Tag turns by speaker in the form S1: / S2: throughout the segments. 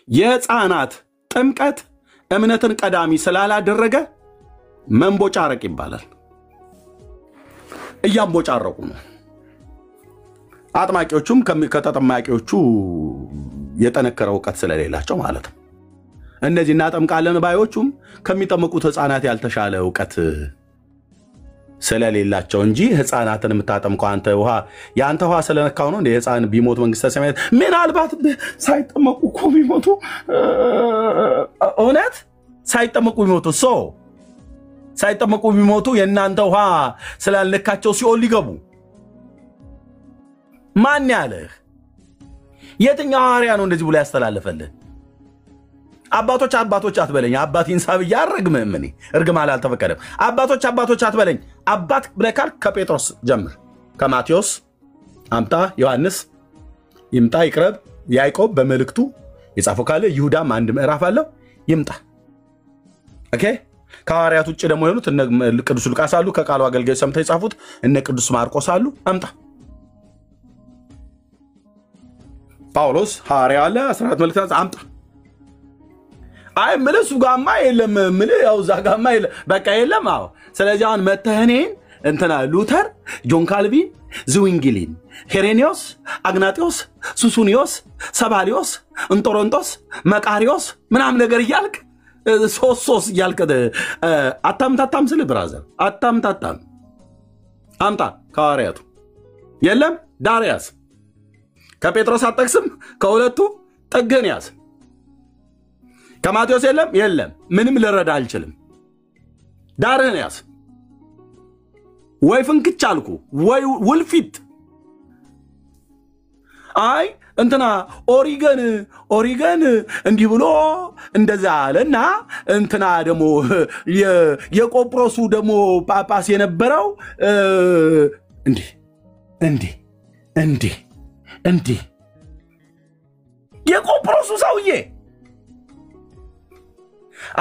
S1: የሕፃናት ጥምቀት እምነትን ቀዳሚ ስላላደረገ መንቦጫረቅ ይባላል። እያንቦጫረቁ ነው። አጥማቂዎቹም ከተጠማቂዎቹ የጠነከረ ዕውቀት ስለሌላቸው ማለት ነው። እነዚህ እናጠምቃለን ባዮቹም ከሚጠምቁት ሕፃናት ያልተሻለ ዕውቀት ስለሌላቸው እንጂ ሕፃናትን የምታጠምቀው አንተ ውሃ ያንተ ውሃ ስለነካው ነው እንደ ሕፃን ቢሞት መንግስተ ሰማያት ምናልባት ሳይጠመቁ እኮ ቢሞቱ እውነት ሳይጠመቁ ቢሞቱ ሳይጠመቁ ቢሞቱ የእናንተ ውሃ ስላልነካቸው ሲኦል ሊገቡ ማን ያለህ? የትኛው ሐዋርያ ነው እንደዚህ ብሎ ያስተላለፈልህ? አባቶች አትበለኝ። አባቴን ሳብያ አረግምህም እኔ እርግማል አልተፈቀደም። አባቶች አትበለኝ። አባት ብለካል ከጴጥሮስ ጀምር። ከማቴዎስ አምጣ፣ ዮሐንስ ይምጣ፣ ይቅረብ፣ ያዕቆብ በመልእክቱ የጻፈው ካለ ይሁዳም አንድ ምዕራፍ አለው ይምጣ። ኦኬ። ከሐዋርያት ውጭ ደግሞ የሆኑት እነ ቅዱስ ሉቃስ አሉ፣ ከቃሉ አገልጋዮች ሰምተው የጻፉት እነ ቅዱስ ማርቆስ አሉ። አምጣ። ጳውሎስ ሐዋርያ አለ 14 መልእክታት አምጣ። አይ ምልሱ ጋማ የለም ያው ዛጋማ የለም በቃ የለም። አዎ ስለዚህ አሁን መተህኔን እንትና ሉተር፣ ጆን ካልቪን፣ ዝዊንግሊን፣ ሄሬኒዮስ፣ አግናጢዮስ፣ ሱሱኒዮስ፣ ሰባሊዮስ፣ እንጦሮንጦስ፣ መቃሪዮስ ምናምን ነገር እያልክ ሶስት እያልክ አታምታታም ስል ብራዘር አታምታታም። አምጣ ከሐዋርያቱ የለም። ዳርያስ ከጴጥሮስ አጠቅስም ከሁለቱ ጥግን ያዝ። ከማቴዎስ የለም ምንም ልረዳ አልችልም። ዳርህን ያዝ። ወይ ፍንክች አልኩ ወይ ውልፊት። አይ እንትና ኦሪገን እንዲህ ብሎ እንደዛ አለና እንትና ደግሞ የቆጵሮሱ ደግሞ ጳጳስ የነበረው እንዲህ የቆጵሮሱ ሰውዬ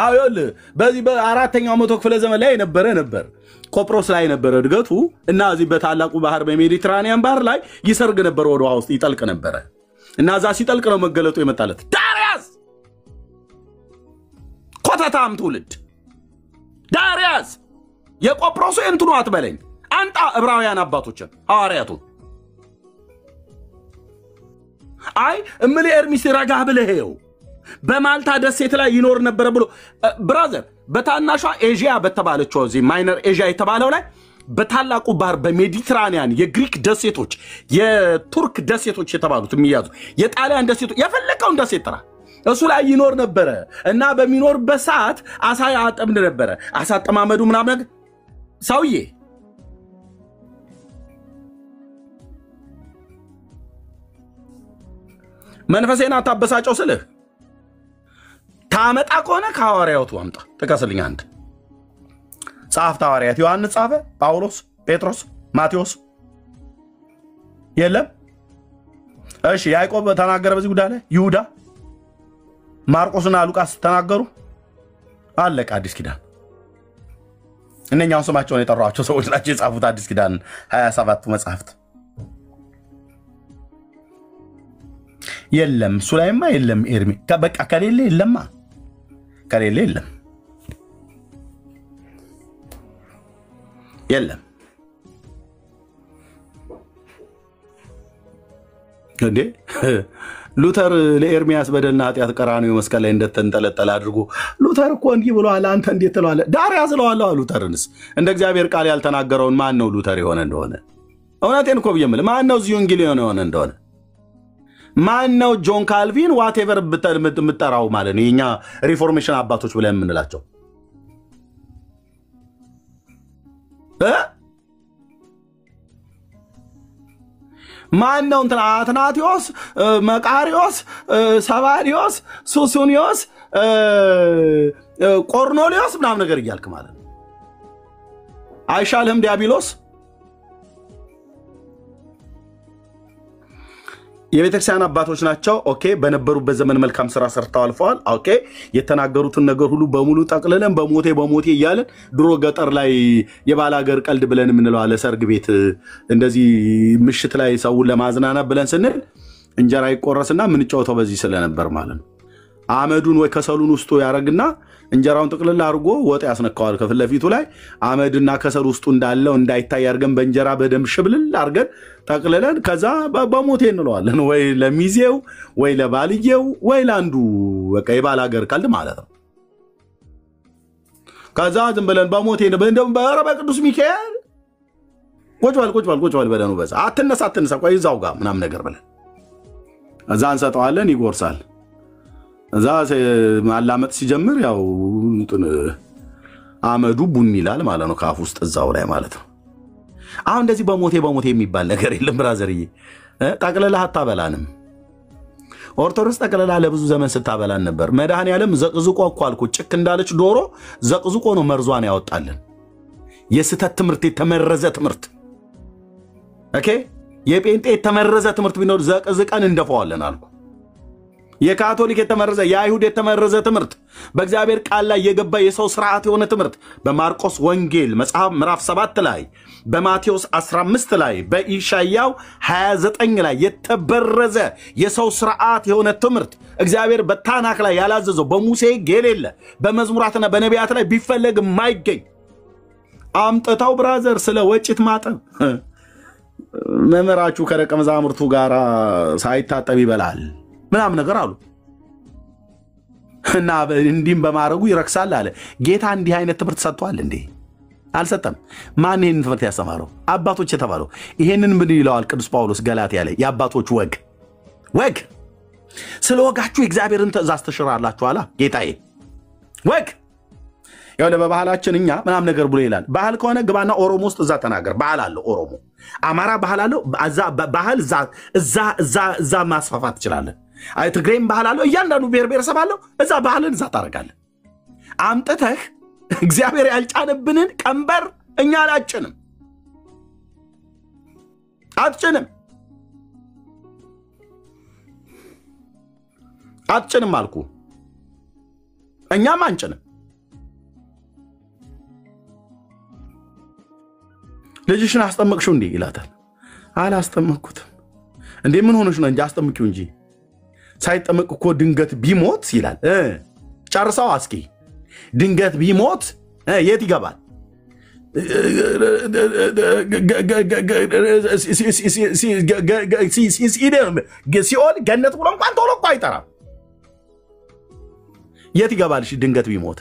S1: አውል በዚህ በአራተኛው መቶ ክፍለ ዘመን ላይ ነበር ቆጵሮስ ላይ ነበር እድገቱ እና እዚህ በታላቁ ባህር በሜዲትራኒያን ባህር ላይ ይሰርግ ነበር፣ ወደ ውሃ ውስጥ ይጠልቅ ነበር እና እዛ ሲጠልቅ ነው መገለጡ የመጣለት። ዳርያስ ኮተታም ትውልድ ዳርያስ የቆጵሮሱ እንትኑ አትበለኝ። አንጣ ዕብራውያን አባቶችን ሐዋርያቱን አይ እምሊ ኤርሚስ ረጋ ብለሄው በማልታ ደሴት ላይ ይኖር ነበር ብሎ ብራዘር በታናሿ ኤዥያ በተባለችው እዚህ ማይነር ኤዥያ የተባለው ላይ በታላቁ ባህር በሜዲትራኒያን የግሪክ ደሴቶች የቱርክ ደሴቶች የተባሉት የሚያዙ የጣሊያን ደሴቶች የፈለከውን ደሴት ጥራ እሱ ላይ ይኖር ነበር እና በሚኖርበት ሰዓት አሳ ያጠምድ ነበር። አሳ አጠማመዱ ምናምን ሰውዬ መንፈሴን አታበሳጨው ስልህ ታመጣ ከሆነ ከሐዋርያቱ አምጣ። ጥቀስልኝ አንድ ጻፍታ ሐዋርያት ዮሐንስ ጻፈ፣ ጳውሎስ፣ ጴጥሮስ፣ ማቴዎስ የለም። እሺ ያዕቆብ ተናገረ በዚህ ጉዳይ ላይ፣ ይሁዳ፣ ማርቆስና ሉቃስ ተናገሩ። አለቀ። አዲስ ኪዳን እነኛው ስማቸውን የጠራቸው ሰዎች ናቸው የጻፉት አዲስ ኪዳን 27ቱ መጽሐፍት። የለም ሱላይማ የለም ኤርሚ በቃ ከሌለ የለማ ከሌለ የለም እንዴ ሉተር ለኤርሚያስ በደልና ኃጢአት ቀራንዮ መስቀል ላይ እንደተንጠለጠለ አድርጎ ሉተር እኮ እንዲህ ብሏል አንተ እንዴት ትለዋለህ? ዳርያስ ስለዋለሁ ሉተርንስ እንደ እግዚአብሔር ቃል ያልተናገረውን ማን ነው ሉተር የሆነ እንደሆነ? እውነቴን እኮ ብዬ የምልህ ማን ነው ዝዩንግሊ የሆነ እንደሆነ? ማን ነው ጆን ካልቪን ዋቴቨር የምጠራው ማለት ነው የኛ ሪፎርሜሽን አባቶች ብለን የምንላቸው? ማን ነው እንትና አትናቴዎስ፣ መቃሪዮስ፣ ሰባሊዮስ፣ ሱሱኒዮስ፣ ቆርኔሌዎስ ምናምን ነገር እያልክ ማለት ነው? አይሻልህም ዲያብሎስ? የቤተክርስቲያን አባቶች ናቸው። ኦኬ በነበሩበት ዘመን መልካም ስራ ሰርተው አልፈዋል። ኦኬ የተናገሩትን ነገር ሁሉ በሙሉ ጠቅልለን በሞቴ እያለን ድሮ ገጠር ላይ የባላገር ቀልድ ብለን የምንለው አለ ሰርግ ቤት እንደዚህ ምሽት ላይ ሰውን ለማዝናናት ብለን ስንል እንጀራ ይቆረስና ምን ጫወተው በዚህ ስለነበር ማለት ነው። አመዱን ወይ ከሰሉን ውስጡ ያረግና እንጀራውን ጥቅልል አድርጎ ወጥ ያስነካዋል ከፊት ለፊቱ ላይ አመድና ከሰል ውስጡ እንዳለው እንዳይታይ አድርገን በእንጀራ በደንብ ሽብልል አድርገን ጠቅልለን ከዛ በሞቴ እንለዋለን ወይ ለሚዜው ወይ ለባልየው ወይ ለአንዱ በቃ የባል ሀገር ቀልድ ማለት ነው። ከዛ ዝም ብለን በሞቴ እንደም በቅዱስ ሚካኤል ቁጭ በል በደኑ በዛ አትነሳ ቆይ እዛው ጋር ምናምን ነገር ብለን እዛ እንሰጠዋለን ይጎርሳል። እዛ ማላመጥ ሲጀምር ያው አመዱ ቡን ይላል ማለት ነው ካፍ ውስጥ እዛው ላይ ማለት ነው። አሁን እንደዚህ በሞቴ የሚባል ነገር የለም ብራዘርዬ። ጠቅልለህ አታበላንም። ኦርቶዶክስ ጠቅልላ ለብዙ ዘመን ስታበላን ነበር። መድኃኔዓለም ዘቅዝቆ እኮ አልኩ ጭክ እንዳለች ዶሮ ዘቅዝቆ ነው መርዟን ያወጣልን። የስተት ትምህርት የተመረዘ ትምህርት ኦኬ የጴንጤ የተመረዘ ትምህርት ቢኖር ዘቅዝቀን እንደፈዋለን አልኩ። የካቶሊክ የተመረዘ የአይሁድ የተመረዘ ትምህርት በእግዚአብሔር ቃል ላይ የገባ የሰው ስርዓት የሆነ ትምህርት በማርቆስ ወንጌል መጽሐፍ ምዕራፍ 7 ላይ በማቴዎስ 15 ላይ በኢሳይያው 29 ላይ የተበረዘ የሰው ስርዓት የሆነ ትምህርት እግዚአብሔር በታናክ ላይ ያላዘዘው በሙሴ የሌለ በመዝሙራትና በነቢያት ላይ ቢፈለግ የማይገኝ አምጥተው ብራዘር ስለ ወጭት ማጠብ መምህራችሁ ከደቀ መዛሙርቱ ጋር ሳይታጠብ ይበላል ምናምን ነገር አሉ እና እንዲም በማረጉ ይረክሳል አለ ጌታ። እንዲህ አይነት ትምህርት ሰጥቷል እንዴ? አልሰጠም። ማን ይሄን ትምህርት ያስተማረው? አባቶች የተባለው። ይሄንን ምን ይለዋል ቅዱስ ጳውሎስ ገላትያ ላይ? የአባቶች ወግ ስለ ወጋችሁ እግዚአብሔርን ትእዛዝ ትሽራላችሁ አላ ጌታዬ። ወግ ያው ለበባህላችን እኛ ምናምን ነገር ብሎ ይላል። ባህል ከሆነ ግባና ኦሮሞ ውስጥ እዛ ተናገር። ባህል አለው ኦሮሞ፣ አማራ ባህል አለው። ባህል እዛ ማስፋፋት ትችላለህ። ትግሬም ባህል አለው። እያንዳንዱ ብሔር ብሔረሰብ አለው። እዛ ባህልን እዛ ታደርጋለህ። አምጥተህ እግዚአብሔር ያልጫነብንን ቀንበር እኛ አትጭንም አልኩ። እኛም አንጭንም። ልጅሽን አስጠመቅሽው እንዴ ይላታል። አላስጠመቅኩትም። እንዴ ምን ሆነሽ ነው እንጂ አስጠምቂው እንጂ ሳይጠመቅ እኮ ድንገት ቢሞት ይላል። ጨርሰው እስኪ ድንገት ቢሞት የት ይገባል? ሲኦል ገነት ብሎ እንኳን ቶሎ እኮ አይጠራም። የት ይገባል? እሺ ድንገት ቢሞት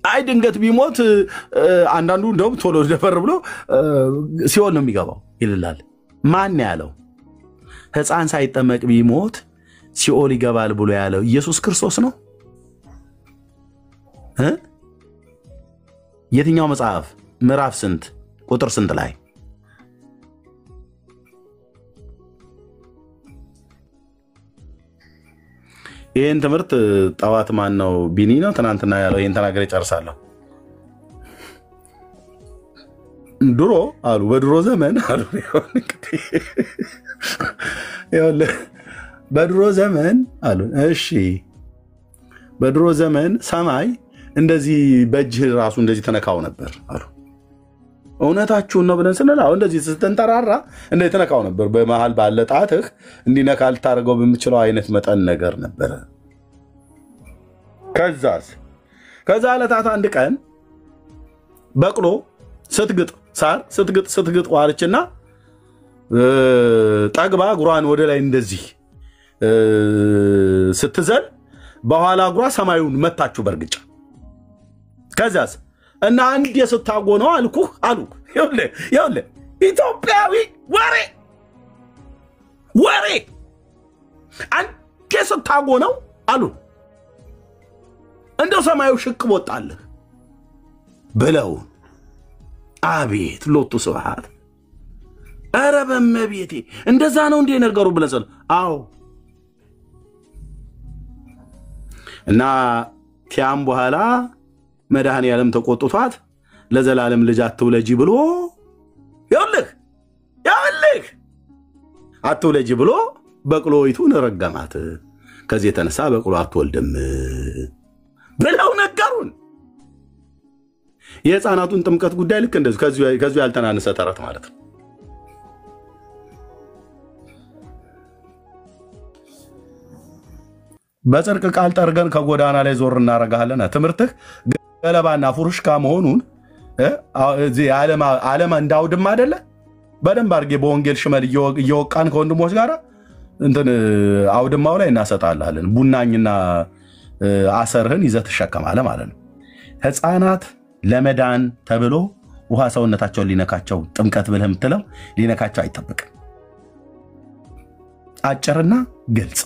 S1: አይ ድንገት ቢሞት አንዳንዱ እንደውም ቶሎ ደፈር ብሎ ሲኦል ነው የሚገባው ይልላል። ማን ያለው? ሕፃን ሳይጠመቅ ቢሞት ሲኦል ይገባል ብሎ ያለው ኢየሱስ ክርስቶስ ነው። የትኛው መጽሐፍ ምዕራፍ ስንት ቁጥር ስንት ላይ? ይሄን ትምህርት ጣዋት ማን ነው? ቢኒ ነው ትናንትና ያለው። ይሄን ተናገረ ጨርሳለሁ። ድሮ አሉ በድሮ ዘመን አሉ በድሮ ዘመን አሉ። እሺ በድሮ ዘመን ሰማይ እንደዚህ በእጅህ ራሱ እንደዚህ ተነካው ነበር አሉ። እውነታችሁን ነው ብለን ስንል አሁን እንደዚህ ስትንጠራራ እንደዚህ ተነካው ነበር። በመሃል ባለ ጣትህ እንዲነካ ልታደርገው በምትችለው አይነት መጠን ነገር ነበር። ከዛ ዕለታት አንድ ቀን በቅሎ ስትግጥ ሳር ስትግጥ ዋለችና ጠግባ እግሯን ወደ ላይ እንደዚህ ስትዘል በኋላ እግሯ ሰማዩን መታችሁ በርግጫ። ከዛስ እና አንድ የስታጎነው አልኩህ ይኸውልህ ኢትዮጵያዊ ወሬ አንድ የስታጎነው አሉ እንደው ሰማዩ ሽቅ ወጣልህ ብለው አቤት ሎቱ ስብሐት። ኧረ በመቤቴ እንደዛ ነው እንዴ ነገሩ ብለሰል? አዎ። እና ቲያም በኋላ መድኃኔዓለም ተቆጥቷት ለዘላለም ልጅ አትውለጂ ብሎ ይኸውልህ አትውለጂ ብሎ በቅሎይቱን ረገማት። ከዚህ የተነሳ በቅሎ አትወልድም ብለው ነገሩን። የሕፃናቱን ጥምቀት ጉዳይ ልክ እንደዚህ ከዚህ ያልተናነሰ ተረት ማለት ነው። በጽድቅ ቃል ጠርገን ከጎዳና ላይ ዞር እናረጋለን። ትምህርትህ ገለባና ፉርሽካ መሆኑን እዚህ ዓለም እንዳውድም አይደለ? በደንብ አድርጌ በወንጌል ሽመል እየወቃን ከወንድሞች ጋር እንትን አውድማው ላይ እናሰጣለን። ቡናኝና አሰርህን ይዘህ ትሸከማለህ ማለት ነው። ሕፃናት ለመዳን ተብሎ ውሃ ሰውነታቸውን ሊነካቸው ጥምቀት ብለህ የምትለው ሊነካቸው አይጠብቅም። አጭርና ግልጽ።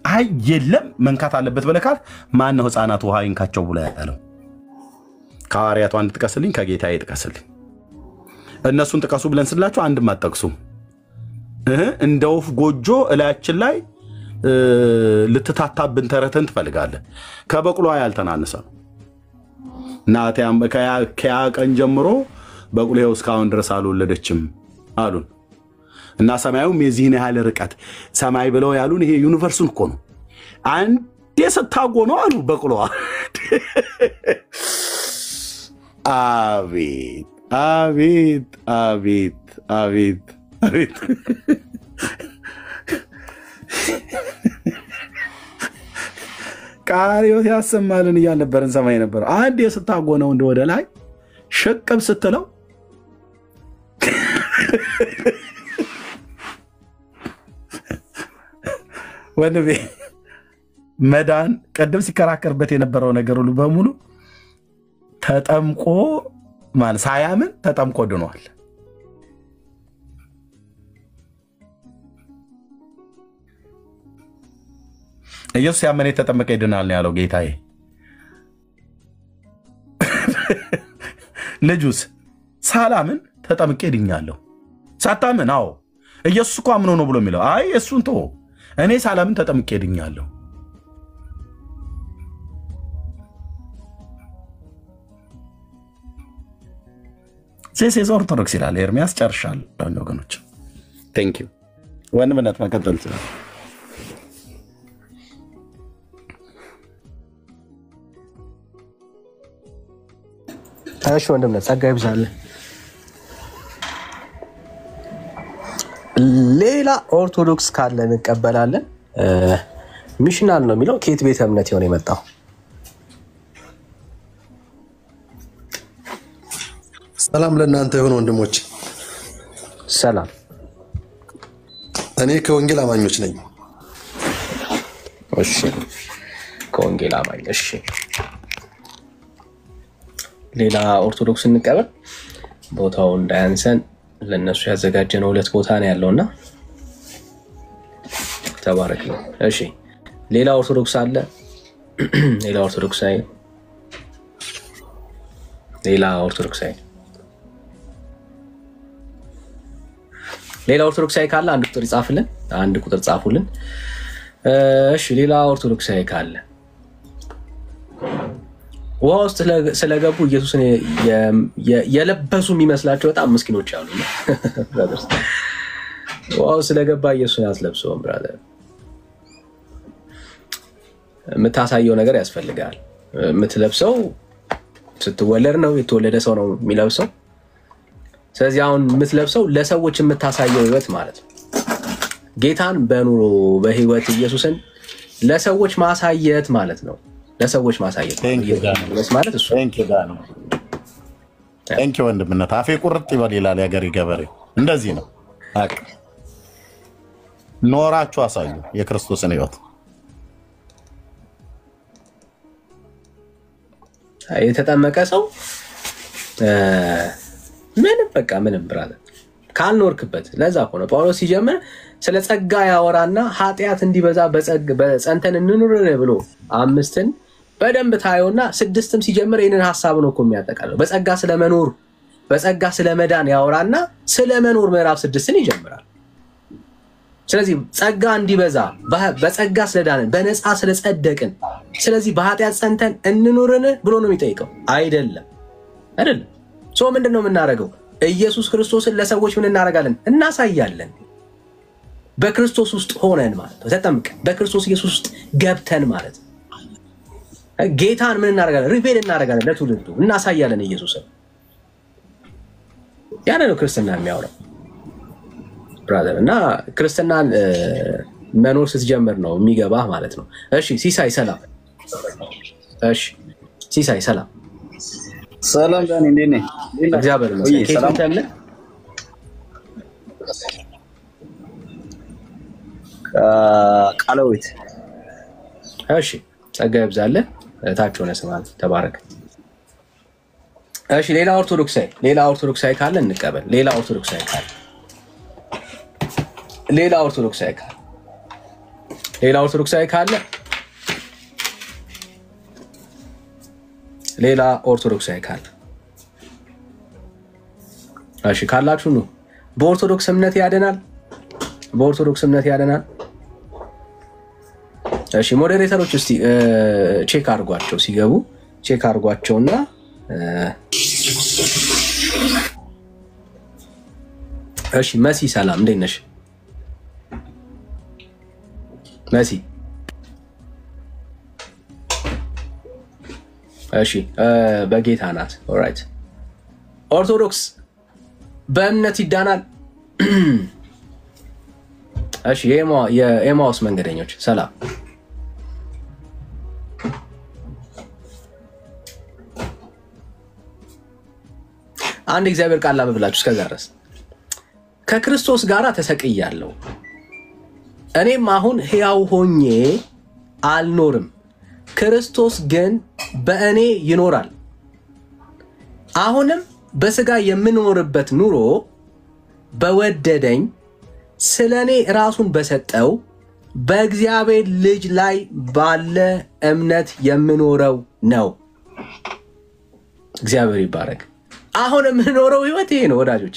S1: አይ የለም መንካት አለበት ብለካል። ማን ነው ሕፃናት ውሃ ይንካቸው ብሎ ያለው? ከሐዋርያቱ አንድ ጥቀስልኝ፣ ከጌታዬ ጥቀስልኝ። እነሱን ጥቀሱ ብለን ስላችሁ አንድም አትጠቅሱም። እንደ ወፍ ጎጆ እላያችን ላይ ልትታታብን ተረተን ትፈልጋለህ። ከበቅሎ ያልተናነሰ ነው። ናቲያም ከያ ቀን ጀምሮ በቅሎ እስካሁን ድረስ አልወለደችም አሉን እና ሰማዩም የዚህን ያህል ርቀት ሰማይ ብለው ያሉን ይሄ ዩኒቨርሱን እኮ ነው። አንዴ ስታጎ ነው አሉ በቅሎ። አቤት አቤት አቤት አቤት አቤት! ቃሪዮት ያሰማልን እያልነበረን ሰማይ ነበር። አንዴ ስታጎነው እንደ ወደ ላይ ሸቀብ ስትለው ወንቤ መዳን ቀደም ሲከራከርበት የነበረው ነገር ሁሉ በሙሉ ተጠምቆ ማለት ሳያምን ተጠምቆ ድኗል። ኢየሱስ ያመነ የተጠመቀ ይድናል ያለው ጌታዬ። ልጁስ ሳላምን ተጠምቄ ድኛለሁ። ሳታምን አዎ ኢየሱስ እኮ አምኖ ነው ብሎ የሚለው አይ እሱን ተው፣ እኔ ሳላምን ተጠምቄ ድኛለሁ። ሴሴስ ኦርቶዶክስ ይላል ኤርሚያስ። ጨርሻለሁ ወገኖች። ቴንክ ዩ ወንድምነት መቀጠል ይችላል።
S2: እሺ ወንድምነት ጸጋ ይብዛልህ። ሌላ ኦርቶዶክስ ካለ እንቀበላለን። ሚሽናል ነው የሚለው ከየት ቤተ እምነት ይሆን የመጣው?
S3: ሰላም ለእናንተ ይሁን ወንድሞች።
S2: ሰላም።
S3: እኔ ከወንጌል አማኞች ነኝ።
S2: እሺ ከወንጌል አማኝ። እሺ ሌላ ኦርቶዶክስ እንቀበል። ቦታው እንዳያንሰን ለነሱ ያዘጋጀነው 2 ቦታ ነው ያለውና ተባረክ ነው። እሺ ሌላ ኦርቶዶክስ አለ? ሌላ ኦርቶዶክሳዊ ሌላ ኦርቶዶክሳዊ ካለ አንድ ቁጥር ይጻፍልን፣ አንድ ቁጥር ጻፉልን። እሺ ሌላ ኦርቶዶክሳዊ ካለ ውሃ ውስጥ ስለገቡ ኢየሱስን የለበሱ የሚመስላቸው በጣም ምስኪኖች አሉ። ውሃ ውስጥ ስለገባ ኢየሱስን ያስለብሰውም ብራዘር የምታሳየው ነገር ያስፈልጋል። የምትለብሰው ስትወለድ ነው፣ የተወለደ ሰው ነው የሚለብሰው። ስለዚህ አሁን የምትለብሰው ለሰዎች የምታሳየው ህይወት ማለት ነው። ጌታን በኑሮ በህይወት ኢየሱስን ለሰዎች ማሳየት ማለት ነው። ለሰዎች ማሳየት ማለት እሱ።
S1: ቴንክ ዩ ወንድምነት። አፌ ቁርጥ ይበል ይላል የሀገሬ ገበሬ። እንደዚህ ነው። ኖራችሁ አሳዩ የክርስቶስን ህይወት።
S2: የተጠመቀ ሰው ምንም በቃ ምንም ብራዘር ካልኖርክበት። ለዛ እኮ ነው ጳውሎስ ሲጀምር ስለ ጸጋ ያወራና ኃጢአት እንዲበዛ በጸንተን እንኑር ብሎ 5ን በደንብ ታየውና 6ም ሲጀምር ይህንን ሐሳብ ነው እኮ የሚያጠቃለው። በጸጋ ስለመኖር በጸጋ ስለመዳን ያወራና ስለመኖር ምዕራፍ 6ን ይጀምራል። ስለዚህ ጸጋ እንዲበዛ በጸጋ ስለዳንን በነፃ ስለጸደቅን ስለዚህ በኃጢአት ጸንተን እንኑርን ብሎ ነው የሚጠይቀው። አይደለም ሰው ምንድነው የምናደርገው? ኢየሱስ ክርስቶስን ለሰዎች ምን እናደርጋለን? እናሳያለን። በክርስቶስ ውስጥ ሆነን ማለት ነው። ተጠምቀን በክርስቶስ ኢየሱስ ውስጥ ገብተን ማለት ነው። ጌታን ምን እናደርጋለን? ሪቬል እናደርጋለን፣ ለትውልዱ እናሳያለን ኢየሱስን። ያን ነው ክርስትና የሚያወራው ብራዘር። እና ክርስትናን መኖር ስትጀምር ነው የሚገባህ ማለት ነው። እሺ ሲሳይ ሰላም። እሺ ሲሳይ ሰላም።
S4: ሰላም ዳኒ እንዴት ነህ?
S2: እግዚአብሔር ይመስገን። ሰላም ታምነ
S4: ቃለዊት።
S2: እሺ ጸጋ ይብዛልህ። ታች ሆነ ስማት ተባረክ። እሺ ሌላ ኦርቶዶክሳዊ ካለ እንቀበል። ሌላ ኦርቶዶክሳዊ ካለ እሺ ካላችሁ ነው። በኦርቶዶክስ እምነት ያደናል። እሺ ሞዴሬተሮች እስቲ ቼክ አድርጓቸው፣ ሲገቡ ቼክ አድርጓቸውና እሺ መሲ ሰላም እንዴት ነሽ? መሲ እሺ በጌታ ናት። ኦልራይት ኦርቶዶክስ በእምነት ይዳናል። እሺ የኤማውስ መንገደኞች ሰላም። አንድ እግዚአብሔር ቃል ላብብላችሁ እስከዛ ድረስ ከክርስቶስ ጋር ተሰቅያለሁ፣ እኔም አሁን ሕያው ሆኜ አልኖርም፣ ክርስቶስ ግን በእኔ ይኖራል። አሁንም በሥጋ የምኖርበት ኑሮ በወደደኝ ስለ እኔ ራሱን በሰጠው በእግዚአብሔር ልጅ ላይ ባለ እምነት የምኖረው ነው። እግዚአብሔር ይባረክ። አሁን የምኖረው ህይወት ይሄ ነው ወዳጆቼ፣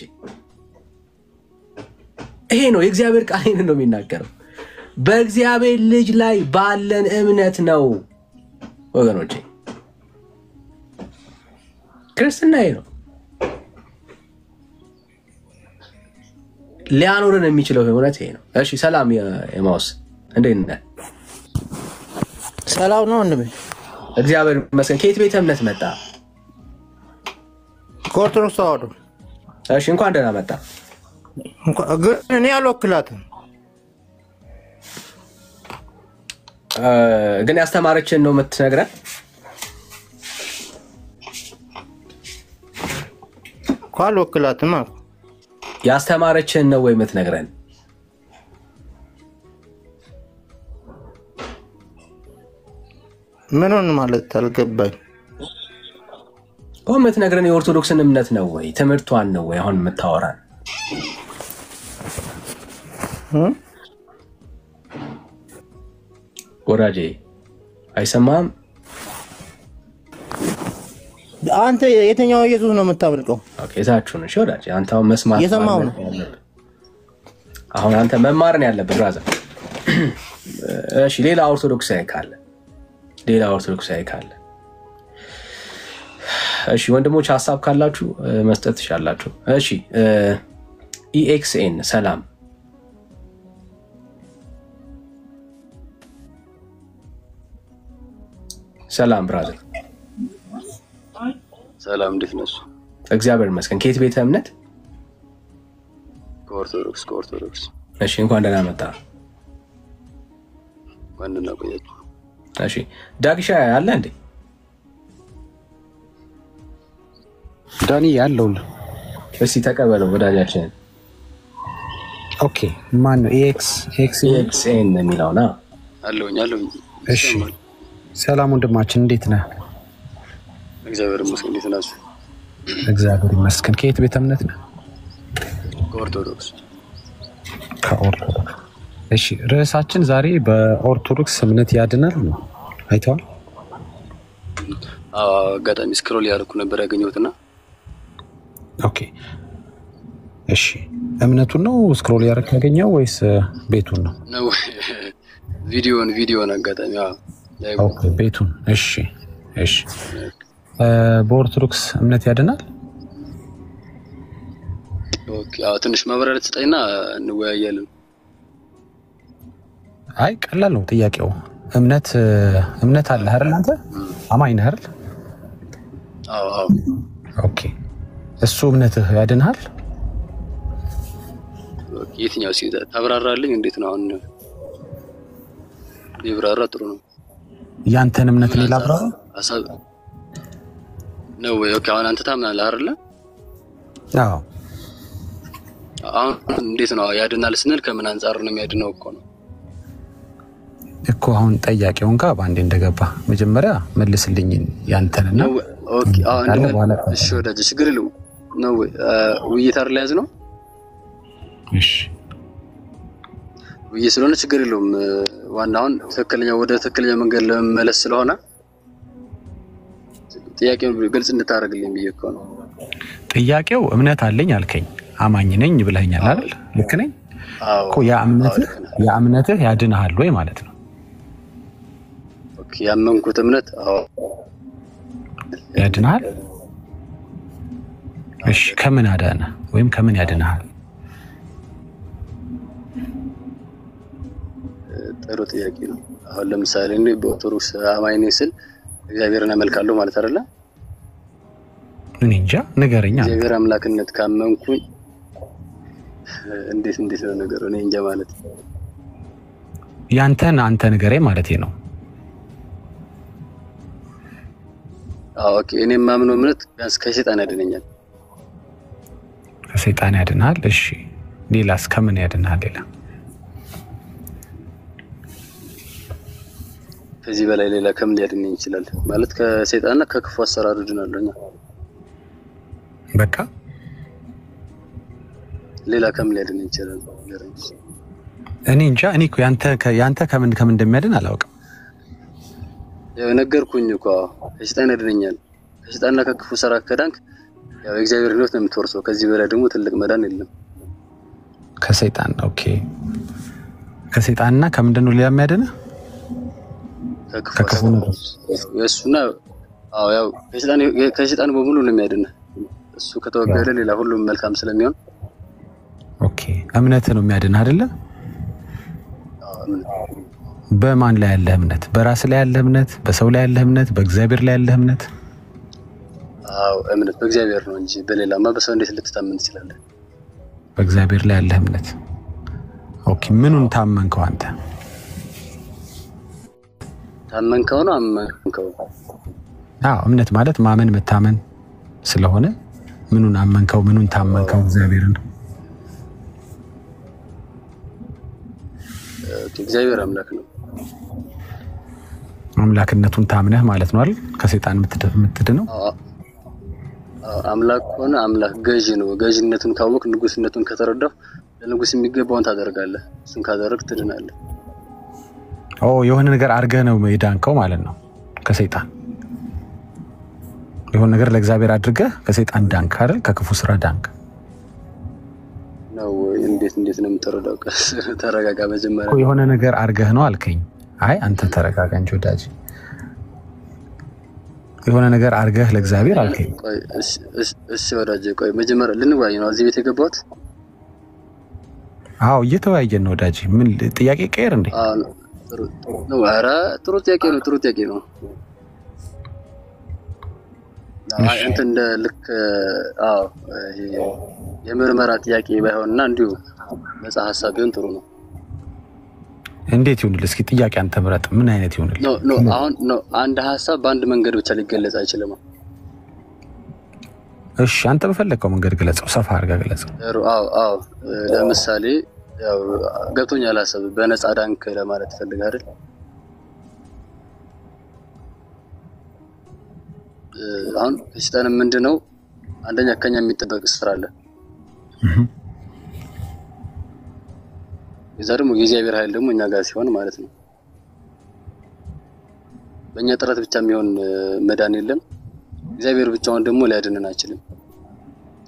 S2: ይሄ ነው የእግዚአብሔር ቃል ነው የሚናገረው። በእግዚአብሔር ልጅ ላይ ባለን እምነት ነው ወገኖቼ። ክርስትና ይሄ ነው ሊያኖረን የሚችለው እውነት ይሄ ነው። እሺ ሰላም የማውስ እንዴት ነህ?
S5: ሰላም ነው ወንድሜ።
S2: እግዚአብሔር ይመስገን። ከየት ቤተ እምነት መጣ?
S5: ከኦርቶዶክስ ተዋህዶ።
S2: እሺ እንኳን ደህና መጣ።
S5: ግን እኔ አልወክላትም።
S2: ግን ያስተማረችን ነው የምትነግረን?
S5: አልወክላትም አልኩ።
S2: ያስተማረችን ነው ወይ የምትነግረን?
S5: ምኑን ማለት አልገባኝ።
S2: የምትነግረን የኦርቶዶክስን እምነት ነው ወይ ትምህርቷን ነው ወይ አሁን የምታወራን? ወዳጄ አይሰማም።
S5: አንተ የትኛው ኢየሱስ ነው የምታመልከው?
S2: ኦኬ እዛችሁን። እሺ ወዳጄ አንተ አሁን መስማት
S5: የሰማው ነው።
S2: አሁን አንተ መማርን ያለብህ ብራዘር። እሺ ሌላ ኦርቶዶክሳዊ ካለ እሺ ወንድሞች ሐሳብ ካላችሁ መስጠት ትችላላችሁ። እሺ ኢኤክስኤን ሰላም ሰላም ብራዘር።
S4: ሰላም እንዴት ነሽ?
S2: እግዚአብሔር ይመስገን። ከየት ቤተ እምነት?
S4: ከኦርቶዶክስ።
S2: እሺ እንኳን ደህና መጣ።
S4: ማንና ቆያችሁ?
S2: እሺ ዳግሻ አለ እንዴ?
S6: ዳኒ ያለውን
S2: እስቲ ተቀበለው ወዳጃችንን።
S6: ኦኬ ማን ነው? ኤክስኤን
S2: የሚለው ነው
S4: አለውኝ።
S6: እሺ ሰላም ወንድማችን እንዴት ነህ?
S4: እግዚአብሔር ይመስገን። እንዴት ናችሁ?
S6: እግዚአብሔር ይመስገን። ከየት ቤተ እምነት ነህ?
S4: ከኦርቶዶክስ።
S6: እሺ ርዕሳችን ዛሬ በኦርቶዶክስ እምነት ያድናል ነው። አይተዋል?
S4: አጋጣሚ ስክሮል ያደረኩ ነበር ያገኘሁትና።
S6: ኦኬ እሺ እምነቱን ነው ስክሮል ያደረክ ያገኘው ወይስ ቤቱን ነው?
S4: ነው ቪዲዮን አጋጣሚ
S6: ኦኬ ቤቱን። እሺ በኦርቶዶክስ እምነት ያድናል?
S4: ኦኬ ትንሽ ማብራሪያ ትሰጠኝና እንወያያለን።
S6: አይ ቀላል ነው ጥያቄው። እምነት አለ አይደል? አንተ አማኝ ነህ አይደል?
S4: አዎ።
S6: ኦኬ እሱ እምነትህ ያድንሃል?
S4: የትኛው ታብራራልኝ? እንዴት ነው አሁን? ቢብራራ ጥሩ ነው።
S6: ያንተን እምነት ሌላ ብራራ
S4: ሐሳብ ነው ወይ? ኦኬ አሁን አንተ ታምናለህ አይደለ?
S6: አዎ።
S4: አሁን እንዴት ነው ያድናል ስንል ከምን አንፃር ነው የሚያድነው እኮ ነው
S6: እኮ አሁን ጠያቂውን ጋር ባንዴ እንደገባ መጀመሪያ መልስልኝ ያንተንና
S4: ኦኬ እሺ ወዳጅ ችግር የለውም ነው ውይይት አይደል ያዝ ነው
S6: እሺ
S4: ውይይት ስለሆነ ችግር የለውም ዋናውን ወደ ትክክለኛ መንገድ ለመመለስ ስለሆነ ጥያቄውን ግልጽ እንድታረግልኝ ብዬ እኮ ነው
S6: ጥያቄው እምነት አለኝ አልከኝ አማኝ ነኝ ብለኸኛል አይደል ልክ ነኝ እኮ ያ እምነትህ ያድንሃል ወይ ማለት ነው
S4: ኦኬ ያመንኩት እምነት
S6: ያድንሃል እሺ ከምን አዳነ ወይም ከምን ያድንሃል
S4: ጥሩ ጥያቄ ነው አሁን ለምሳሌ እኔ በኦርቶዶክስ አማኝ ነኝ ስል እግዚአብሔርን አመልካለሁ ማለት አይደለ
S6: እኔ እንጃ ንገረኛ
S4: እግዚአብሔር አምላክነት ካመንኩኝ እንዴት ነው ነገሩ እኔ እንጃ ማለት
S6: አንተ ንገረኝ ማለቴ ነው
S4: ኦኬ እኔ ማምነው እምነት ቢያንስ ከሰይጣን ያድነኛል
S6: ከሰይጣን ያድናል እሺ ሌላስ ከምን ያድናል ሌላ
S4: ከዚህ በላይ ሌላ ከምን ሊያድነኝ ይችላል ማለት ከሰይጣንና ከክፉ አሰራር ድናለሁ
S6: በቃ
S4: ሌላ ከምን ሊያድነኝ ይችላል
S6: እኔ እንጃ እኔ እኮ ያንተ ከምን እንደሚያድን አላውቅም
S4: ያው ነገርኩኝ እኮ ከሰይጣን ያድነኛል ከሰይጣንና ከክፉ ሰራ ከዳንክ ያው እግዚአብሔር ህይወት ነው የምትወርሰው ከዚህ በላይ ደግሞ ትልቅ መዳን የለም
S6: ከሰይጣን ኦኬ ከሰይጣንና ከምንድነው ሌላ የሚያድነ
S4: ከክፉ ነው እሱና ያው ከሰይጣን በሙሉ ነው የሚያድነ እሱ ከተወገደ ሌላ ሁሉም መልካም ስለሚሆን
S6: ኦኬ እምነት ነው የሚያድን አይደለ በማን ላይ ያለ እምነት በራስ ላይ ያለ እምነት በሰው ላይ ያለ እምነት በእግዚአብሔር ላይ ያለ እምነት
S4: እምነት በእግዚአብሔር ነው እንጂ በሌላማ በሰው እንዴት ልትታመን ትችላለህ
S6: በእግዚአብሔር ላይ ያለ እምነት ኦኬ ምኑን ታመንከው አንተ
S4: ታመንከው ነው አመንከው
S6: እምነት ማለት ማመን መታመን ስለሆነ ምኑን አመንከው ምኑን ታመንከው እግዚአብሔርን
S4: እግዚአብሔር አምላክ ነው
S6: አምላክነቱን ታምነህ ማለት ነው አይደል ከሰይጣን የምትድነው
S4: አምላክ ሆነ አምላክ ገዥ ነው ገዥነቱን ካወቅ ንጉስነቱን ከተረዳው ለንጉስ የሚገባውን ታደርጋለህ እሱን ካደረክ ትድናለህ
S6: የሆነ ነገር አድርገህ ነው የዳንከው ማለት ነው ከሰይጣን የሆነ ነገር ለእግዚአብሔር አድርገህ ከሰይጣን ዳንክ አይደል ከክፉ ስራ ዳንክ
S4: ነው እንዴት ነው የምትረዳው ተረጋጋ መጀመሪያ
S6: የሆነ ነገር አድርገህ ነው አልከኝ አይ አንተ ተረጋጋ እንጂ ወዳጅ የሆነ ነገር አድርገህ ለእግዚአብሔር አልከኝ
S4: እሺ ወዳጅ ቆይ መጀመሪያ ልንወያይ ነው እዚህ ቤት የገባሁት
S6: እየተወያየን ነው ወዳጅ ምን ጥያቄ ቀየር እንዴ
S4: ጥሩ ጥያቄ ነው አንተ እንደ ልክ የምርመራ ጥያቄ ባይሆንና እንዲሁ ነፃ ሐሳብ ቢሆን ጥሩ ነው
S6: እንዴት ይሁንልህ እስኪ ጥያቄ አንተ ምረጥ ምን አይነት ይሁንልህ
S4: አሁን አንድ ሐሳብ በአንድ መንገድ ብቻ ሊገለጽ አይችልም
S6: እሺ አንተ በፈለከው መንገድ ገለጸው ሰፋ አድርጋ ገለጸው
S4: ለምሳሌ ያው ገብቶኛል ሐሳብ በነፃ ዳንክ ለማለት ፈልግ አይደል አሁን ከሰይጣን ምንድነው አንደኛ ከኛ የሚጠበቅ ስራ አለ የዛ ደግሞ የእግዚአብሔር ኃይል ደግሞ እኛ ጋር ሲሆን ማለት ነው በእኛ ጥረት ብቻ የሚሆን መዳን የለም እግዚአብሔር ብቻውን ደግሞ ሊያድነን አይችልም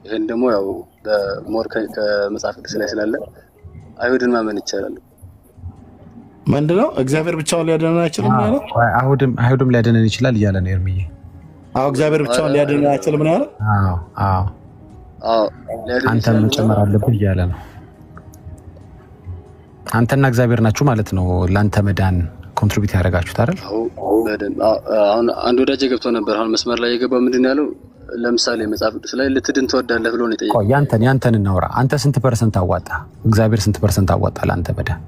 S4: ይሄን ደግሞ ያው በሞር ከመጽሐፍ ቅዱስ ላይ ስላለ አይሁድን ማመን ይቻላል
S1: ምንድነው እግዚአብሔር ብቻውን ሊያድነን አይችልም ማለት
S6: አይሁድም ሊያድነን ይችላል እያለ ነው ኤርሚዬ
S1: እግዚአብሔር ብቻውን ሊያድነን አይችልም ነው
S6: አንተ መጨመር አለብህ እያለ ነው አንተና እግዚአብሔር ናችሁ ማለት ነው ላንተ መዳን ኮንትሪቢዩት ያደርጋችሁት አይደል
S4: አሁን አንድ ወዳጅ ገብቶ ነበር አሁን መስመር ላይ የገባው ምንድነው ያለው ለምሳሌ መጽሐፍ ቅዱስ ላይ ልትድን ትወዳለህ ብሎ ነው የጠየቀው
S6: ያንተን እናውራ አንተ ስንት ፐርሰንት አዋጣ እግዚአብሔር ስንት ፐርሰንት አዋጣ ላንተ መዳን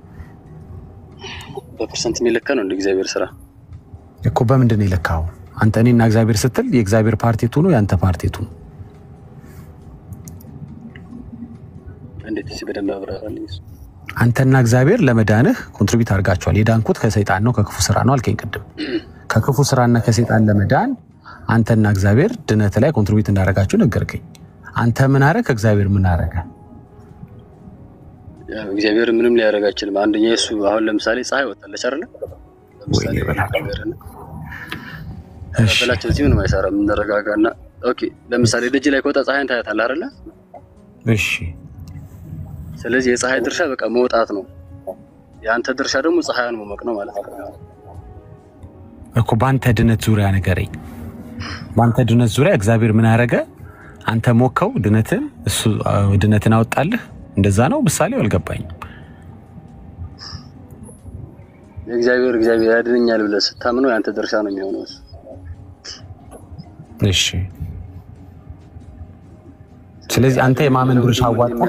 S4: በፐርሰንት የሚለካ ነው እንደ እግዚአብሔር ስራ
S6: እኮ። በምንድን ነው የለካው? አንተ እኔና እግዚአብሔር ስትል የእግዚአብሔር ፓርቲቱ ነው ያንተ ፓርቲቱ ነው?
S4: እንዴት ሲበደም አብራራልኝ።
S6: አንተና እግዚአብሔር ለመዳንህ ኮንትሪቢዩት አድርጋችኋል። የዳንኩት ከሰይጣን ነው ከክፉ ስራ ነው አልከኝ ቅድም። ከክፉ ስራና ከሰይጣን ለመዳን አንተና እግዚአብሔር ድነት ላይ ኮንትሪቢዩት እንዳደረጋችሁ ነገርከኝ። አንተ ምን አረክ? እግዚአብሔር ምን አረገ?
S4: እግዚአብሔር ምንም ሊያደርግ አይችልም። አንደኛ እሱ አሁን ለምሳሌ ፀሐይ ወጣለች አይደል? ለምሳሌ እሺ በላቸው እዚህ ምንም አይሰራም። እንረጋጋና ኦኬ። ለምሳሌ ደጅ ላይ ከወጣ ፀሐይን ታያታለህ አይደል?
S6: እሺ።
S4: ስለዚህ የፀሐይ ድርሻ በቃ መውጣት ነው። ያንተ ድርሻ ደግሞ ፀሐይን መሞቅ ነው ማለት ነው
S6: እኮ። ባንተ ድነት ዙሪያ ነገረኝ። ባንተ ድነት ዙሪያ እግዚአብሔር ምን አረገ? አንተ ሞከው ድነትን፣ እሱ ድነትን አወጣልህ። እንደዛ ነው ምሳሌው? አልገባኝም።
S4: እግዚአብሔር ያድነኛል ብለህ ስታምነው ያንተ ድርሻ ነው የሚሆነው።
S6: እሺ። ስለዚህ አንተ የማመን ድርሻ አዋጣ፣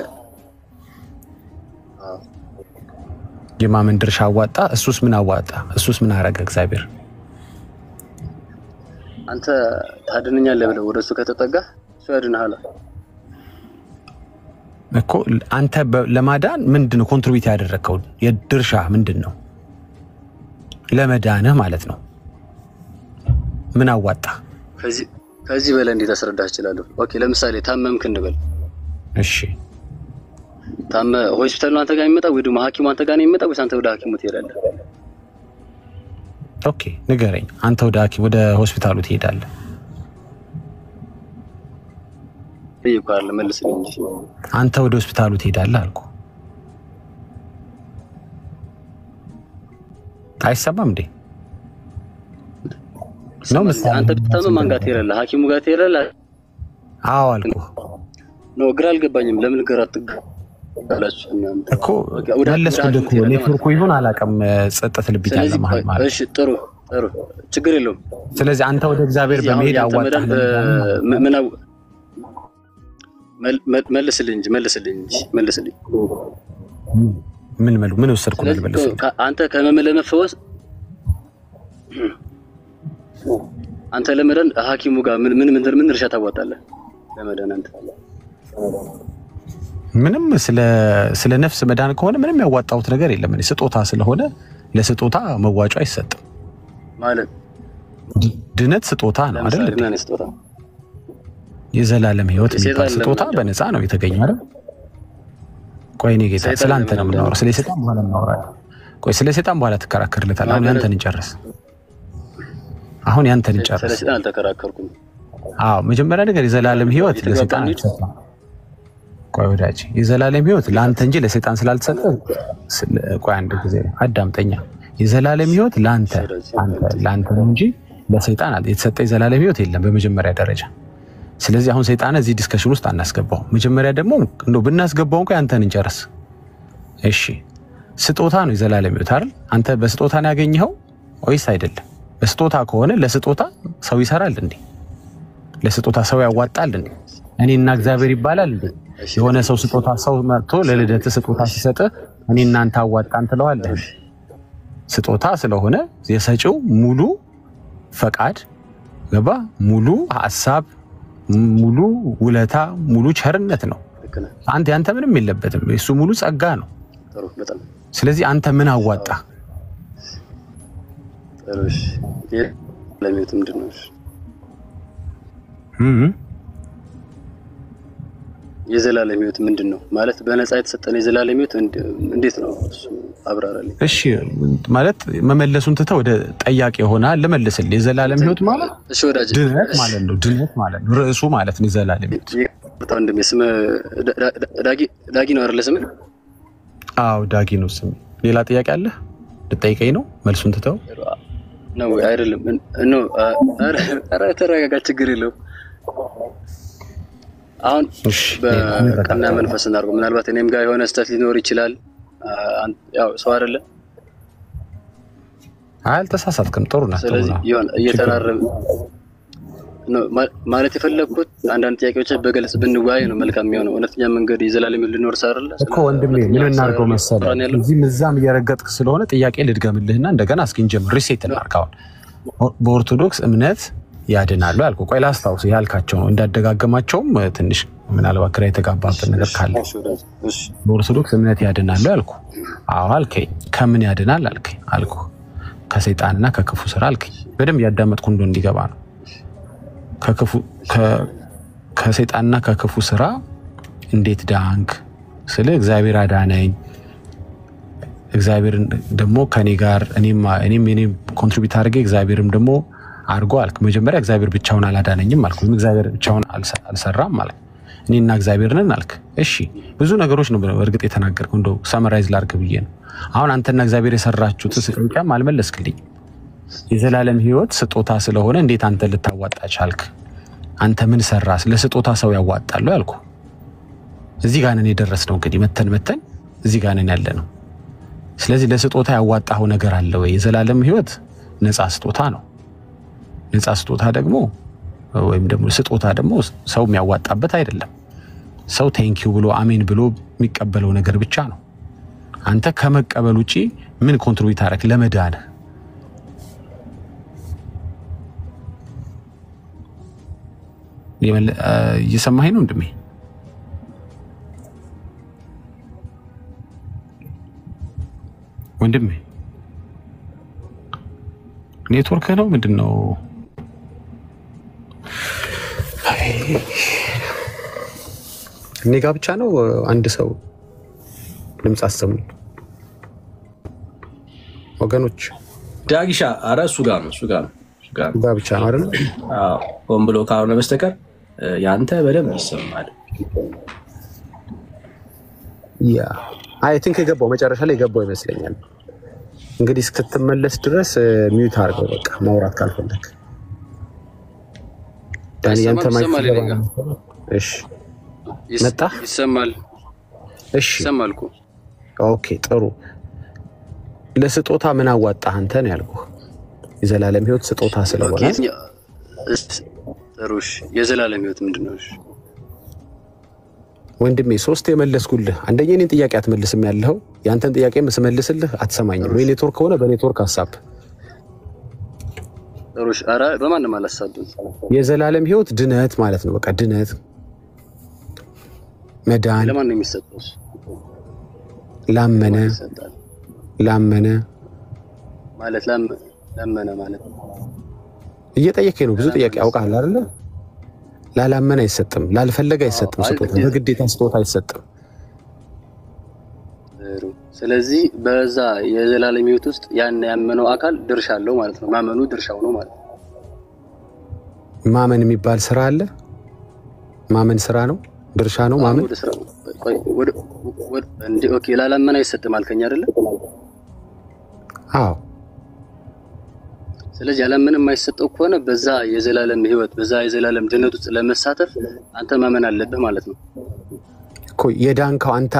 S6: የማመን ድርሻ አዋጣ። እሱስ ምን አዋጣ? እሱስ ምን አረገ እግዚአብሔር?
S4: አንተ ታድነኛለህ ብለህ ወደሱ ከተጠጋ እሱ ያድንሃል
S6: እኮ። አንተ ለማዳን ምንድነው ኮንትሪቢዩት ያደረከው? የድርሻ ምንድነው? ለመዳንህ ማለት ነው። ምን አዋጣ?
S4: ከዚህ በላይ እንዴት አስረዳህ እችላለሁ? ኦኬ ለምሳሌ ታመምክ እንበል።
S6: እሺ።
S4: ሆስፒታል ነው አንተ ጋር የሚመጣው ወይ ደግሞ ሐኪሙ አንተ ጋር ነው የሚመጣው ወይስ አንተ ወደ ሐኪሙ ትሄዳለህ?
S6: ኦኬ ንገረኝ። አንተ ወደ ሆስፒታሉ ትሄዳለህ?
S4: ይቆራል መልስልኝ እንጂ።
S6: አንተ ወደ ሆስፒታሉ ትሄዳለህ አልኩ። አይሰማም እንዴ? ነው ምሳሌ።
S4: አንተ ብትታመም ማን ጋር ትሄዳለህ? ሐኪሙ ጋር ትሄዳለህ?
S6: አዎ አልኩ።
S4: ነው ግራ አልገባኝም። ለምን ግራ አትጋላችሁ እናንተ?
S6: እኮ መለስኩልህ እኮ። ኔትወርኩ ይሁን አላውቅም፣ ጸጥታ ልብ ይላል ማለት።
S4: እሺ ጥሩ ችግር የለውም።
S6: ስለዚህ አንተ ወደ እግዚአብሔር በመሄድ አዋጣህ።
S4: መልስልኝ።
S6: ምን ወሰድኩ ነው ልበልስ?
S4: አንተ ለመፈወስ አንተ ለመዳን ሐኪሙ ጋር ምን ድርሻ ታዋጣለህ? ለመዳን አንተ
S6: ምንም ስለ ነፍስ መዳን ከሆነ ምንም ያዋጣሁት ነገር የለም። እኔ ስጦታ ስለሆነ ለስጦታ መዋጮ አይሰጥም
S4: ማለት።
S6: ድነት ስጦታ ነው አይደል? የዘላለም ሕይወት የሚባል ስጦታ በነፃ ነው የተገኘው አይደል? ቆይ እኔ ጌታ ስላንተ ነው የምናወራው። ስለ ሰይጣን በኋላ እናወራለን። ቆይ ስለ ሰይጣን በኋላ ትከራከርለታል። አሁን ያንተን እንጨርስ።
S4: ስለ ሰይጣን አልተከራከርኩም።
S6: አዎ መጀመሪያ ነገር የዘላለም ሕይወት ለሰይጣን አልተሰጠም። ቆይ ወዳጅ የዘላለም ሕይወት ለአንተ እንጂ ለሰይጣን ስላልተሰጠ፣ ቆይ አንድ ጊዜ አዳምጠኛ። የዘላለም ሕይወት ለአንተ ነው እንጂ ለሰይጣን የተሰጠ የዘላለም ሕይወት የለም በመጀመሪያ ደረጃ። ስለዚህ አሁን ሰይጣን እዚህ ዲስከሽን ውስጥ አናስገባው። መጀመሪያ ደግሞ እንደው ብናስገባው እንኳን አንተን እንጨርስ። እሺ ስጦታ ነው የዘላለም ሕይወት አይደል? አንተ በስጦታ ነው ያገኘኸው ወይስ አይደለም? በስጦታ ከሆነ ለስጦታ ሰው ይሰራል እንዴ? ለስጦታ ሰው ያዋጣል እንዴ? እኔና እግዚአብሔር ይባላል እንዴ? የሆነ ሰው ስጦታ ሰው መጥቶ ለልደት ስጦታ ሲሰጥ እኔና አንተ አዋጣን ትለዋለህ? ስጦታ ስለሆነ የሰጪው ሙሉ ፈቃድ ገባ፣ ሙሉ ሐሳብ፣ ሙሉ ውለታ፣ ሙሉ ቸርነት ነው። አንተ ያንተ ምንም የለበትም። እሱ ሙሉ ጸጋ ነው። ስለዚህ አንተ ምን አዋጣ?
S4: እሺ ለሚት ምንድነው? የዘላለም ሕይወት ምንድነው ማለት? በነፃ የተሰጠን የዘላለም ሕይወት እንዴት ነው እሱ? አብራራልኝ።
S6: እሺ ማለት መመለሱን ትተህ ወደ ጠያቄ ሆነሃል። ልመልስልህ። የዘላለም ሕይወት ማለት
S4: እሺ ወዳጅ
S6: ድነት ማለት ነው። ድነት ማለት ነው ርዕሱ ማለት ነው የዘላለም ሕይወት።
S4: በጣም እንደሚስም ዳጊ ነው አይደል ስምህ?
S6: አዎ ዳጊ ነው ስም። ሌላ ጥያቄ አለ ልጠይቀኝ ነው? መልሱን ትተው
S4: ነው አይደለም? ኖ ኧረ ተረጋጋ፣ ችግር የለውም። አሁን በቀና መንፈስ እናድርገው። ምናልባት እኔም ጋር የሆነ ስህተት ሊኖር ይችላል። ያው ሰው አይደለ?
S6: አልተሳሳትክም። ጥሩ ነው።
S4: ስለዚህ ይሁን ማለት የፈለኩት አንዳንድ ጥያቄዎች በግልጽ ብንወያይ ነው መልካም የሚሆነው። እውነተኛ መንገድ የዘላለም ሊኖር ሳይደለ
S6: እኮ ወንድሜ ምን እናድርገው መሰለህ እዚህም እዛም እየረገጥክ ስለሆነ ጥያቄ ልድገምልህና እንደገና እስኪንጀምር ሪሴት እናድርገው። በኦርቶዶክስ እምነት ያድናሉ ያልኩ ቆይ ላስታውስ ያልካቸው ነው እንዳደጋገማቸውም ትንሽ ምናልባት ግራ የተጋባበት ነገር ካለ በኦርቶዶክስ እምነት ያድናሉ ያልኩ አዎ አልከኝ። ከምን ያድናል አልከኝ አልኩ ከሰይጣንና ከክፉ ስራ አልከኝ። በደንብ ያዳመጥኩ እንደው እንዲገባ ነው። ከሰይጣንና ከክፉ ስራ እንዴት ዳንክ ስለ እግዚአብሔር አዳነኝ እግዚአብሔር ደግሞ ከኔ ጋር እኔም ኮንትሪቢዩት አድርጌ እግዚአብሔርም ደግሞ አርጎ አልክ። መጀመሪያ እግዚአብሔር ብቻውን አላዳነኝም አልኩ። እግዚአብሔር ብቻውን አልሰራም ማለት እኔና እግዚአብሔር ነን አልክ። እሺ ብዙ ነገሮች ነው በእርግጥ የተናገርከው እንደው ሰመራይዝ ላድርግ ብዬ ነው። አሁን አንተና እግዚአብሔር የሰራችሁት ስንቀም አልመለስክልኝ። የዘላለም ህይወት ስጦታ ስለሆነ እንዴት አንተ ልታዋጣ ቻልክ? አንተ ምን ሰራስ? ለስጦታ ሰው ያዋጣሉ ያልኩ። እዚህ ጋር ነን የደረስነው እንግዲህ መተን እዚህ ጋር ነን ያለነው። ስለዚህ ለስጦታ ያዋጣው ነገር አለ ወይ? የዘላለም ህይወት ነፃ ስጦታ ነው። ነፃ ስጦታ ደግሞ ወይም ደግሞ ስጦታ ደግሞ ሰው የሚያዋጣበት አይደለም። ሰው ቴንኪው ብሎ አሜን ብሎ የሚቀበለው ነገር ብቻ ነው። አንተ ከመቀበል ውጪ ምን ኮንትሪቢዩት አደረክ ለመዳን? እየሰማኸኝ ነው ወንድሜ? ወንድሜ ኔትወርክ ነው ምንድነው? እኔ ጋር ብቻ ነው አንድ ሰው ድምጽ አሰሙ ወገኖች።
S2: ዳጊሻ አረ እሱ ጋር ነው
S6: ብቻ ነው አይደል?
S2: አዎ ሆን ብሎ ካልሆነ በስተቀር ያንተ በደንብ ይሰማል።
S6: ያ አይ ቲንክ የገባው መጨረሻ ላይ የገባው ይመስለኛል። እንግዲህ እስክትመለስ ድረስ ሚውት አድርገው በቃ ማውራት ካልፈለክ ዳኒ አንተ ማይክ እሺ መጣ
S4: ይሰማል።
S6: እሺ
S4: ይሰማልኩ።
S6: ኦኬ ጥሩ። ለስጦታ ምን አዋጣህ አንተ ነው ያልኩህ። የዘላለም ህይወት ስጦታ ስለሆነ
S4: ጥሩሽ የዘላለም ህይወት ምንድነው? እሺ
S6: ወንድሜ ሶስት የመለስኩልህ። አንደኛ እኔን ጥያቄ አትመልስም ያለው ያንተን ጥያቄ መስመልስልህ አትሰማኝም ወይ? ኔትወርክ ሆነ በኔትወርክ ሐሳብ
S4: ጥሩሽ አራ በማንም አላሳደም።
S6: የዘላለም ህይወት ድነት ማለት ነው። በቃ ድነት መዳን
S4: ለማን ነው የሚሰጠው?
S6: ላመነ
S4: ማለት ላመነ ማለት
S6: እየጠየከኝ ነው። ብዙ ጥያቄ አውቃለሁ አይደለ? ላላመነ አይሰጥም፣ ላልፈለገ አይሰጥም። ስጦታ በግዴታ ስጦታ አይሰጥም።
S4: ስለዚህ በዛ የዘላለም ህይወት ውስጥ ያን ያመነው አካል ድርሻ አለው ማለት ነው። ማመኑ ድርሻው ነው ማለት ነው።
S6: ማመን የሚባል ስራ አለ። ማመን ስራ ነው፣ ድርሻ ነው ማመን።
S4: ኦኬ ላላመነ አይሰጥም አልከኝ አይደለ?
S6: አዎ።
S4: ስለዚህ ያለምንም የማይሰጠው ከሆነ በዛ የዘላለም ህይወት በዛ የዘላለም ድነት ውስጥ ለመሳተፍ አንተ ማመን አለብህ ማለት ነው
S6: እኮ። የዳንከው አንተ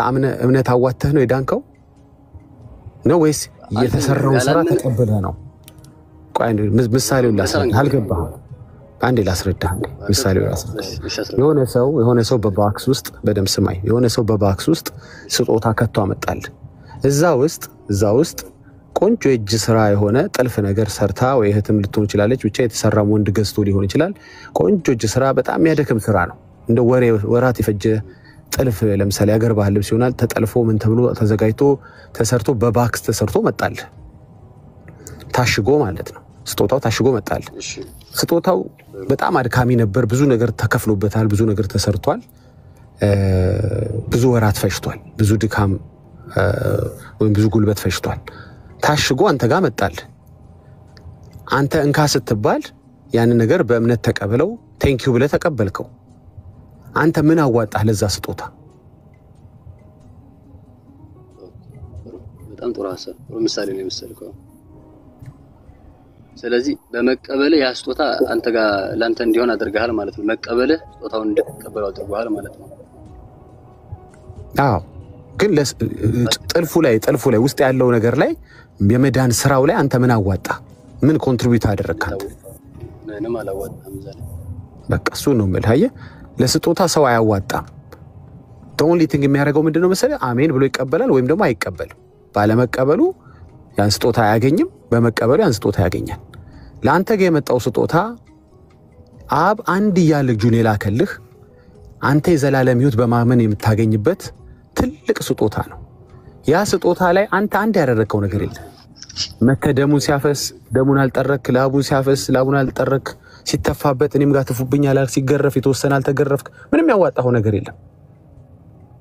S6: እምነት አዋተህ ነው የዳንከው ነው ወይስ የተሰራው ስራ ተቀበለህ ነው? ቆይ ምሳሌውን ላስረዳህ። አልገባህም? አንዴ ላስረዳህ። ምሳሌውን ላስረዳህ። የሆነ ሰው በባክስ ውስጥ በደም ስማይ፣ የሆነ ሰው በባክስ ውስጥ ስጦታ ከቶ አመጣል። እዛ ውስጥ ቆንጆ የእጅ ስራ የሆነ ጥልፍ ነገር ሰርታ ወይ እህትም ልትሆን ይችላልች፣ ብቻ የተሰራም ወንድ ገዝቶ ሊሆን ይችላል። ቆንጆ እጅ ስራ በጣም የሚያደክም ስራ ነው። እንደ ወራት የፈጀ ጥልፍ ለምሳሌ አገር ባህል ልብስ ይሆናል። ተጠልፎ ምን ተብሎ ተዘጋጅቶ ተሰርቶ በባክስ ተሰርቶ መጣል። ታሽጎ ማለት ነው። ስጦታው ታሽጎ መጣል። ስጦታው በጣም አድካሚ ነበር። ብዙ ነገር ተከፍሎበታል። ብዙ ነገር ተሰርቷል። ብዙ ወራት ፈጅቷል። ብዙ ድካም ወይም ብዙ ጉልበት ፈጅቷል። ታሽጎ አንተ ጋር መጣል። አንተ እንካ ስትባል ያንን ነገር በእምነት ተቀበለው ቴንኪው ብለህ ተቀበልከው። አንተ ምን አዋጣህ ለዛ ስጦታ?
S4: በጣም ጥሩ ሐሳብ ጥሩ ምሳሌ ነው የመሰልከው። ስለዚህ በመቀበልህ ያ ስጦታ አንተ ጋር ላንተ እንዲሆን አድርገሃል ማለት ነው። መቀበልህ ስጦታውን እንድትቀበለው አድርገሃል ማለት ነው።
S6: አዎ ግን ጥልፉ ላይ ውስጥ ያለው ነገር ላይ የመዳን ስራው ላይ አንተ ምን አዋጣ? ምን ኮንትሪቢዩት አደረግክ? አንተ
S4: ምንም አላዋጣም።
S6: በቃ እሱ ነው የምልህ። አየህ ለስጦታ ሰው አያዋጣም። ኦንሊ ቲንግ የሚያደርገው ምንድነው መሰለህ? አሜን ብሎ ይቀበላል ወይም ደግሞ አይቀበልም። ባለመቀበሉ ያን ስጦታ አያገኝም፣ በመቀበሉ ያን ስጦታ ያገኛል። ለአንተ ጋር የመጣው ስጦታ አብ አንድያ ልጁን የላከልህ አንተ የዘላለም ሕይወት በማመን የምታገኝበት ትልቅ ስጦታ ነው። ያ ስጦታ ላይ አንተ አንድ ያደረግከው ነገር የለም። ደሙን ሲያፈስ ደሙን አልጠረክ፣ ላቡን ሲያፈስ ላቡን አልጠረክ፣ ሲተፋበት እኔም ጋር ትፉብኛል አልክ፣ ሲገረፍ የተወሰነ አልተገረፍክ። ምንም ያዋጣው ነገር የለም።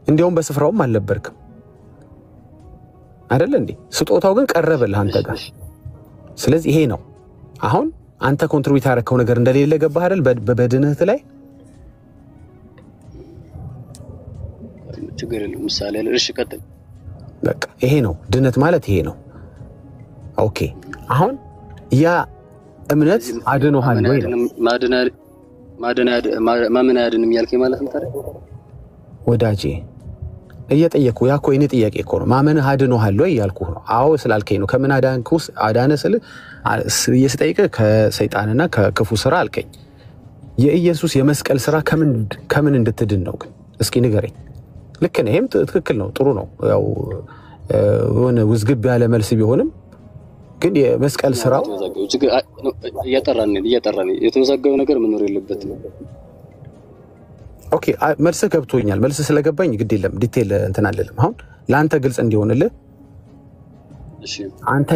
S6: እንዲያውም በስፍራውም አልነበርክም አይደል እንዴ? ስጦታው ግን ቀረበልህ አንተ ጋር። ስለዚህ ይሄ ነው አሁን አንተ ኮንትሪቢዩት ያደረከው ነገር እንደሌለ ገባህ አይደል? በድነት ላይ
S4: ችግር የለም። ምሳሌ አለ። እሺ ቀጥል።
S6: በቃ ይሄ ነው ድነት ማለት ይሄ ነው። ኦኬ አሁን ያ እምነት አድኖሃል ወይ ነው? ማመን አያድንም ያልከኝ ማለት ነው ታዲያ ወዳጄ? እየጠየኩ ያኮ እኔ ጥያቄ እኮ ነው። ማመን አድኖሃል ወይ ያልኩህ ነው። አዎ ስላልከኝ ነው። ከምን አዳንኩስ አዳነ ስል እየስጠይቀ ከሰይጣንና ከክፉ ስራ አልከኝ። የኢየሱስ የመስቀል ስራ ከምን እንድትድን ነው ግን? እስኪ ንገረኝ። ልክ ነህ፣ ይሄም ትክክል ነው፣ ጥሩ ነው። ያው የሆነ ውዝግብ ያለ መልስ ቢሆንም ግን የመስቀል ስራው
S4: እያጠራን የተወዛገበ ነገር መኖር የለበትም።
S6: ኦኬ መልስ ገብቶኛል። መልስ ስለገባኝ ግድ የለም ዲቴል እንትን አለልም። አሁን ለአንተ ግልጽ እንዲሆንልህ
S4: እሺ
S6: አንተ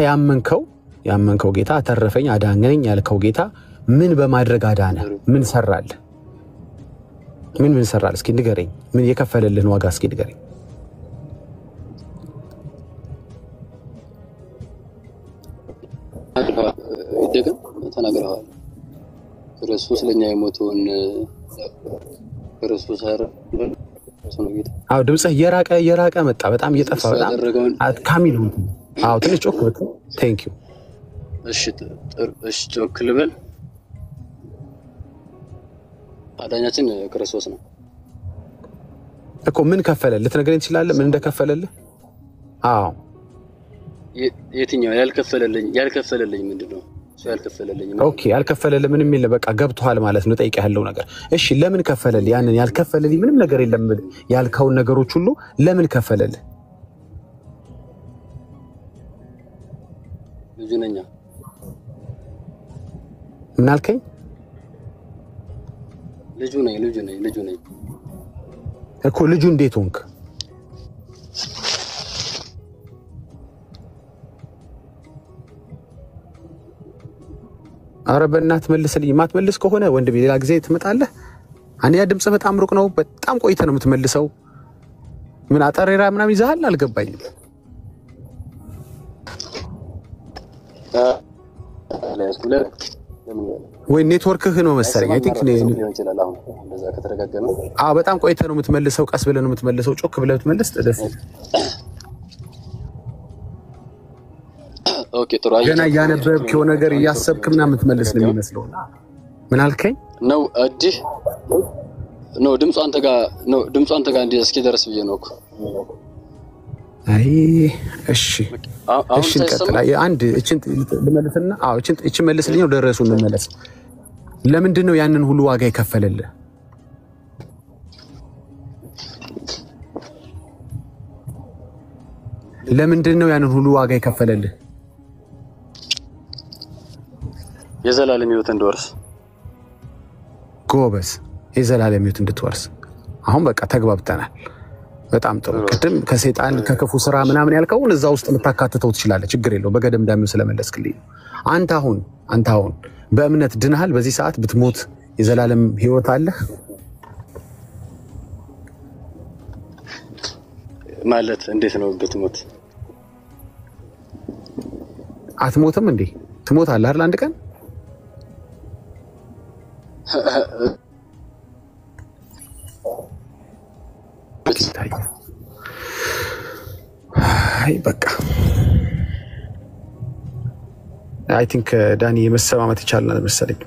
S6: ያመንከው ጌታ አተረፈኝ አዳነኝ ያልከው ጌታ ምን በማድረግ አዳነ? ምን ሰራል? ምን ሰራል? እስኪ ንገረኝ። ምን የከፈለልህን ዋጋ እስኪ ንገረኝ።
S4: ይደገም ተናግረዋል። ክርስቶስ ለኛ የሞተውን ክርስቶስ አይደል?
S6: አዎ ድምጽህ የራቀ መጣ። በጣም እየጠፋ በጣም ካሚል ነው። አዎ ትንሽ ጮክ በል። ቴንክ ዩ። እሺ
S4: ጮክ ልበል። አዳኛችን ክርስቶስ ነው
S6: እኮ። ምን ከፈለልህ ልትነግረኝ ትችላለህ? ምን እንደከፈለልህ? አዎ
S4: የትኛው ያልከፈለልኝ ምንድነው? ያልከፈለልኝ
S6: ኦኬ ያልከፈለልህ ምንም የለ። በቃ ገብቶሃል ማለት ነው። ጠይቀህ ያለው ነገር እሺ፣ ለምን ከፈለልህ? ያንን ያልከፈለልኝ ምንም ነገር የለም ያልከውን ነገሮች ሁሉ ለምን ከፈለልህ?
S4: ልጁ ነኝ።
S6: ምን አልከኝ?
S4: ልጁ ነኝ
S6: እኮ። ልጁ እንዴት ሆንክ? ኧረ በእናትህ መልስልኝ። ማትመልስ ከሆነ ወንድሜ ሌላ ጊዜ ትመጣለህ። አንያ ድምጽ በጣም ሩቅ ነው። በጣም ቆይተህ ነው የምትመልሰው። ምን አጠሬራ ምናምን ይዘሃል? አልገባኝም። ወይ ኔትወርክህ ነው መሰለኝ። አይ ቲንክ በጣም ቆይተህ ነው የምትመልሰው። ቀስ ብለህ ነው የምትመልሰው። ጮክ ብለህ ብትመልስ ደስ
S4: ኦኬ ጥሩ።
S6: ገና እያነበብክ የሆነ ነገር እያሰብክ ምናምን የምትመልስ ነው የሚመስለው። ምን አልከኝ?
S4: ነው እዲህ ነው ድምፁ አንተ ጋር እንዲህ እስኪደርስ ብዬ ነው እኮ።
S6: አይ እሺ እንቀጥል። አንድ እቺን ልመልስና እቺን መልስልኝ ነው ደረሱ እንመለስ። ለምንድን ነው ያንን ሁሉ ዋጋ የከፈለልህ? ለምንድን ነው ያንን ሁሉ ዋጋ የከፈለልህ?
S4: የዘላለም ሕይወት እንድወርስ።
S6: ጎበዝ፣ የዘላለም ሕይወት እንድትወርስ። አሁን በቃ ተግባብተናል። በጣም ጥሩ። ቅድም ከሰይጣን ከክፉ ስራ ምናምን ያልከውን እዛ ውስጥ የምታካትተው ትችላለህ። ችግር የለውም። በገደም ዳሚው ስለመለስክልኝ አንተ አሁን በእምነት ድነሃል። በዚህ ሰዓት ብትሞት የዘላለም ሕይወት አለህ
S4: ማለት እንዴት ነው? ብትሞት
S6: አትሞትም እንዴ? ትሞታለህ አይደል? አንድ ቀን አይ በቃ አይ ቲንክ ዳኒ የመሰማመት ይቻላል መሰለኝ።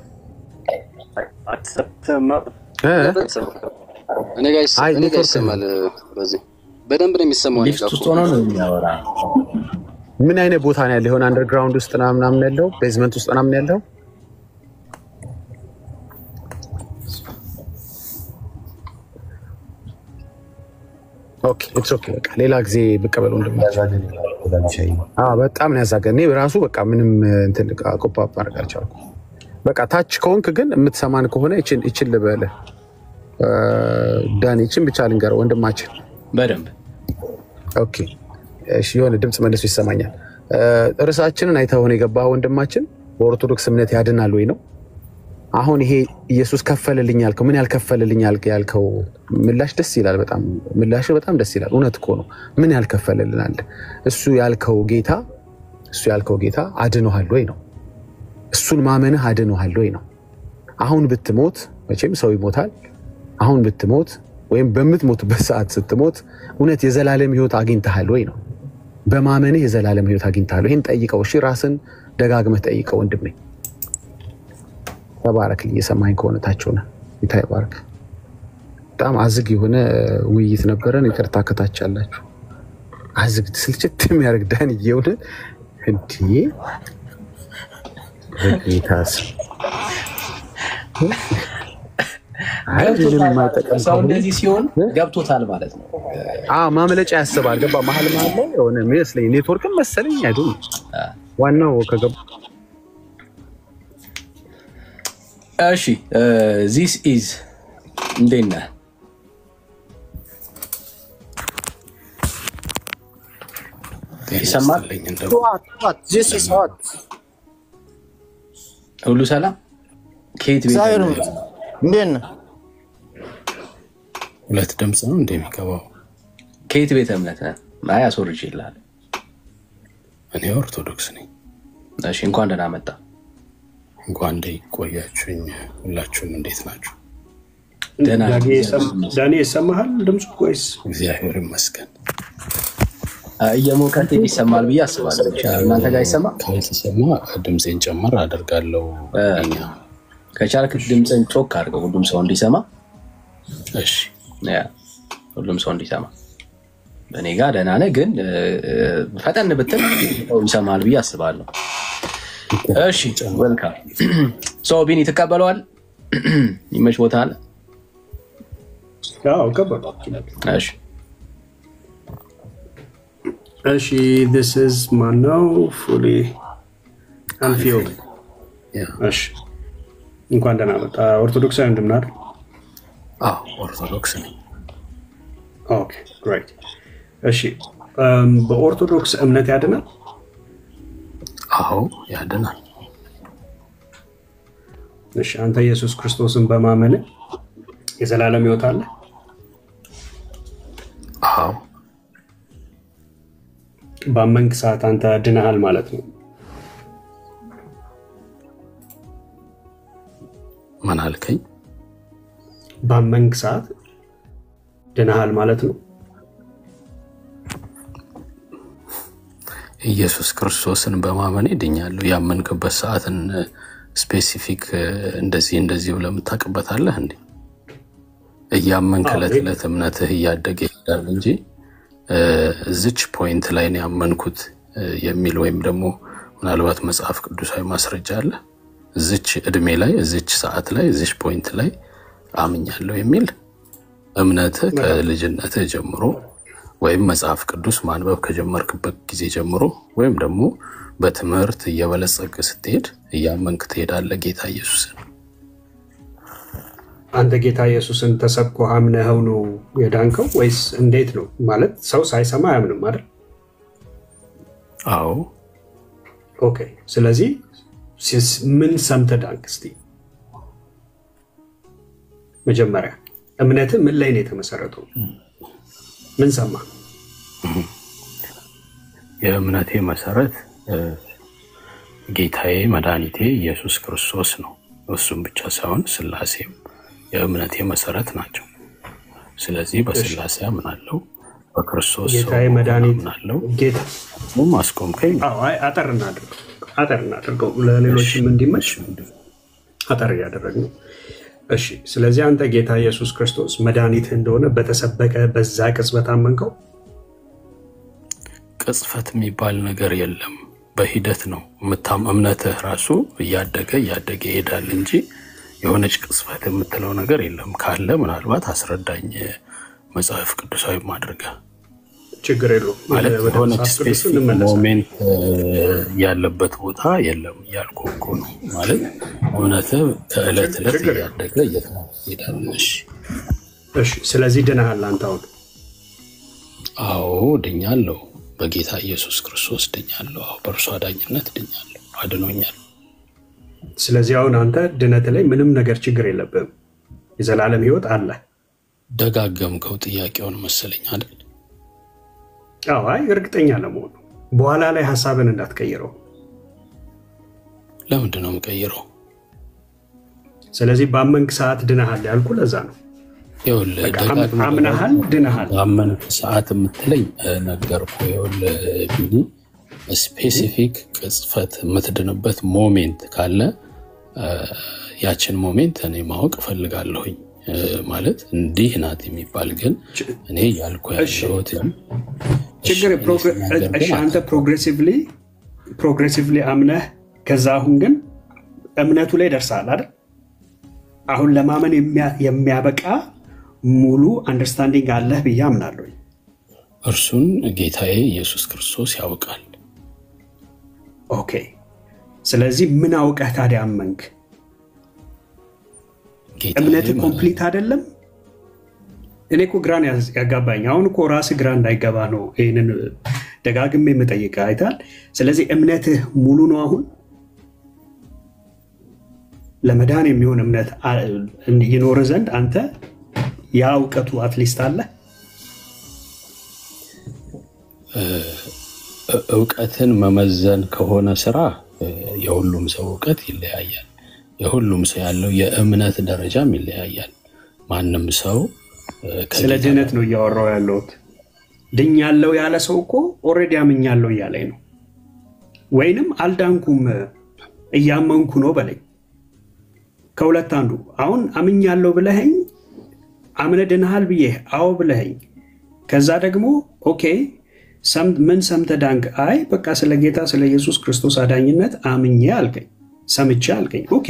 S4: እኔ ጋይስ ይሰማል። በዚህ በደንብ ነው የሚሰማው።
S6: ምን አይነት ቦታ ነው ያለው? የሆነ አንደርግራውንድ ውስጥ ምናምን ያለው ቤዝመንት ውስጥ ምናምን ያለው ኦኬ ኢትስ ኦኬ በቃ ሌላ ጊዜ ብቀበል ወንድማችን በጣም ነው ያዛገኝ እኔ ራሱ በቃ ምንም እንትን ኮፓ ማድረግ አልቻልኩም በቃ ታች ከሆንክ ግን የምትሰማን ከሆነ ይችል ልበለ ዳኒ ይችን ብቻ ልንገረው ወንድማችን
S2: በደንብ
S6: ኦኬ እሺ የሆነ ድምጽ መልሶ ይሰማኛል ርዕሳችንን አይተው ነው የገባው ወንድማችን በኦርቶዶክስ እምነት ያድናል ወይ ነው አሁን ይሄ ኢየሱስ ከፈለልኝ ያልከው ምን ያልከፈለልኝ ያልከው ምላሽ ደስ ይላል በጣም ምላሽ በጣም ደስ ይላል እውነት እኮ ነው ምን ያልከፈለልናል እሱ ያልከው ጌታ አድኖሃል ወይ ነው እሱን ማመንህ አድኖሃል ወይ ነው አሁን ብትሞት መቼም ሰው ይሞታል አሁን ብትሞት ወይም በምትሞትበት ሰዓት ስትሞት እውነት የዘላለም ህይወት አግኝተሃል ወይ ነው በማመንህ የዘላለም ህይወት አግኝተሃል ይሄን ጠይቀው እሺ ራስን ደጋግመህ ጠይቀው ወንድሜ ተባረክ እየሰማኝ ከሆነ ታችሁና ይታይባርክ በጣም አዝግ የሆነ ውይይት ነበረን ይቅርታ ከታቻላችሁ አዝግ ስልችት የሚያርግ ዳን ይየውነ እንዴ በጌታስ
S2: ሰው እንደዚህ ሲሆን ገብቶታል ማለት ነው
S6: ማምለጫ ያስባል ገባ መሀል ላይ የሆነ መስለኝ ኔትወርክም መሰለኝ አይደል ዋናው ከገባ
S2: እሺ this is እንደና ይሰማል
S5: this is what
S2: ሁሉ ሰላም ከየት ቤት
S5: እንደና
S7: ሁለት ድምጽ ነው እንደሚገባው
S2: ከየት ቤት እምነት ነው ማያ ሶርጅ ይላል
S7: እኔ ኦርቶዶክስ ነኝ
S2: እሺ እንኳን ደህና መጣ
S7: እንኳን ቆያችሁኝ ሁላችሁም እንዴት ናችሁ
S2: ደህና
S8: ዳኒ ይሰማሃል ድምጽ ቆይስ
S7: እግዚአብሔር ይመስገን
S2: እየሞከተ ይሰማል ብዬ አስባለሁ እናንተ ጋር ይሰማ
S7: ካልተሰማ ድምጼን ጨመር አደርጋለሁ
S2: ከቻልክ ድምጽን ጮክ አድርገው ሁሉም ሰው እንዲሰማ
S7: እሺ
S2: ያ ሁሉም ሰው እንዲሰማ በኔ ጋር ደህና ነህ ግን ፈጠን ብትል ይሰማል ብዬ አስባለሁ እሺ ዌልካም ሶ ቢኒ ተቀበለዋል ይመች ቦታ አለ
S8: ያው ቀበል
S2: እሺ
S8: እሺ this is ማነው fully unfilled እሺ እንኳን ደህና መጣ ኦርቶዶክሳዊ እንደምን አይደል
S7: ኦርቶዶክስ ነኝ
S8: ኦኬ ግሬት እሺ በኦርቶዶክስ እምነት ያድናል
S7: ያድናል
S8: እሺ አንተ ኢየሱስ ክርስቶስን በማመን የዘላለም ሕይወት አለ በአመንክ ሰዓት አንተ ድነሃል ማለት ነው
S7: ምን አልከኝ
S8: በአመንክ ሰዓት ድነሃል ማለት ነው
S7: ኢየሱስ ክርስቶስን በማመን ድኛለሁ ያመንክበት ሰዓትን ስፔሲፊክ እንደዚህ ብለህ የምታውቅበታለህ እንዴ እያመንክ ለተለት እምነትህ እያደገ ይሄዳል እንጂ እዚች ፖይንት ላይ ነው ያመንኩት የሚል ወይም ደግሞ ምናልባት መጽሐፍ ቅዱሳዊ ማስረጃ አለ እዚች እድሜ ላይ እዚች ሰዓት ላይ እዚች ፖይንት ላይ አምኛለሁ የሚል እምነትህ ከልጅነትህ ጀምሮ ወይም መጽሐፍ ቅዱስ ማንበብ ከጀመርክበት ጊዜ ጀምሮ ወይም ደግሞ በትምህርት እየበለጸገ ስትሄድ እያመንክ ትሄዳለህ ጌታ ኢየሱስን
S8: አንተ ጌታ ኢየሱስን ተሰብኮ አምነኸው ነው የዳንከው ወይስ እንዴት ነው ማለት ሰው ሳይሰማ አያምንም አይደል ኦኬ ስለዚህ ምን ሰምተህ ዳንክ እስቲ መጀመሪያ እምነትህ ምን ላይ ነው የተመሰረተው ምን ሰማ
S7: የእምነቴ መሰረት ጌታዬ መድኃኒቴ ኢየሱስ ክርስቶስ ነው እሱም ብቻ ሳይሆን ስላሴም የእምነቴ መሰረት ናቸው ስለዚህ በስላሴ አምናለሁ በክርስቶስ
S8: ጌታዬ መድኃኒት
S7: አምናለሁ
S8: ጌታ
S7: ማስቆምከኝ
S8: አጠርና አድርገው ለሌሎችም እንዲመች አጠር ያደረግነው እሺ ስለዚህ አንተ ጌታ ኢየሱስ ክርስቶስ መድኃኒት እንደሆነ በተሰበከ በዛ ቅጽበት አመንከው
S7: ቅጽበት የሚባል ነገር የለም በሂደት ነው እምነትህ ራሱ እያደገ ይሄዳል እንጂ የሆነች ቅጽበት የምትለው ነገር የለም ካለ ምናልባት አስረዳኝ መጽሐፍ ቅዱሳዊ ማድረግ
S8: ችግር የለውም።
S7: ማለት
S8: ወደ
S7: ሆነ
S8: መጽሐፍ ቅዱስ
S7: ስፔሲፊክ
S8: እንመለሳለን።
S7: ሞሜንት ያለበት ቦታ የለም እያልኩ እኮ ነው። ማለት እውነትህ ከዕለት ዕለት
S8: ችግር
S7: እያደገ እየተሄዳል።
S8: እሺ፣ ስለዚህ ድነሃል አንተ አሁን?
S7: አዎ ድኛለሁ። በጌታ ኢየሱስ ክርስቶስ ድኛለሁ። አዎ በእርሱ አዳኝነት ድኛለሁ። አድኖኛል።
S8: ስለዚህ አሁን አንተ ድነት ላይ ምንም ነገር ችግር የለብህም። የዘላለም ሕይወት አለ።
S7: ደጋገምከው ጥያቄውን መሰለኝ አይደል?
S8: አዎ፣ አይ እርግጠኛ ለመሆኑ በኋላ ላይ ሐሳብን እንዳትቀይረው።
S7: ለምንድን ነው የምቀይረው?
S8: ስለዚህ ባመንክ ሰዓት ድነሃል ያልኩ ለዛ ነው።
S7: ይኸውልህ
S8: አምነሃል፣ ድነሃል።
S7: ባመንክ ሰዓት የምትለኝ ነገርኩህ። ይኸውልህ ቢኒ ስፔሲፊክ ቅጽፈት የምትድንበት ሞሜንት ካለ ያችን ሞሜንት እኔ ማወቅ እፈልጋለሁኝ። ማለት እንዲህ ናት የሚባል ግን እኔ ያልኩ ያለሁት
S8: ችግር አንተ ፕሮግሬሲቭሊ አምነህ ከዛ አሁን ግን እምነቱ ላይ ደርሰሃል አይደል? አሁን ለማመን የሚያበቃ ሙሉ አንደርስታንዲንግ አለህ ብዬ አምናለሁ።
S7: እርሱን ጌታዬ ኢየሱስ ክርስቶስ ያውቃል።
S8: ኦኬ፣ ስለዚህ ምን አውቀህ ታዲያ አመንክ? እምነት ኮምፕሊት አይደለም። እኔ እኮ ግራን ያጋባኝ አሁን እኮ ራስህ ግራ እንዳይገባ ነው ይህንን ደጋግሜ የምጠይቅህ። አይተሃል? ስለዚህ እምነትህ ሙሉ ነው አሁን? ለመዳን የሚሆን እምነት ይኖር ዘንድ አንተ ያ እውቀቱ አትሊስት አለ?
S7: እውቀትን መመዘን ከሆነ ስራ የሁሉም ሰው እውቀት ይለያያል። የሁሉም ሰው ያለው የእምነት ደረጃም ይለያያል። ማንም ሰው
S8: ስለ ድነት ነው እያወራው ያለሁት። ድኛለሁ ያለ ሰው እኮ ኦልሬዲ አምኛለሁ እያለኝ ነው። ወይንም አልዳንኩም እያመንኩ ነው በለኝ። ከሁለት አንዱ። አሁን አምኛለሁ ብለኸኝ አምነህ ድነሃል ብዬ አዎ ብለኸኝ፣ ከዛ ደግሞ ኦኬ ምን ሰምተህ ዳንክ? አይ በቃ ስለ ጌታ ስለ ኢየሱስ ክርስቶስ አዳኝነት አምኜ አልከኝ፣ ሰምቼ አልከኝ። ኦኬ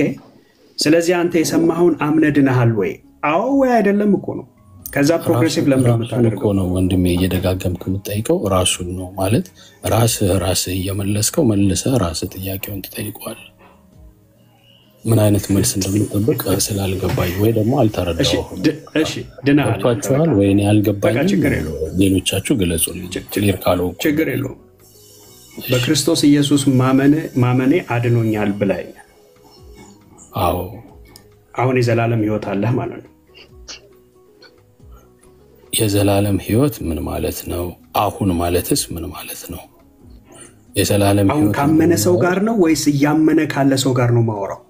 S8: ስለዚህ አንተ የሰማኸውን አምነህ ድነሃል ወይ? አዎ ወይ አይደለም እኮ ነው። ከዛ ፕሮግሬሲቭ ለምታደርገው
S7: ነው ወንድሜ፣ እየደጋገምክ የምትጠይቀው ራሱን ነው። ማለት ራስህ እየመለስከው መልሰህ ራስህ ጥያቄውን ትጠይቀዋለህ። ምን አይነት መልስ እንደምንጠብቅ ስላልገባኝ ወይ ደግሞ አልተረዳሁም።
S8: እሺ ድነሃል
S7: ገብቷችኋል ወይ? እኔ አልገባኝም። ሌሎቻችሁ ግለጹልኝ። ክሊር ካልሆንኩ
S8: ችግር የለውም። በክርስቶስ ኢየሱስ ማመኔ አድኖኛል ብለኸኛል።
S7: አዎ።
S8: አሁን የዘላለም ሕይወት አለህ ማለት ነው።
S7: የዘላለም ሕይወት ምን ማለት ነው? አሁን ማለትስ ምን ማለት ነው? የዘላለም ሕይወት
S8: አሁን ካመነ ሰው ጋር ነው ወይስ እያመነ ካለ ሰው ጋር ነው ማወራው?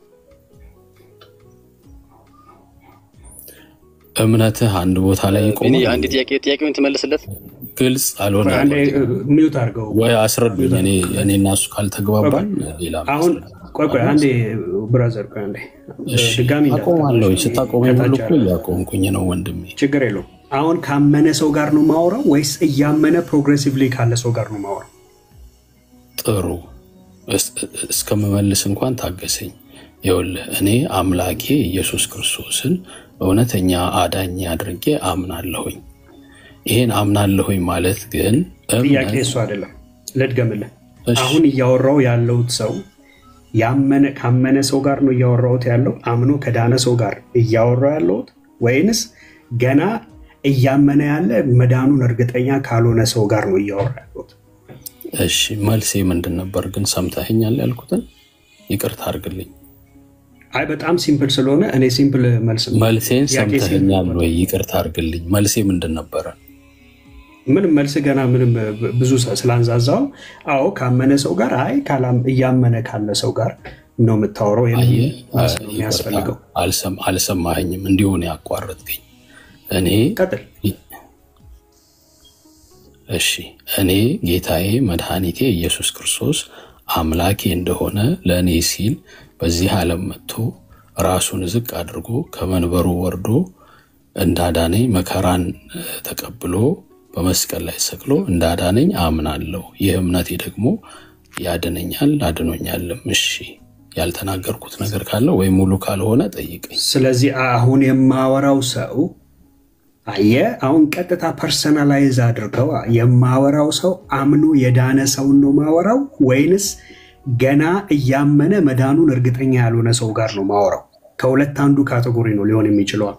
S7: እምነትህ አንድ ቦታ ላይ ይቆማል።
S4: እኔ አንድ ጥያቄውን ትመልስለት።
S7: ግልጽ አልሆነ
S8: ሚውት አድርገው
S7: ወይ አስረዱኝ። እኔ እና እሱ ካልተግባባን ሌላ
S8: አሁን ቆይ አንዴ ብራዘር ቆይ አንዴ ድጋሚ
S7: አቆማለሁ። ስታቆመኝ ሁሉ እኮ እያቆምኩኝ ነው ወንድሜ።
S8: ችግር የለውም። አሁን ካመነ ሰው ጋር ነው ማወራው ወይስ እያመነ ፕሮግሬሲቭሊ ካለ ሰው ጋር ነው ማወራው?
S7: ጥሩ እስከምመልስ እንኳን ታገሰኝ። ይኸውልህ እኔ አምላኬ ኢየሱስ ክርስቶስን እውነተኛ አዳኝ አድርጌ አምናለሁኝ። ይሄን አምናለሁኝ ማለት ግን
S8: ጥያቄ እሱ አይደለም። ልድገምልህ። አሁን እያወራው ያለውት ሰው ካመነ ሰው ጋር ነው እያወራውት ያለው? አምኖ ከዳነ ሰው ጋር እያወራው ያለውት ወይንስ ገና እያመነ ያለ መዳኑን እርግጠኛ ካልሆነ ሰው ጋር ነው እያወራ ያለውት?
S7: እሺ መልሴ ምንድን ነበር ግን? ሰምተኸኛል ያልኩትን ይቅርታ አድርግልኝ።
S8: አይ በጣም ሲምፕል ስለሆነ እኔ ሲምፕል
S7: መልሴን ሰምተኸኛል ወይ? ይቅርታ አድርግልኝ። መልሴ ምንድን ነበረ?
S8: ምንም መልስ ገና ምንም ብዙ ስላንዛዛው። አዎ ካመነ ሰው ጋር፣ አይ እያመነ ካለ ሰው ጋር ነው የምታወራው የሚያስፈልገው።
S7: አልሰማኸኝም? እንዲሆን ያቋረጥከኝ እኔ
S8: ቀጥል።
S7: እሺ እኔ ጌታዬ መድኃኒቴ ኢየሱስ ክርስቶስ አምላኬ እንደሆነ ለእኔ ሲል በዚህ ዓለም መጥቶ ራሱን ዝቅ አድርጎ ከመንበሩ ወርዶ እንዳዳነኝ መከራን ተቀብሎ በመስቀል ላይ ሰቅሎ እንዳዳነኝ አምናለሁ። ይህ እምነቴ ደግሞ ያድነኛል አድኖኛልም። እሺ ያልተናገርኩት ነገር ካለ ወይ ሙሉ ካልሆነ ጠይቀኝ።
S8: ስለዚህ አሁን የማወራው ሰው አየህ አሁን ቀጥታ ፐርሰናላይዝ አድርገው የማወራው ሰው አምኖ የዳነ ሰውን ነው ማወራው ወይንስ ገና እያመነ መዳኑን እርግጠኛ ያልሆነ ሰው ጋር ነው ማወራው? ከሁለት አንዱ ካቴጎሪ ነው ሊሆን የሚችለው።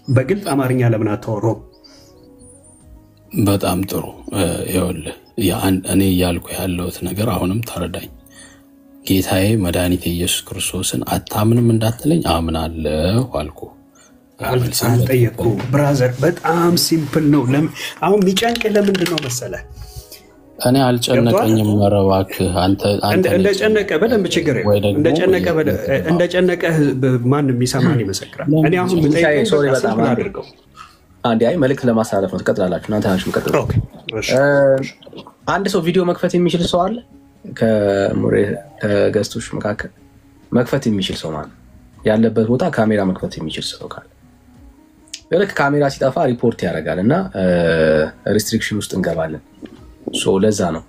S8: በግልጽ አማርኛ ለምን አታወራው?
S7: በጣም ጥሩ። ይኸውልህ እኔ እያልኩ ያለሁት ነገር አሁንም ተረዳኝ። ጌታዬ መድኃኒቴ ኢየሱስ ክርስቶስን አታምንም እንዳትለኝ አምናለሁ አልኩ።
S8: አልጠየቅኩ ብራዘር፣ በጣም ሲምፕል ነው። አሁን የሚጨንቅ ለምንድን ነው መሰለህ?
S7: እኔ አልጨነቀኝም። ኧረ እባክህ አንተ
S8: እንደጨነቀ በደንብ ችግር እንደጨነቀ ማንም የሚሰማን ይመሰክራል። እኔ አሁን በጣም አድርገው
S2: አንዴ አይ መልእክት ለማስተላለፍ ነው። ትቀጥላላችሁ እናንተ ናችሁ የምትቀጥሉ። አንድ ሰው ቪዲዮ መክፈት የሚችል ሰው አለ ከገስቶች መካከል? መክፈት የሚችል ሰው ማለት ያለበት ቦታ ካሜራ መክፈት የሚችል ሰው ካለ ልክ ካሜራ ሲጠፋ ሪፖርት ያደርጋል እና ሪስትሪክሽን ውስጥ እንገባለን። ለዛ ነው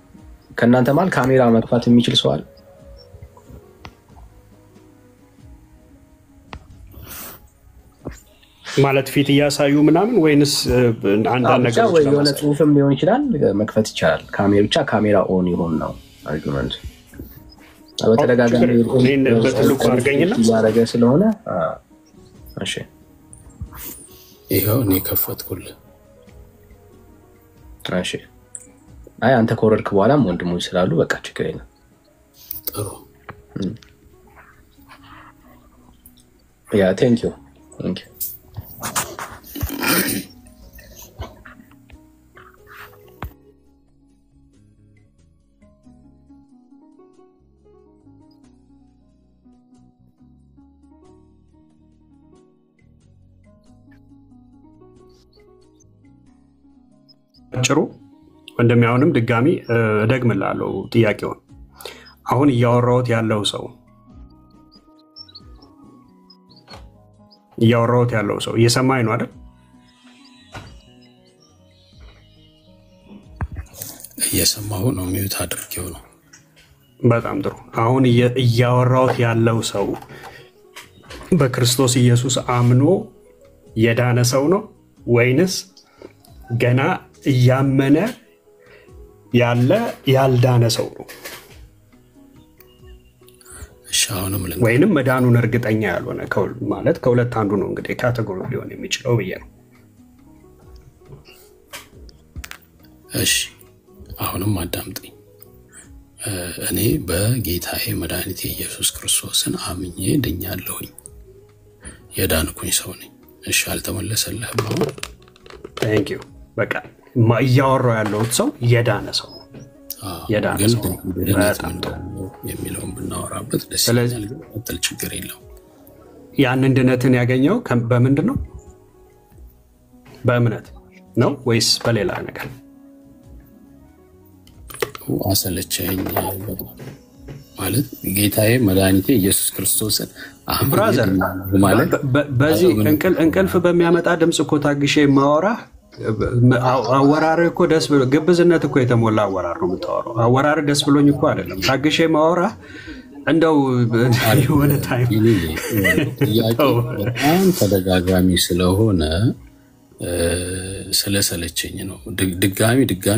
S2: ከእናንተ ማለት ካሜራ መክፈት የሚችል ሰው አለ?
S8: ማለት ፊት እያሳዩ ምናምን ወይንስ አንዳንድ ነገሮች
S2: የሆነ ጽሁፍም ሊሆን ይችላል መክፈት ይቻላል። ብቻ ካሜራ ኦን ይሆን ነው አርጊመንት። በተደጋጋሚ
S8: በትልቁ አድርገኝና
S2: እያደረገ ስለሆነ እሺ
S7: ይኸው እኔ ከፈትኩልህ።
S2: እሺ አይ አንተ ከወረድክ በኋላም ወንድሞች ስላሉ በቃ ችግር የለም።
S7: ጥሩ
S2: ያ ቴንክ ዩ
S8: አጭሩ እንደሚያውንም ድጋሚ ደግምላለው ጥያቄውን። አሁን እያወራሁት ያለው ሰው እየሰማኝ ነው አይደል?
S7: እየሰማሁ ነው። ሚዩት አድርጌው ነው።
S8: በጣም ጥሩ። አሁን እያወራሁት ያለው ሰው በክርስቶስ ኢየሱስ አምኖ የዳነ ሰው ነው ወይንስ ገና እያመነ ያለ ያልዳነ ሰው ነው? ወይንም መዳኑን እርግጠኛ ያልሆነ ማለት ከሁለት አንዱ ነው። እንግዲህ ካቴጎሪ ሊሆን የሚችለው ብዬ ነው።
S7: እሺ አሁንም አዳምጠኝ። እኔ በጌታዬ መድኃኒቴ ኢየሱስ ክርስቶስን አምኜ ድኛለሁኝ። የዳንኩኝ ሰው ነኝ። እሺ አልተመለሰልህም? አሁን
S8: ታንክ ዩ። በቃ እያወራው ያለሁት ሰው የዳነ ሰው ነው። የዳነ ሰው
S7: የሚለውን ብናወራበት ደስ ይለኛል። ግን ችግር የለው።
S8: ያንን ድነትን ያገኘው በምንድን ነው? በእምነት ነው ወይስ በሌላ ነገር?
S7: አሰለቸኝ ማለት ጌታዬ መድኃኒቴ ኢየሱስ ክርስቶስን
S8: ብራዘር ማለት በዚህ እንቅልፍ በሚያመጣ ድምፅ እኮ ታግሼ ማወራ አወራር እኮ ደስ ብሎ ግብዝነት እኮ የተሞላ አወራር ነው የምታወራው። አወራር ደስ ብሎኝ እኮ አይደለም ታግሼ ማወራ እንደው የሆነ ታይም
S7: በጣም ተደጋጋሚ ስለሆነ ስለሰለቸኝ ነው።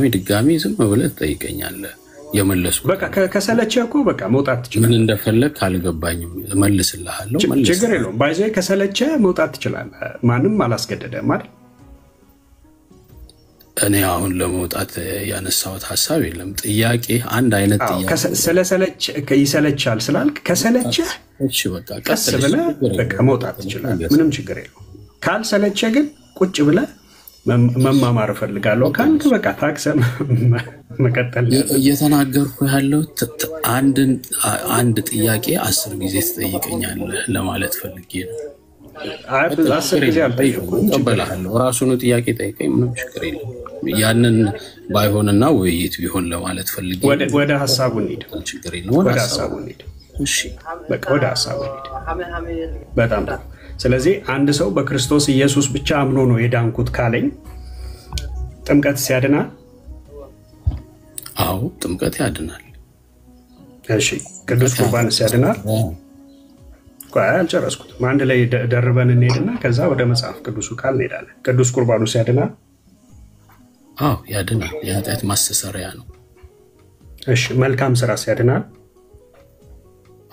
S7: ድጋሚ ዝም ብለህ ትጠይቀኛለህ። የመለሱ
S8: በቃ ከሰለቸ እኮ በቃ መውጣት ትችላለህ።
S7: ምን እንደፈለግ ካልገባኝም መልስልሃለሁ።
S8: ችግር የለውም። ባይዘይ ከሰለቸ መውጣት ትችላለህ። ማንም አላስገደደም አይደል?
S7: እኔ አሁን ለመውጣት ያነሳሁት ሀሳብ የለም። ጥያቄ አንድ አይነት ጥያቄ
S8: ስለሰለች ይሰለቻል ስላልክ ከሰለቸ
S7: እሺ በቃ
S8: ቀስ ብለህ በቃ መውጣት ትችላለህ። ምንም ችግር የለውም። ካልሰለቸ ግን ቁጭ ብለህ መማማር እፈልጋለሁ ካልክ በቃ ታክሰህ መቀጠል።
S7: እየተናገርኩ ያለው አንድ ጥያቄ 10 ጊዜ ትጠይቀኛለህ ለማለት ፈልጌ ነው።
S8: 10 ጊዜ አልጠየኩም።
S7: እቀበላለሁ። ራሱን ጥያቄ ጠይቀኝ፣ ምንም ችግር የለም። ያንን ባይሆንና ውይይት ቢሆን ለማለት ፈልጌ
S8: ወደ ሐሳቡ እንሂድ።
S7: ችግር የለም።
S8: ወደ ሐሳቡ እንሂድ።
S7: እሺ
S8: በቃ ወደ ሐሳቡ እንሂድ። በጣም ጥሩ። ስለዚህ አንድ ሰው በክርስቶስ ኢየሱስ ብቻ አምኖ ነው የዳንኩት ካለኝ ጥምቀት ያድናል?
S7: አዎ ጥምቀት ያድናል።
S8: እሺ ቅዱስ ቁርባንስ ያድናል? አልጨረስኩትም። አንድ ላይ ደርበን እንሄድና ከዛ ወደ መጽሐፍ ቅዱሱ ቃል እንሄዳለን። ቅዱስ ቁርባኑስ ያድናል?
S7: አዎ ያድናል። የኃጢአት ማስተሰሪያ ነው። እሺ
S8: መልካም ስራስ ያድናል?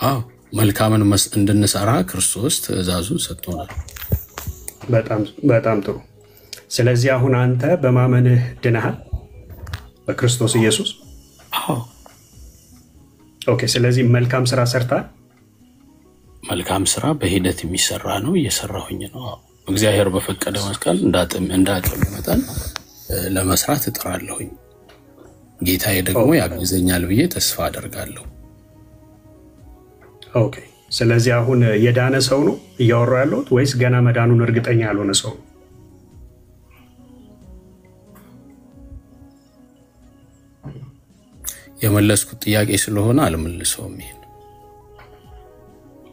S7: አዎ መልካምን እንድንሰራ ክርስቶስ ትእዛዙን ሰጥቶናል።
S8: በጣም ጥሩ። ስለዚህ አሁን አንተ በማመንህ ድነሃል በክርስቶስ ኢየሱስ?
S7: አዎ።
S8: ኦኬ። ስለዚህ መልካም ስራ ሰርታል?
S7: መልካም ስራ በሂደት የሚሰራ ነው፣ እየሰራሁኝ ነው። እግዚአብሔር በፈቀደ መስቀል እንዳቅም መጠን ለመስራት እጥራለሁኝ። ጌታዬ ደግሞ ያግዘኛል ብዬ ተስፋ አደርጋለሁ።
S8: ኦኬ። ስለዚህ አሁን የዳነ ሰው ነው እያወራው ያለሁት ወይስ ገና መዳኑን እርግጠኛ ያልሆነ ሰው ነው?
S7: የመለስኩት ጥያቄ ስለሆነ አልመልሰውም። ይሄን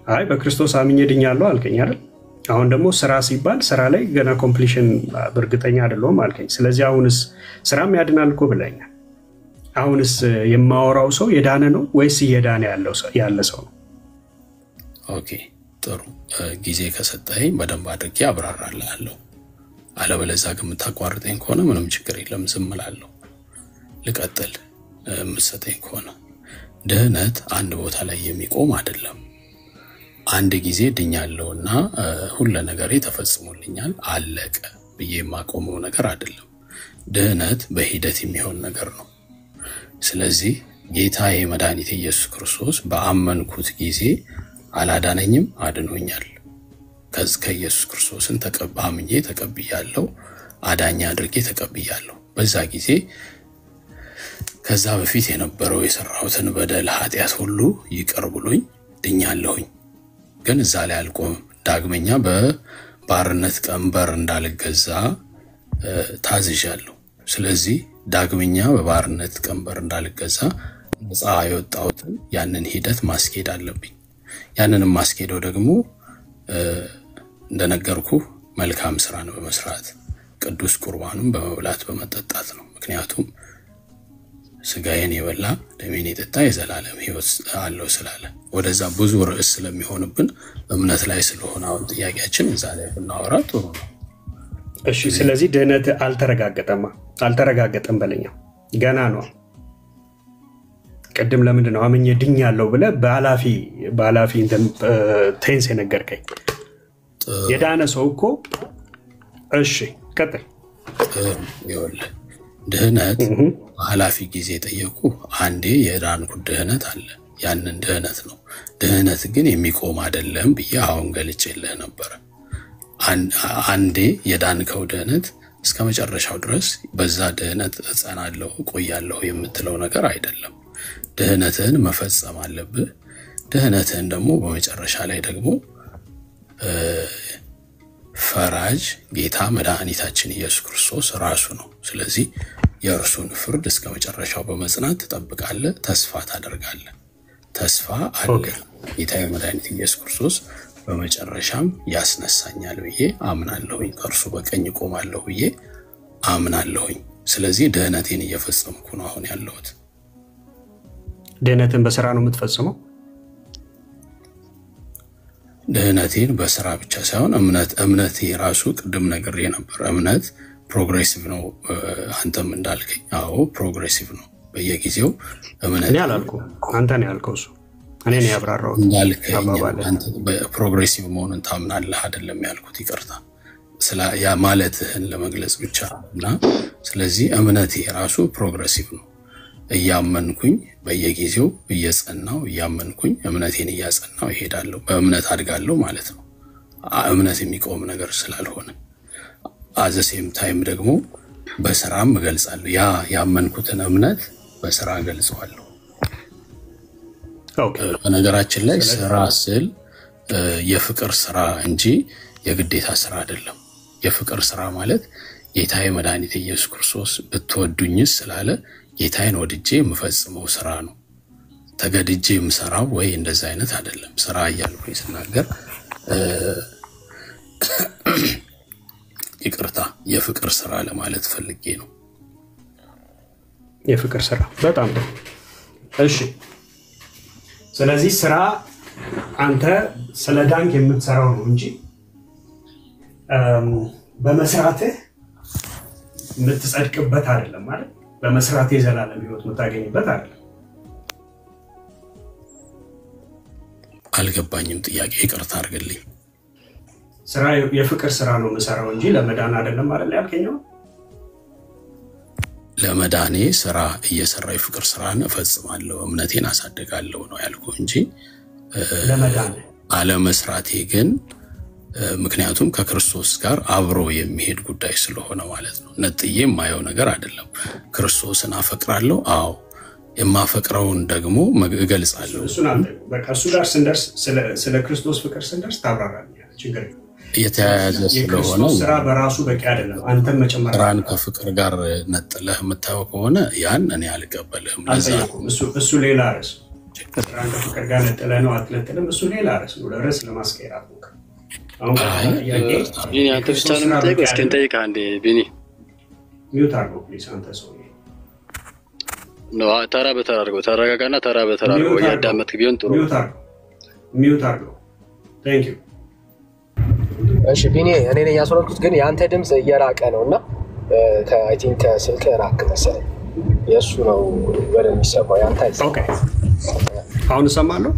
S8: አይ በክርስቶስ አምኜ ድኛለሁ አልከኝ አይደል? አሁን ደግሞ ስራ ሲባል ስራ ላይ ገና ኮምፕሊሽን እርግጠኛ አይደለሁም አልከኝ። ስለዚህ አሁንስ ስራም ያድናል እኮ ብለኛል። አሁንስ የማወራው ሰው የዳነ ነው ወይስ እየዳነ ያለ ሰው ነው?
S7: ኦኬ ጥሩ። ጊዜ ከሰጠኸኝ በደንብ አድርጌ አብራራልሃለሁ። አለበለዚያ ግን የምታቋርጠኝ ከሆነ ምንም ችግር የለም፣ ዝም እላለሁ። ልቀጥል የምትሰጠኝ ከሆነ ድህነት አንድ ቦታ ላይ የሚቆም አይደለም። አንድ ጊዜ ድኛለሁና ሁሉ ነገሬ ተፈጽሞልኛል አለቀ ብዬ የማቆመው ነገር አይደለም። ድህነት በሂደት የሚሆን ነገር ነው። ስለዚህ ጌታዬ መድኃኒቴ ኢየሱስ ክርስቶስ በአመንኩት ጊዜ አላዳነኝም፣ አድኖኛል። ከኢየሱስ ክርስቶስን አምኜ ተቀብያለሁ፣ አዳኝ አድርጌ ተቀብያለሁ። በዛ ጊዜ ከዛ በፊት የነበረው የሰራሁትን በደል ኃጢአት ሁሉ ይቅር ብሎኝ ድኛለሁኝ። ግን እዛ ላይ አልቆምም። ዳግመኛ በባርነት ቀንበር እንዳልገዛ ታዝዣለሁ። ስለዚህ ዳግመኛ በባርነት ቀንበር እንዳልገዛ ነፃ የወጣሁትን ያንን ሂደት ማስኬድ አለብኝ። ያንንም ማስኬደው ደግሞ እንደነገርኩ መልካም ስራን በመስራት ቅዱስ ቁርባኑን በመብላት በመጠጣት ነው። ምክንያቱም ስጋዬን የበላ ደሜን የጠጣ የዘላለም ሕይወት አለው ስላለ ወደዛ ብዙ ርዕስ ስለሚሆንብን እምነት ላይ ስለሆነ አሁን ጥያቄያችን እዛ ላይ ብናወራ ጥሩ ነው።
S8: እሺ። ስለዚህ ድህነት አልተረጋገጠም በለኛው ገና ነው። ቅድም ለምንድን ነው አምኜ ድኛለሁ ብለህ በኃላፊ ቴንስ የነገርከኝ? የዳነ ሰው እኮ እሺ ቀጥል።
S7: ይኸውልህ ድህነት በኃላፊ ጊዜ ጠየቁ። አንዴ የዳንኩት ድህነት አለ፣ ያንን ድህነት ነው። ድህነት ግን የሚቆም አይደለም ብዬ አሁን ገልጬልህ ነበር። አንዴ የዳንከው ድህነት እስከ መጨረሻው ድረስ በዛ ድህነት እጸናለሁ ቆያለሁ የምትለው ነገር አይደለም። ድህነትህን መፈጸም አለብህ። ድህነትህን ደግሞ በመጨረሻ ላይ ደግሞ ፈራጅ ጌታ መድኃኒታችን ኢየሱስ ክርስቶስ ራሱ ነው። ስለዚህ የእርሱን ፍርድ እስከ መጨረሻው በመጽናት ትጠብቃለህ፣ ተስፋ ታደርጋለህ። ተስፋ አለ። ጌታ መድኃኒት ኢየሱስ ክርስቶስ በመጨረሻም ያስነሳኛል ብዬ አምናለሁኝ። ከእርሱ በቀኝ ቆማለሁ ብዬ አምናለሁኝ። ስለዚህ ድህነቴን እየፈጸምኩ ነው አሁን ያለሁት።
S8: ድህነትን በስራ ነው የምትፈጽመው?
S7: ድህነቴን በስራ ብቻ ሳይሆን እምነቴ ራሱ ቅድም ነግሬ ነበር። እምነት ፕሮግሬሲቭ ነው። አንተም እንዳልከኝ አዎ ፕሮግሬሲቭ ነው። በየጊዜው እምነት
S8: እኔ አላልኩም፣ አንተ ነው ያልከው። እሱ እኔ ነው ያብራራሁት።
S7: እንዳልከኝ አንተ በፕሮግሬሲቭ መሆኑን ታምናለህ አይደለም ያልኩት። ይቅርታ ያ ማለትህን ለመግለጽ ብቻ እና ስለዚህ እምነቴ ራሱ ፕሮግሬሲቭ ነው። እያመንኩኝ በየጊዜው እየጸናው እያመንኩኝ እምነቴን እያጸናው ይሄዳለሁ። በእምነት አድጋለሁ ማለት ነው። እምነት የሚቆም ነገር ስላልሆነ አዘሴም ታይም ደግሞ በስራም እገልጻለሁ። ያ ያመንኩትን እምነት በስራ እገልጸዋለሁ። በነገራችን ላይ ስራ ስል የፍቅር ስራ እንጂ የግዴታ ስራ አይደለም። የፍቅር ስራ ማለት ጌታዬ መድኃኒት ኢየሱስ ክርስቶስ ብትወዱኝስ ስላለ ጌታዬን ወድጄ የምፈጽመው ስራ ነው። ተገድጄ የምሰራው ወይ እንደዛ አይነት አይደለም። ስራ እያልኩኝ ስናገር ይቅርታ የፍቅር ስራ ለማለት ፈልጌ ነው።
S8: የፍቅር ስራ በጣም ነው። እሺ። ስለዚህ ስራ አንተ ስለ ዳንክ የምትሰራው ነው እንጂ በመስራትህ የምትጸድቅበት አይደለም ማለት በመስራት የዘላለም ህይወት የምታገኝበት አይደለም።
S7: አልገባኝም ጥያቄ ይቅርታ አድርግልኝ።
S8: ስራ የፍቅር ስራ ነው የምሰራው እንጂ ለመዳን አይደለም ማለት ላይ ያልከኛው?
S7: ለመዳኔ ስራ እየሰራው የፍቅር ስራን እፈጽማለሁ እምነቴን አሳድጋለሁ ነው ያልኩ እንጂ
S8: ለመዳን
S7: አለመስራቴ ግን ምክንያቱም ከክርስቶስ ጋር አብሮ የሚሄድ ጉዳይ ስለሆነ ማለት ነው። ነጥዬ የማየው ነገር አይደለም። ክርስቶስን አፈቅራለሁ፣ አዎ የማፈቅረውን ደግሞ እገልጻለሁ።
S8: እሱን አንተ በቃ እሱ ጋር ስንደርስ ስለ ክርስቶስ ፍቅር ስንደርስ ታብራራለህ። ችግር የለም።
S7: የተያያዘ ስለሆነ
S8: ስራ በራሱ በቂ አይደለም። አንተም መጨመር
S7: ስራን ከፍቅር ጋር ነጥለህ የምታየው ከሆነ ያን እኔ አልቀበልህም።
S8: እሱ ሌላ ርዕስ። ስራን ከፍቅር ጋር ነጥለህ ነው አትነጥልም፣ እሱ ሌላ ርዕስ ነው። ለርዕስ ለማስቀየር አትሞክር።
S4: ቢኒ አንተ ብቻ ነው የምጠይቀው? እስኪ እንጠይቅህ አንዴ ቢኒ።
S8: ሚውት አድርገው ፕሊዝ። አንተ ሰው
S4: ነው ተራ በተራ አድርገው፣ ተረጋጋና ተራ በተራ አድርገው። እያዳመጥክ ቢሆን ጥሩ።
S8: ሚውት አድርገው። ቴንክ ዩ።
S2: እሺ ቢኒ፣ እኔ ነኝ ያስወረድኩት፣ ግን የአንተ ድምፅ እየራቀ ነውና አይ ቲንክ ከስልክ ራቅ መሰለኝ። የእሱ ነው በደንብ የሚሰማው፣ ያንተ አይሰማም።
S8: ኦኬ አሁን እሰማለሁ።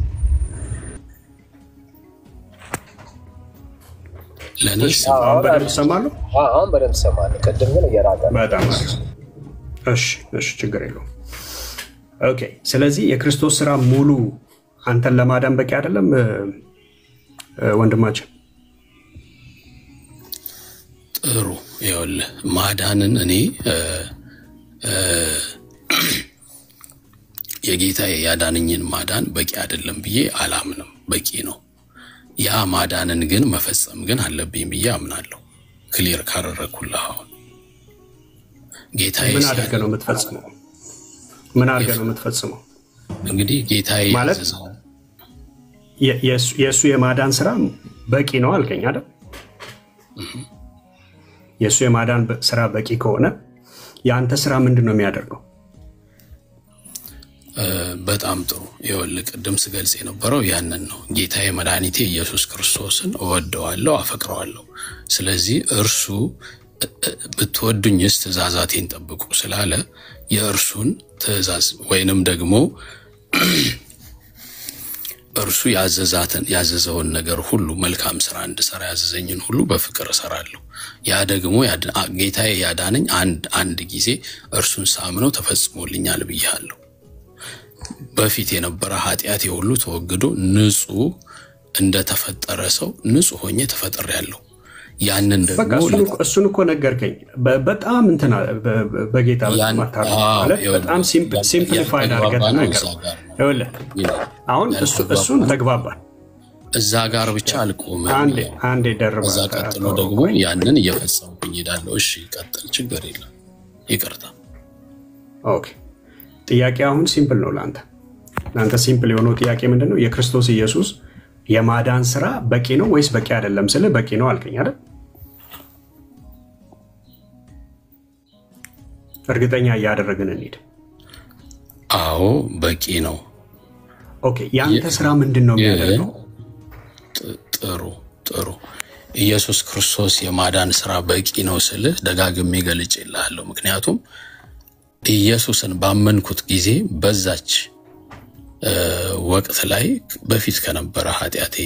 S7: ለኔስ
S8: አሁን በደንብ እሰማለሁ።
S2: አሁን በደንብ እሰማለሁ። ቅድም ግን እየራቀ ነው።
S8: በጣም አሪፍ። እሺ ችግር የለውም። ኦኬ ስለዚህ የክርስቶስ ስራ ሙሉ አንተን ለማዳን በቂ አይደለም ወንድማችን።
S7: ጥሩ ይኸውልህ፣ ማዳንን እኔ የጌታዬ ያዳነኝን ማዳን በቂ አይደለም ብዬ አላምንም። በቂ ነው። ያ ማዳንን ግን መፈጸም ግን አለብኝ ብዬ አምናለሁ። ክሊር ካደረኩልህ አሁን ጌታዬ
S8: ምን አድርገህ ነው የምትፈጽመው? ምን አድርገህ ነው የምትፈጽመው?
S7: እንግዲህ ጌታዬ
S8: ማለት የእሱ የማዳን ስራ በቂ ነው አልከኝ አይደል? የእሱ የማዳን ስራ በቂ ከሆነ የአንተ ስራ ምንድን ነው የሚያደርገው?
S7: በጣም ጥሩ። ይኸውልህ ቅድም ስገልጽ የነበረው ያንን ነው። ጌታዬ መድኃኒቴ ኢየሱስ ክርስቶስን እወደዋለሁ፣ አፈቅረዋለሁ። ስለዚህ እርሱ ብትወዱኝስ ትእዛዛቴን ጠብቁ ስላለ የእርሱን ትእዛዝ ወይንም ደግሞ እርሱ ያዘዘውን ነገር ሁሉ መልካም ስራ እንድሰራ ያዘዘኝን ሁሉ በፍቅር እሰራለሁ። ያ ደግሞ ጌታዬ ያዳነኝ አንድ ጊዜ እርሱን ሳምነው ተፈጽሞልኛል ብያለሁ። በፊት የነበረ ኃጢአቴ ሁሉ ተወግዶ ንጹህ እንደተፈጠረ ሰው ንጹህ ሆኜ ተፈጥሬያለሁ። ያንን ደግሞ
S8: እሱን እኮ ነገርከኝ። በጣም እንትና በጌታ ማለት በጣም ሲምፕሊፋይድ አድርገህ ነገር ይኸውልህ፣ አሁን እሱን ተግባባን።
S7: እዛ ጋር ብቻ አልቆምም።
S8: አንዴ ደርባ
S7: እዛ ቀጥሎ ደግሞ ያንን እየፈጸምኩኝ እሄዳለሁ። እሺ ቀጥል፣ ችግር የለም ይቅርታ።
S8: ኦኬ ጥያቄ አሁን ሲምፕል ነው ለአንተ ሲምፕል የሆነው ጥያቄ ምንድን ነው? የክርስቶስ ኢየሱስ የማዳን ስራ በቂ ነው ወይስ በቂ አይደለም ስለ በቂ ነው አልከኝ አይደል? እርግጠኛ እያደረግን እንሂድ።
S7: አዎ በቂ ነው።
S8: ኦኬ ያንተ ስራ ምንድን ነው የሚያደርገው?
S7: ጥሩ ኢየሱስ ክርስቶስ የማዳን ስራ በቂ ነው ስልህ ደጋግሜ ገልጬልሃለሁ። ምክንያቱም ኢየሱስን ባመንኩት ጊዜ በዛች ወቅት ላይ በፊት ከነበረ ኃጢአቴ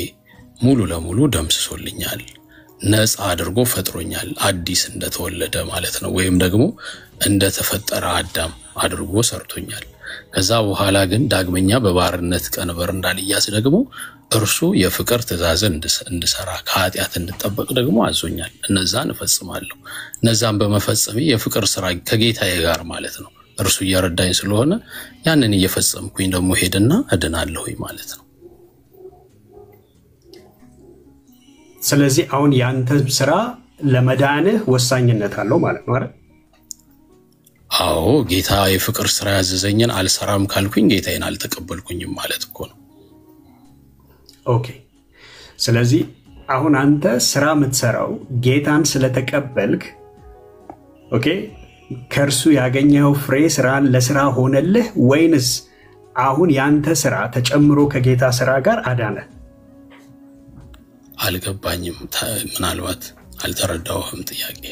S7: ሙሉ ለሙሉ ደምስሶልኛል፣ ነፃ አድርጎ ፈጥሮኛል። አዲስ እንደተወለደ ማለት ነው፣ ወይም ደግሞ እንደተፈጠረ አዳም አድርጎ ሰርቶኛል። ከዛ በኋላ ግን ዳግመኛ በባርነት ቀንበር እንዳልያዝ ደግሞ እርሱ የፍቅር ትእዛዝን እንድሰራ ከኃጢአት እንድጠበቅ ደግሞ አዞኛል። እነዛን እፈጽማለሁ። እነዛን በመፈጸሜ የፍቅር ስራ ከጌታዬ ጋር ማለት ነው እርሱ እየረዳኝ ስለሆነ ያንን እየፈጸምኩኝ ደግሞ ሄድና እድናለሁኝ ማለት ነው።
S8: ስለዚህ አሁን ያንተ ስራ ለመዳንህ ወሳኝነት አለው ማለት ነው አይደል?
S7: አዎ ጌታ የፍቅር ስራ ያዘዘኝን አልሰራም ካልኩኝ ጌታዬን አልተቀበልኩኝም ማለት እኮ ነው።
S8: ኦኬ ስለዚህ አሁን አንተ ስራ የምትሰራው ጌታን ስለተቀበልክ ኦኬ ከእርሱ ያገኘው ፍሬ ስራን ለስራ ሆነልህ ወይንስ አሁን ያንተ ስራ ተጨምሮ ከጌታ ስራ ጋር አዳነ?
S7: አልገባኝም። ምናልባት አልተረዳሁህም ጥያቄ።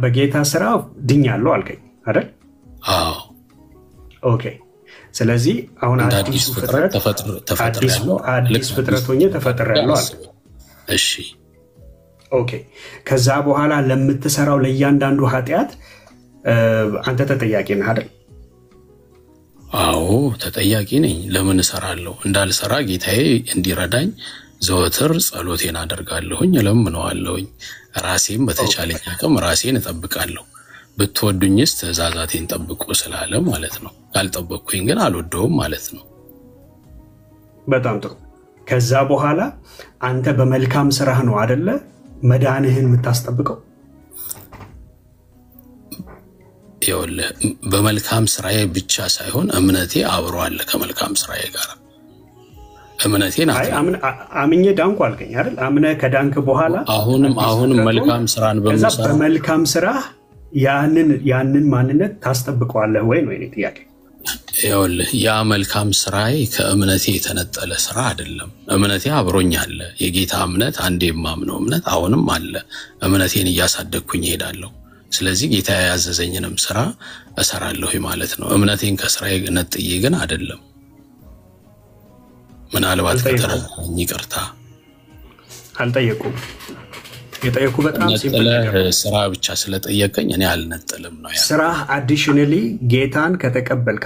S8: በጌታ ስራ ድኛለሁ አልከኝ አይደል?
S7: አዎ።
S8: ኦኬ። ስለዚህ አሁን አዲስ ፍጥረት ሆኜ ተፈጥሬያለሁ አልክ።
S7: እሺ።
S8: ኦኬ። ከዛ በኋላ ለምትሰራው ለእያንዳንዱ ኃጢአት አንተ ተጠያቂ ነህ አይደል?
S7: አዎ ተጠያቂ ነኝ። ለምን እሰራለሁ? እንዳልሰራ ጌታዬ እንዲረዳኝ ዘወትር ጸሎቴን አደርጋለሁኝ፣ እለምነዋለሁኝ። ራሴን በተቻለኝ አቅም ራሴን እጠብቃለሁ። ብትወዱኝስ ትእዛዛቴን ጠብቁ ስላለ ማለት ነው። ካልጠበቅኩኝ ግን አልወደውም ማለት ነው።
S8: በጣም ጥሩ። ከዛ በኋላ አንተ በመልካም ስራህ ነው አይደለ መዳንህን የምታስጠብቀው?
S7: ይኸውልህ በመልካም ስራዬ ብቻ ሳይሆን እምነቴ አብሮ አለ ከመልካም ስራዬ ጋር። እምነቴን
S8: አምኜ ዳንኩ አልከኝ አይደል? አምነ ከዳንክ በኋላ
S7: አሁንም መልካም ስራን በመሰራ
S8: በመልካም ስራ ያንን ማንነት ታስጠብቀዋለህ ወይ ነው የኔ ጥያቄ።
S7: ይኸውልህ ያ መልካም ስራዬ ከእምነቴ የተነጠለ ስራ አይደለም። እምነቴ አብሮኝ አለ። የጌታ እምነት አንዴ የማምነው እምነት አሁንም አለ። እምነቴን እያሳደግኩኝ እሄዳለሁ። ስለዚህ ጌታ ያዘዘኝንም ስራ እሰራለሁ ማለት ነው። እምነቴን ከስራዬ ነጥዬ ግን አይደለም። ምናልባት ከተረዳኝ ይቅርታ።
S8: አልጠየቁም። የጠየቁ በጣም
S7: ሲምፕል ስራ ብቻ ስለጠየቀኝ እኔ አልነጥልም ነው ያ።
S8: ስራ አዲሽናሊ ጌታን ከተቀበልክ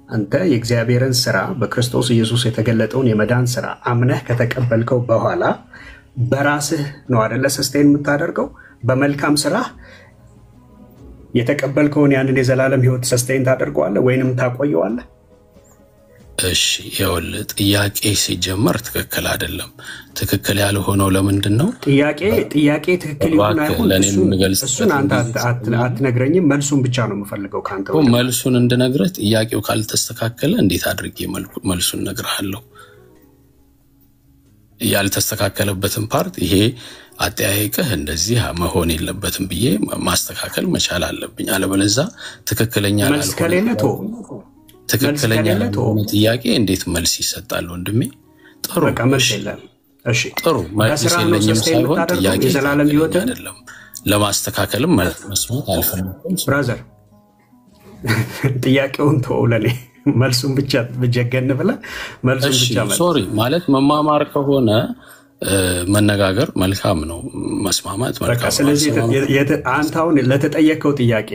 S8: አንተ የእግዚአብሔርን ስራ በክርስቶስ ኢየሱስ የተገለጠውን የመዳን ስራ አምነህ ከተቀበልከው በኋላ በራስህ ነው አይደለ ሰስቴን የምታደርገው? በመልካም ስራ የተቀበልከውን ያንን የዘላለም ህይወት ሰስቴን ታደርገዋለህ ወይንም ታቆየዋለህ?
S7: እሺ ይኸውልህ ጥያቄ ሲጀመር ትክክል አይደለም። ትክክል ያልሆነው ለምንድን ነው?
S8: ጥያቄ ትክክል ይሁን አይሁን እሱን አንተ አትነግረኝም። መልሱን ብቻ ነው የምፈልገው ካንተ።
S7: መልሱን እንድነግርህ ጥያቄው ካልተስተካከለ እንዴት አድርጌ መልሱን እነግርሃለሁ? ያልተስተካከለበትን ፓርት ይሄ አጠያየቅህ እንደዚህ መሆን የለበትም ብዬ ማስተካከል መቻል አለብኝ። አለበለዚያ ትክክለኛ ጥያቄ እንዴት መልስ ይሰጣል ወንድሜ? ጥሩ
S8: መልስ የለም። እሺ
S7: ጥሩ መልስ የለኝም ሳይሆን ጥያቄ የዘላለም ህይወት አይደለም። ለማስተካከልም መስማት አልፈልግም ብራዘር።
S8: ጥያቄውን ተወው ለኔ መልሱን ብቻ በጀገን ብለ መልሱን ብቻ ማለት
S7: ሶሪ ማለት መማማር ከሆነ መነጋገር መልካም ነው፣ መስማማት መልካም ነው።
S8: ስለዚህ አንተ አሁን ለተጠየቀው ጥያቄ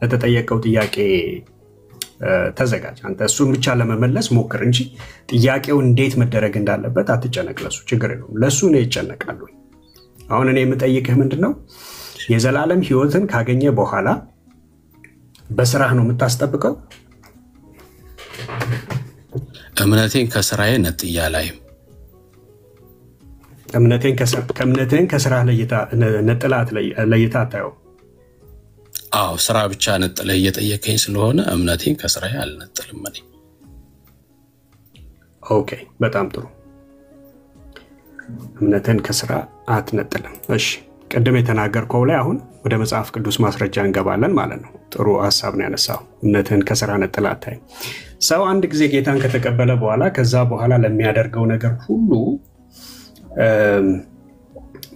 S8: ለተጠየቀው ጥያቄ ተዘጋጅ። አንተ እሱን ብቻ ለመመለስ ሞክር እንጂ ጥያቄው እንዴት መደረግ እንዳለበት አትጨነቅ። ለሱ ችግር የለውም። ለሱ ነው ይጨነቃሉ። አሁን እኔ የምጠይቅህ ምንድነው የዘላለም ህይወትን ካገኘ በኋላ በስራህ ነው የምታስጠብቀው?
S7: እምነቴን ከስራዬ ነጥያ ላይም
S8: እምነቴን ከስራ ነጥላት ለይታ አታየው?
S7: አዎ ስራ ብቻ ነጥለህ እየጠየቀኝ ስለሆነ እምነቴን ከስራዬ አልነጥልም እኔ።
S8: ኦኬ በጣም ጥሩ። እምነትን ከስራ አትነጥልም። እሺ ቅድም የተናገርከው ላይ አሁን ወደ መጽሐፍ ቅዱስ ማስረጃ እንገባለን ማለት ነው። ጥሩ ሐሳብ ነው ያነሳው። እምነትን ከስራ ነጥለህ አታይም። ሰው አንድ ጊዜ ጌታን ከተቀበለ በኋላ ከዛ በኋላ ለሚያደርገው ነገር ሁሉ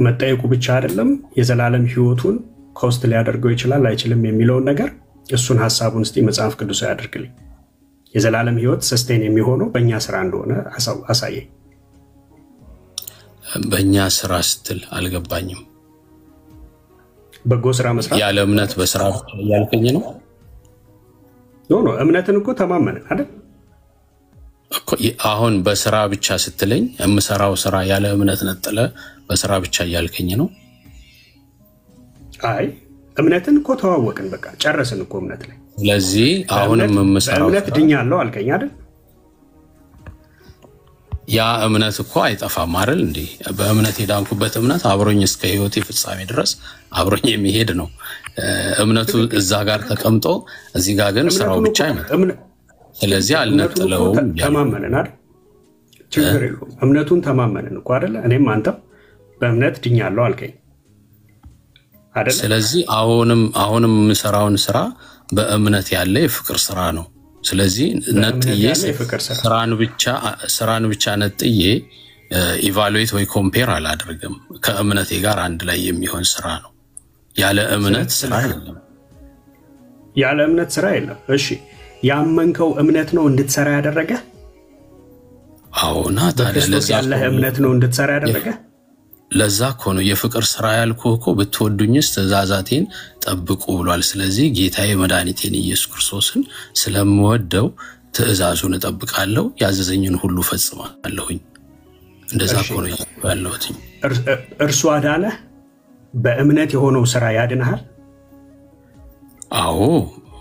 S8: መጠየቁ ብቻ አይደለም የዘላለም ህይወቱን ኮስት ሊያደርገው ይችላል አይችልም የሚለውን ነገር እሱን ሐሳቡን እስቲ መጽሐፍ ቅዱስ ያደርግልኝ። የዘላለም ህይወት ሰስቴን የሚሆነው በእኛ ስራ እንደሆነ አሳየኝ።
S7: በእኛ ስራ ስትል አልገባኝም።
S8: በጎ ስራ መስራት
S7: ያለ እምነት በስራ ያልከኝ ነው?
S8: ኖ እምነትን እኮ ተማመንን አይደል
S7: እኮ። አሁን በስራ ብቻ ስትለኝ የምሰራው ስራ ያለ እምነት ነጥለ በስራ ብቻ ያልከኝ ነው?
S8: አይ እምነትን እኮ ተዋወቅን፣ በቃ ጨረስን እኮ እምነት ላይ።
S7: ስለዚህ አሁንም የምሰራው
S8: እምነት ድኛለሁ አልከኝ አይደል?
S7: ያ እምነት እኮ አይጠፋም አይደል እንዴ? በእምነት የዳንኩበት እምነት አብሮኝ እስከ ህይወቴ ፍጻሜ ድረስ አብሮኝ የሚሄድ ነው። እምነቱ እዛ ጋር ተቀምጦ እዚህ ጋር ግን ስራው ብቻ አይመጣም። ስለዚህ አልነጥለውም።
S8: ተማመንን አይደል? ችግር የለውም። እምነቱን ተማመንን እኮ አይደል? እኔም አንተም በእምነት ድኛለሁ አልከኝ አይደል?
S7: ስለዚህ አሁንም የምሰራውን ስራ በእምነት ያለ የፍቅር ስራ ነው። ስለዚህ ነጥዬ ስራን ብቻ ነጥዬ ኢቫሉዌት ወይ ኮምፔር አላደርግም። ከእምነቴ ጋር አንድ ላይ የሚሆን ስራ ነው። ያለ እምነት ስራ የለም።
S8: ያለ እምነት ስራ የለም። እሺ ያመንከው እምነት ነው እንድትሰራ ያደረገ?
S7: አዎና ታዲያ
S8: ያለ እምነት ነው እንድትሰራ ያደረገ?
S7: ለዛ እኮ ነው የፍቅር ስራ ያልኩህ እኮ ብትወዱኝስ ትእዛዛቴን ጠብቁ ብሏል። ስለዚህ ጌታዬ መድኃኒቴን ኢየሱስ ክርስቶስን ስለምወደው ትእዛዙን እጠብቃለሁ፣ ያዘዘኝን ሁሉ ፈጽማለሁኝ። እንደዛ እኮ ነው ያለሁት።
S8: እርሱ አዳነህ? በእምነት የሆነው ስራ ያድንሃል?
S7: አዎ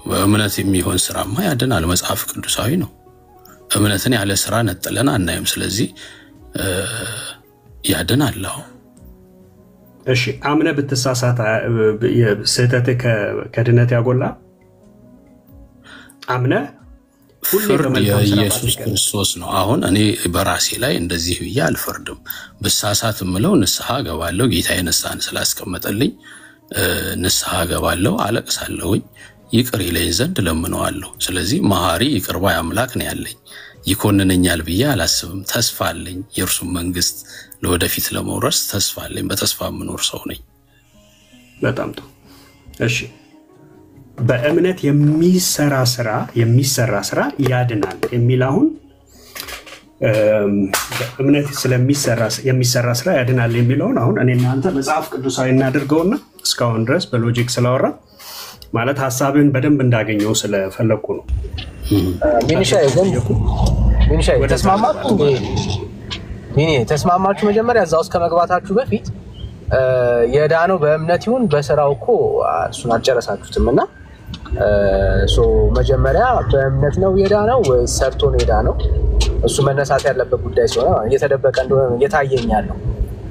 S7: በእምነት የሚሆን ስራማ ያድናል። መጽሐፍ ቅዱሳዊ ነው። እምነትን ያለ ስራ ነጥለን አናይም። ስለዚህ ያድናል።
S8: እሺ አምነ ብትሳሳት ስህተትህ ከድነት ያጎላ? አምነ
S7: ፍርድ የኢየሱስ ክርስቶስ ነው። አሁን እኔ በራሴ ላይ እንደዚህ ብዬ አልፈርድም። ብሳሳት ምለው ንስሐ ገባለሁ። ጌታዬ ንስሐን ስላስቀመጠልኝ ንስሐ ገባለሁ፣ አለቅሳለሁኝ፣ ይቅር ይለኝ ዘንድ ለምነዋለሁ። ስለዚህ መሐሪ ይቅር ባይ አምላክ ነው ያለኝ። ይኮንነኛል ብዬ አላስብም። ተስፋ አለኝ። የእርሱን መንግስት ለወደፊት ለመውረስ ተስፋ አለኝ። በተስፋ የምኖር ሰው ነኝ።
S8: በጣም ጥሩ። እሺ በእምነት የሚሰራ ስራ ያድናል የሚል አሁን በእምነት የሚሰራ ስራ ያድናል የሚለውን አሁን እኔ እናንተ መጽሐፍ ቅዱሳዊ እናድርገውና እስካሁን ድረስ በሎጂክ ስላወራ ማለት ሐሳብን በደንብ እንዳገኘው ስለፈለኩ ነው።
S2: ሚኒሻይ ተስማማችሁ? መጀመሪያ እዛው እስከ መግባታችሁ በፊት የዳነው በእምነት ይሁን በስራው እኮ እሱን አልጨረሳችሁትም እና መጀመሪያ በእምነት ነው የዳነው ወይስ ሰርቶ ነው የዳነው? እሱ መነሳት ያለበት ጉዳይ ሲሆን እየተደበቀ እንደሆነ እየታየኛል ነው።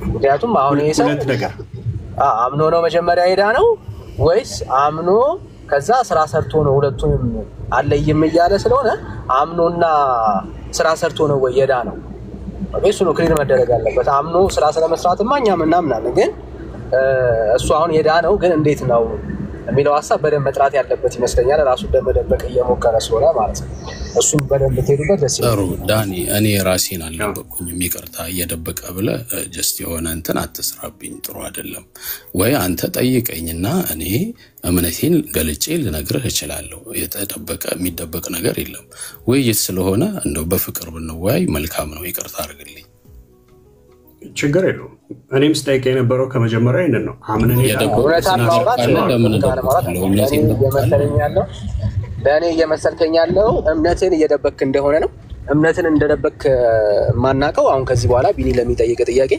S2: ምክንያቱም አሁን ይሄ ሰው አምኖ ነው መጀመሪያ የዳነው ወይስ አምኖ ከዛ ስራ ሰርቶ ነው? ሁለቱንም አለይም እያለ ስለሆነ አምኖና ስራ ሰርቶ ነው ወይ የዳነው? እሱ ነው ክሊር መደረግ ያለበት። አምኖ ስራ ስለመስራትማ እኛም እናምናለን፣ ግን እሱ አሁን የዳነው ግን እንዴት ነው የሚለው ሐሳብ በደንብ መጥራት ያለበት ይመስለኛል። ራሱን ለመደበቅ እየሞከረ ስለሆነ ማለት ነው። እሱን በደንብ ትሄዱበት ደስ ይላል።
S7: ዳኒ እኔ ራሴን አልደበቅኩኝም። ይቅርታ እየደበቀ ብለህ ጀስት የሆነ እንትን አትስራብኝ፣ ጥሩ አይደለም። ወይ አንተ ጠይቀኝና እኔ እምነቴን ገልጬ ልነግርህ እችላለሁ። የተደበቀ የሚደበቅ ነገር የለም። ውይይት ስለሆነ እንደው በፍቅር ብንወያይ መልካም ነው። ይቅርታ አድርግልኝ። ችግር የለውም።
S8: እኔም ስጠይቅ የነበረው ከመጀመሪያ ይሄንን ነው። አምነን
S2: ለእኔ እየመሰልከኝ ያለው እምነትን እየደበክ እንደሆነ ነው። እምነትን እንደደበክ ማናቀው አሁን ከዚህ በኋላ ቢኒ ለሚጠይቅ ጥያቄ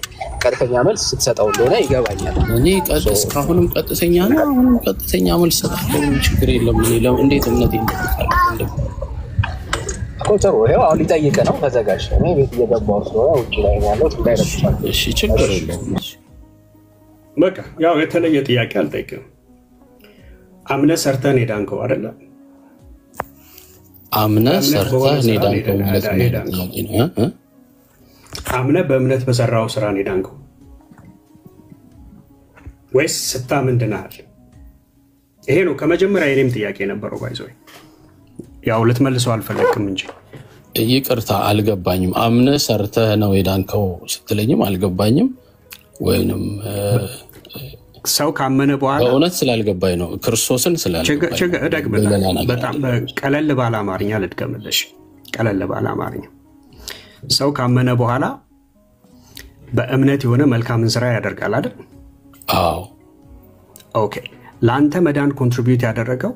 S2: ቀጥተኛ መልስ ስትሰጠው እንደሆነ ይገባኛል።
S7: እኔ እስካሁንም ቀጥተኛ ነው፣ አሁንም ቀጥተኛ መልስ ሰጣለሁ። ችግር የለም። እንዴት እምነቴን እንደደበቃለሁ?
S2: ቆጥሩ ይሄው አሁን ሊጠይቅ ነው። ተዘጋጅ። እኔ ቤት እየገባሁ ስለሆነ ውጪ ላይ ያለው እንዳይረብሻል።
S7: እሺ ችግር የለውም።
S8: በቃ ያው የተለየ ጥያቄ አልጠይቅም። አምነህ ሰርተህ ዳንከው አይደለ?
S7: አምነህ ሰርተህ ዳንከው ማለት ነው።
S8: አምነህ በእምነት በሰራው ስራ ዳንከው ወይስ ስታምን ድነሃል? ይሄ ነው ከመጀመሪያ የኔም ጥያቄ ነበረው። ባይዘው ያው ልትመልሰው አልፈለክም እንጂ
S7: ይቅርታ አልገባኝም። አምነህ ሰርተህ ነው የዳንከው ስትለኝም አልገባኝም። ወይንም
S8: ሰው ካመነ በኋላ
S7: በእውነት ስላልገባኝ ነው። ክርስቶስን
S8: ስላልገባኝ በጣም ቀለል ባለ አማርኛ ልድገምልሽ። ቀለል ባለ አማርኛ ሰው ካመነ በኋላ በእምነት የሆነ መልካምን ስራ ያደርጋል አይደል?
S7: አዎ።
S8: ኦኬ። ለአንተ መዳን ኮንትሪቢዩት ያደረገው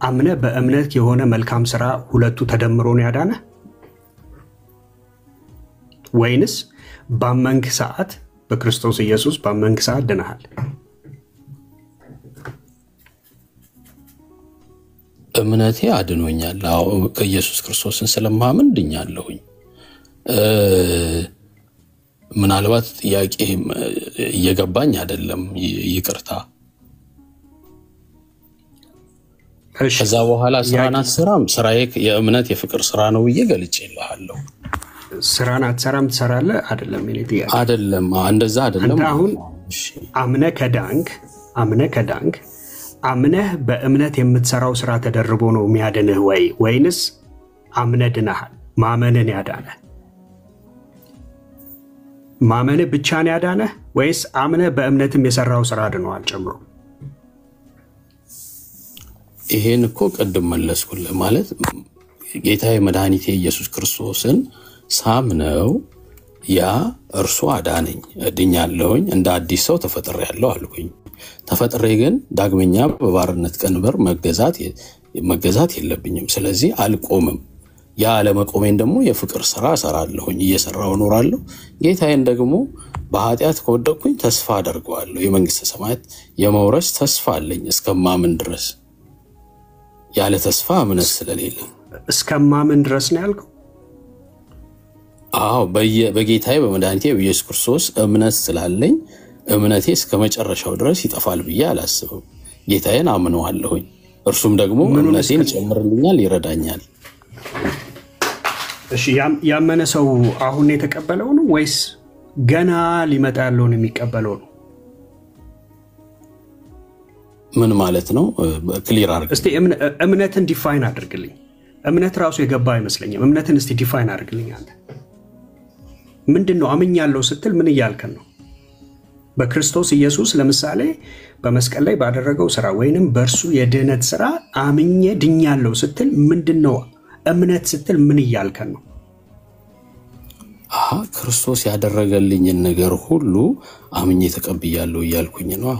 S8: አምነ በእምነት የሆነ መልካም ስራ ሁለቱ ተደምሮ ነው ያዳነ? ወይንስ ባመንክ ሰዓት በክርስቶስ ኢየሱስ ባመንክ ሰዓት ድነሃል?
S7: እምነቴ አድኖኛል። አዎ ኢየሱስ ክርስቶስን ስለማምን ድኛለሁኝ። ምናልባት ጥያቄ እየገባኝ አይደለም፣ ይቅርታ። ከዛ በኋላ ስራን አትሰራም? ስራዬ የእምነት የፍቅር ስራ ነው ብዬ ገልጬልሃለሁ።
S8: ስራን አትሰራም ትሰራለህ አይደለም? እኔ ጥያቄ
S7: አይደለም፣ እንደዛ አይደለም።
S8: አሁን አምነህ ከዳንክ አምነህ በእምነት የምትሰራው ስራ ተደርቦ ነው የሚያድንህ ወይንስ አምነህ ድነሃል። ማመንን ያዳነህ ማመንህ ብቻ ነው ያዳነህ ወይስ አምነህ በእምነትም የሰራው ስራ ድነዋል ጨምሮ?
S7: ይሄን እኮ ቅድም መለስኩልህ። ማለት ጌታዬ መድኃኒቴ ኢየሱስ ክርስቶስን ሳምነው ያ እርሱ አዳነኝ፣ እድኛለሁኝ፣ እንደ አዲስ ሰው ተፈጥሬያለሁ አልኩኝ። ተፈጥሬ ግን ዳግመኛ በባርነት ቀንበር መገዛት የለብኝም። ስለዚህ አልቆምም። ያ አለመቆሜን ደግሞ የፍቅር ስራ እሰራለሁኝ፣ እየሰራው እኖራለሁ። ጌታዬን ደግሞ በኃጢአት ከወደቅኩኝ ተስፋ አደርገዋለሁ። የመንግስተ ሰማያት የመውረስ ተስፋ አለኝ እስከማምን ድረስ። ያለ ተስፋ እምነት ስለሌለ
S8: እስከማምን ድረስ ነው ያልከው?
S7: አዎ፣ በጌታዬ በመድኃኒቴ በኢየሱስ ክርስቶስ እምነት ስላለኝ እምነቴ እስከ መጨረሻው ድረስ ይጠፋል ብዬ አላስብም። ጌታዬን አምነዋለሁኝ፣ እርሱም ደግሞ እምነቴን ይጨምርልኛል፣ ይረዳኛል።
S8: እሺ፣ ያመነ ሰው አሁን የተቀበለው ነው ወይስ ገና ሊመጣ ያለውን የሚቀበለው ነው?
S7: ምን ማለት ነው? ክሊር አድርግ
S8: እስቲ። እምነትን ዲፋይን አድርግልኝ። እምነት ራሱ የገባ አይመስለኝም። እምነትን እስቲ ዲፋይን አድርግልኝ። አንተ ምንድን ነው አምኛለሁ ስትል ምን እያልከን ነው? በክርስቶስ ኢየሱስ ለምሳሌ በመስቀል ላይ ባደረገው ስራ ወይንም በእርሱ የድህነት ስራ አምኜ ድኛለሁ ስትል ምንድን ነው? እምነት ስትል ምን እያልከን ነው?
S7: ክርስቶስ ያደረገልኝን ነገር ሁሉ አምኜ ተቀብያለሁ እያልኩኝ ነው።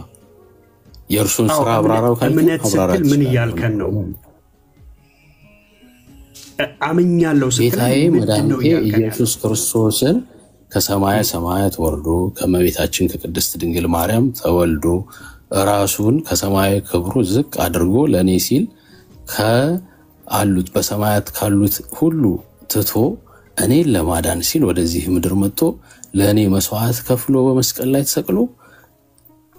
S7: የእርሱን ስራ አብራራው ካልከኝ
S8: እምነት ስትል ምን እያልከን ነው? አምኛለሁ ስትል
S7: ጌታዬ መድኃኒቴ ኢየሱስ ክርስቶስን ከሰማየ ሰማያት ወርዶ ከመቤታችን ከቅድስት ድንግል ማርያም ተወልዶ ራሱን ከሰማያዊ ክብሩ ዝቅ አድርጎ ለእኔ ሲል ከአሉት በሰማያት ካሉት ሁሉ ትቶ እኔን ለማዳን ሲል ወደዚህ ምድር መጥቶ ለእኔ መስዋዕት ከፍሎ በመስቀል ላይ ተሰቅሎ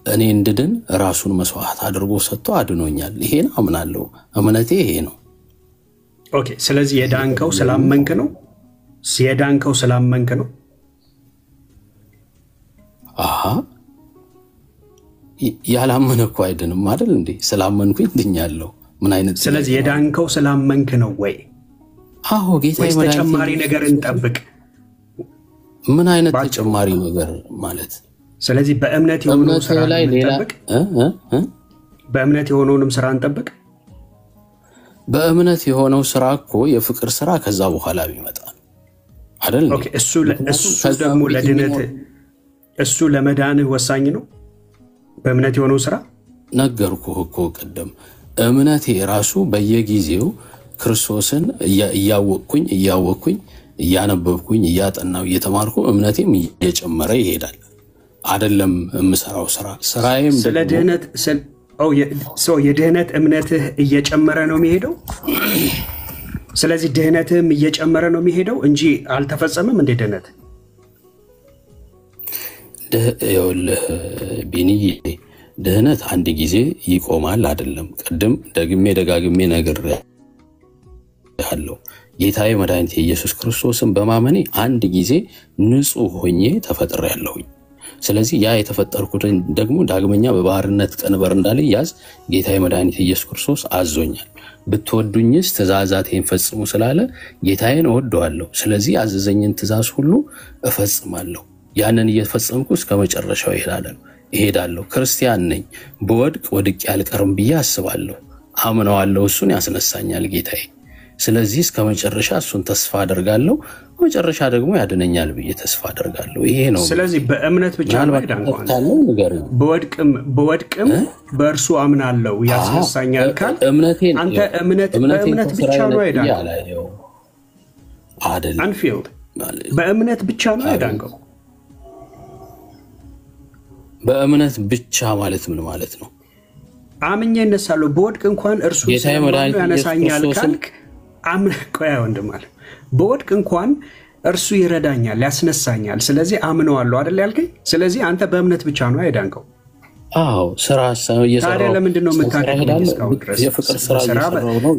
S7: እኔ እንድድን ራሱን መስዋዕት አድርጎ ሰጥቶ አድኖኛል። ይሄን አምናለሁ። እምነቴ ይሄ ነው።
S8: ኦኬ። ስለዚህ የዳንከው ስላመንክ ነው? የዳንከው ስላመንክ ነው?
S7: ያላመነ እኮ አይድንም አይደል እንዴ? ስላመንኩኝ ድኛለሁ። ምን አይነት?
S8: ስለዚህ የዳንከው ስላመንክ ነው ወይ?
S7: አዎ ጌታዬ መድኃኒቴ።
S8: ተጨማሪ ነገር እንጠብቅ።
S7: ምን አይነት ተጨማሪ ነገር ማለት?
S8: ስለዚህ በእምነት የሆነውን ስራ ላይ እንጠብቅ። በእምነት የሆነውንም ስራ እንጠብቅ።
S7: በእምነት የሆነው ስራ እኮ የፍቅር ስራ ከዛ በኋላ ቢመጣ አይደል?
S8: ኦኬ። እሱ ደግሞ ለድነት እሱ ለመዳንህ ወሳኝ ነው። በእምነት የሆነው ስራ
S7: ነገርኩህ እኮ ቅድም። እምነቴ ራሱ በየጊዜው ክርስቶስን እያወቅኩኝ እያነበብኩኝ እያጠናው እየተማርኩ እምነቴም እየጨመረ ይሄዳል። አይደለም የምሰራው ስራዬም
S8: ስለ ድህነት የድህነት እምነትህ እየጨመረ ነው የሚሄደው። ስለዚህ ድህነትህም እየጨመረ ነው የሚሄደው እንጂ አልተፈጸመም እንደ ድህነት።
S7: ይኸውልህ ቢኒዬ፣ ድህነት አንድ ጊዜ ይቆማል አይደለም። ቅድም ደጋግሜ ነግሬሃለሁ። ጌታዬ መድኃኒቴ ኢየሱስ ክርስቶስን በማመኔ አንድ ጊዜ ንጹሕ ሆኜ ተፈጥሬያለሁኝ። ስለዚህ ያ የተፈጠርኩትን ደግሞ ዳግመኛ በባርነት ቀንበር እንዳልያዝ ጌታዬ መድኃኒቴ ኢየሱስ ክርስቶስ አዞኛል። ብትወዱኝስ ትእዛዛቴን ፈጽሙ ስላለ ጌታዬን እወደዋለሁ። ስለዚህ ያዘዘኝን ትእዛዝ ሁሉ እፈጽማለሁ። ያንን እየፈጸምኩ እስከ መጨረሻው እሄዳለሁ። ክርስቲያን ነኝ። በወድቅ ወድቄ አልቀርም ብዬ አስባለሁ፣ አምነዋለሁ። እሱን ያስነሳኛል ጌታዬ። ስለዚህ እስከ መጨረሻ እሱን ተስፋ አደርጋለሁ። መጨረሻ ደግሞ ያድነኛል ብዬ ተስፋ አደርጋለሁ። ይሄ ነው።
S8: ስለዚህ በእምነት ብቻ ነው በወድቅም በእርሱ አምናለሁ ያስነሳኛል ካል አንተ እምነት ብቻ ነው አይዳንከው አይደል? አንፊልድ በእምነት ብቻ ነው አይዳንከው።
S7: በእምነት ብቻ ማለት ምን ማለት ነው?
S8: አምኜ እነሳለሁ በወድቅ እንኳን እርሱ ያነሳኛል ካልክ ቆያ ወንድም አለ በወድቅ እንኳን እርሱ ይረዳኛል ያስነሳኛል። ስለዚህ አምነዋለሁ አይደል ያልከኝ? ስለዚህ አንተ በእምነት ብቻ ነው አይዳንከው።
S7: አዎ ስራ
S8: ታዲያ ለምንድን ነው የምታደርገው?
S7: የፍቅር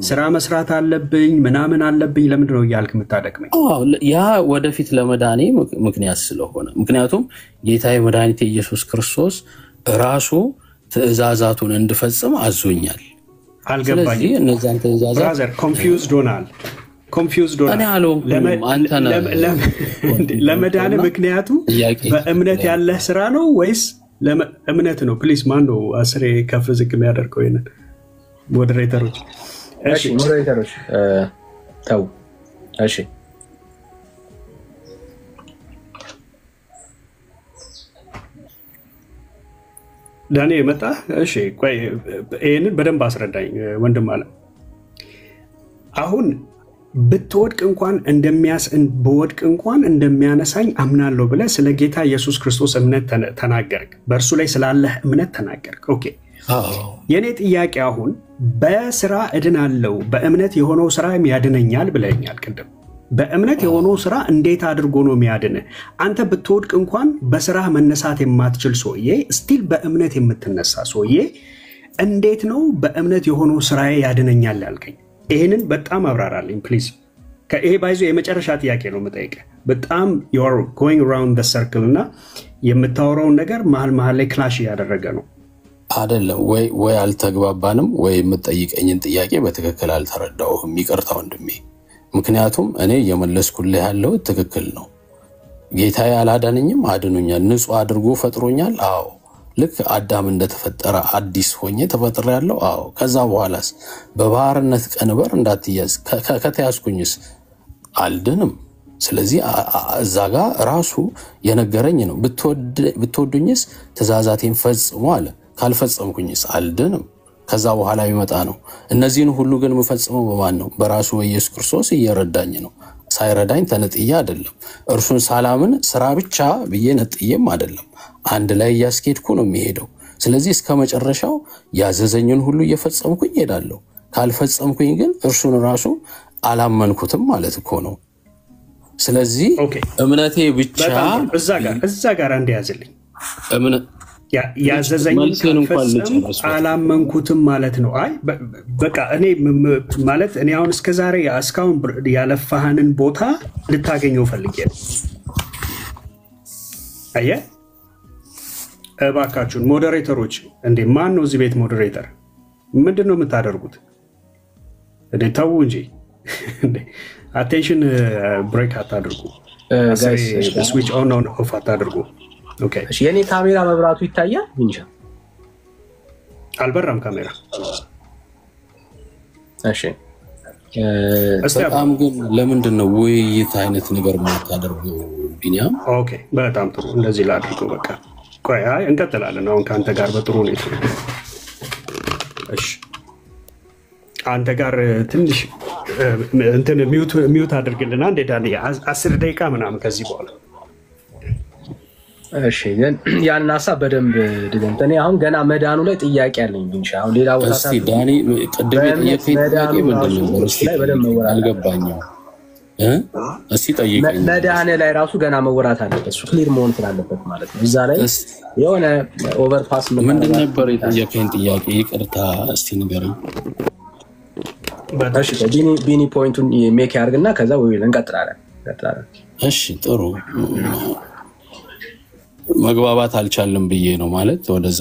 S8: ስራ መስራት አለብኝ ምናምን አለብኝ ለምንድን ነው እያልክ የምታደክመኝ?
S7: ያ ወደፊት ለመዳኔ ምክንያት ስለሆነ። ምክንያቱም ጌታዬ መድኃኒቴ ኢየሱስ ክርስቶስ ራሱ ትእዛዛቱን እንድፈጽም አዞኛል።
S8: አልገባኝም።
S7: እነዛን ትእዛዛት
S8: ብራዘር ኮንፊውዝድ ሆናል። ኮንፊውዝድ ሆነ ለመዳን ምክንያቱ በእምነት ያለ ስራ ነው ወይስ ለእምነት ነው? ፕሊዝ ማን ነው አስሬ ከፍ ዝቅ የሚያደርገው? ይሄንን ሞዴሬተሮች
S2: ተው። እሺ
S8: ዳኒ መጣ። እሺ ቆይ ይሄንን በደንብ አስረዳኝ ወንድም አለ። አሁን ብትወድቅ እንኳን በወድቅ እንኳን እንደሚያነሳኝ አምናለሁ ብለህ ስለ ጌታ ኢየሱስ ክርስቶስ እምነት ተናገርክ። በእርሱ ላይ ስላለህ እምነት ተናገርክ። ኦኬ የኔ ጥያቄ አሁን በስራ እድናለሁ በእምነት የሆነው ስራ ያድነኛል ብለኛል ቅድም። በእምነት የሆነው ስራ እንዴት አድርጎ ነው የሚያድንህ? አንተ ብትወድቅ እንኳን በስራ መነሳት የማትችል ሰውዬ ስቲል በእምነት የምትነሳ ሰውዬ እንዴት ነው በእምነት የሆነው ስራ ያድነኛል ያልከኝ? ይሄንን በጣም አብራራልኝ ፕሊዝ። ከይሄ ባይዞ የመጨረሻ ጥያቄ ነው የምጠይቀህ። በጣም you are going around the circle እና የምታወራውን ነገር መሀል ላይ ክላሽ እያደረገ ነው።
S7: አይደለም ወይ አልተግባባንም ወይ የምትጠይቀኝን ጥያቄ በትክክል አልተረዳሁም። ይቅርታ ወንድሜ። ምክንያቱም እኔ የመለስኩልህ ያለው ትክክል ነው። ጌታዬ አላዳነኝም፣ አድኖኛል፣ ንጹህ አድርጎ ፈጥሮኛል። አዎ ልክ አዳም እንደተፈጠረ አዲስ ሆኜ ተፈጥሬያለሁ። አዎ ከዛ በኋላስ በባህርነት ቀንበር እንዳትያዝ ከተያዝኩኝስ አልድንም። ስለዚህ እዛ ጋር ራሱ የነገረኝ ነው። ብትወዱኝስ ትእዛዛቴን ፈጽሙ አለ። ካልፈጸምኩኝስ አልድንም። ከዛ በኋላ ይመጣ ነው። እነዚህን ሁሉ ግን መፈጸመው በማን ነው? በራሱ በኢየሱስ ክርስቶስ እየረዳኝ ነው። ሳይረዳኝ ተነጥዬ አይደለም። እርሱን ሳላምን ስራ ብቻ ብዬ ነጥዬም አይደለም። አንድ ላይ ያስኬድኩ ነው የሚሄደው። ስለዚህ እስከ መጨረሻው ያዘዘኝን ሁሉ እየፈጸምኩኝ ሄዳለሁ። ካልፈጸምኩኝ ግን እርሱን ራሱ አላመንኩትም ማለት እኮ ነው። ስለዚህ እምነቴ ብቻ
S8: እዛ ጋር እንዲያዝልኝ እምነት ያዘዘኝን ካልፈጸም አላመንኩትም ማለት ነው። አይ በቃ እኔ ማለት እኔ አሁን እስከዛሬ እስካሁን ያለፋህንን ቦታ ልታገኘው ፈልጌ ነው። አየህ እባካችሁን ሞዴሬተሮች፣ እንዴ ማን ነው እዚህ ቤት ሞዴሬተር? ምንድነው የምታደርጉት? እንዴ ተው እንጂ እንዴ አቴንሽን ብሬክ አታድርጉ። ስዊች ኦን ኦፍ አታድርጉ። ኦኬ
S2: እሺ የኔ ካሜራ መብራቱ ይታያል? እንጃ
S8: አልበራም ካሜራ። እሺ
S7: በጣም ግን ለምንድን ነው ውይይት አይነት ነገር ማታደርገው ቢኒያም?
S8: ኦኬ በጣም ጥሩ፣ እንደዚህ ላድርገው። በቃ ቆይ አይ እንቀጥላለን አሁን ካንተ ጋር በጥሩ ሁኔታ። እሺ አንተ ጋር ትንሽ እንትን ሚውት አድርግልና እንደ ዳኒ 10 ደቂቃ ምናምን ከዚህ በኋላ።
S2: እሺ ግን ያን ሐሳብ በደንብ ድገምት። እኔ አሁን ገና መዳኑ ላይ ጥያቄ አለኝ እንጂ አሁን ሌላ ቦታ
S7: እስቲ ዳኒ ቅድም የጠየቀኝ ጥያቄ ምንድን ነው? እስቲ አልገባኝም። እስቲ ጠይቀኝ።
S2: መዳን ላይ ራሱ ገና መወራት አለበት። እሱ ክሊር መሆን ስላለበት ማለት ነው። እዛ ላይ የሆነ ኦቨርፓስ
S7: ምንድን ነበር የጠየቀኝ ጥያቄ? ይቅርታ እስቲ ንገረኝ።
S2: እሺ ቢኒ ፖይንቱን ሜክ ያርግና ከዛ ወይ እንቀጥላለን።
S7: እሺ ጥሩ። መግባባት አልቻለም ብዬ ነው ማለት ወደዛ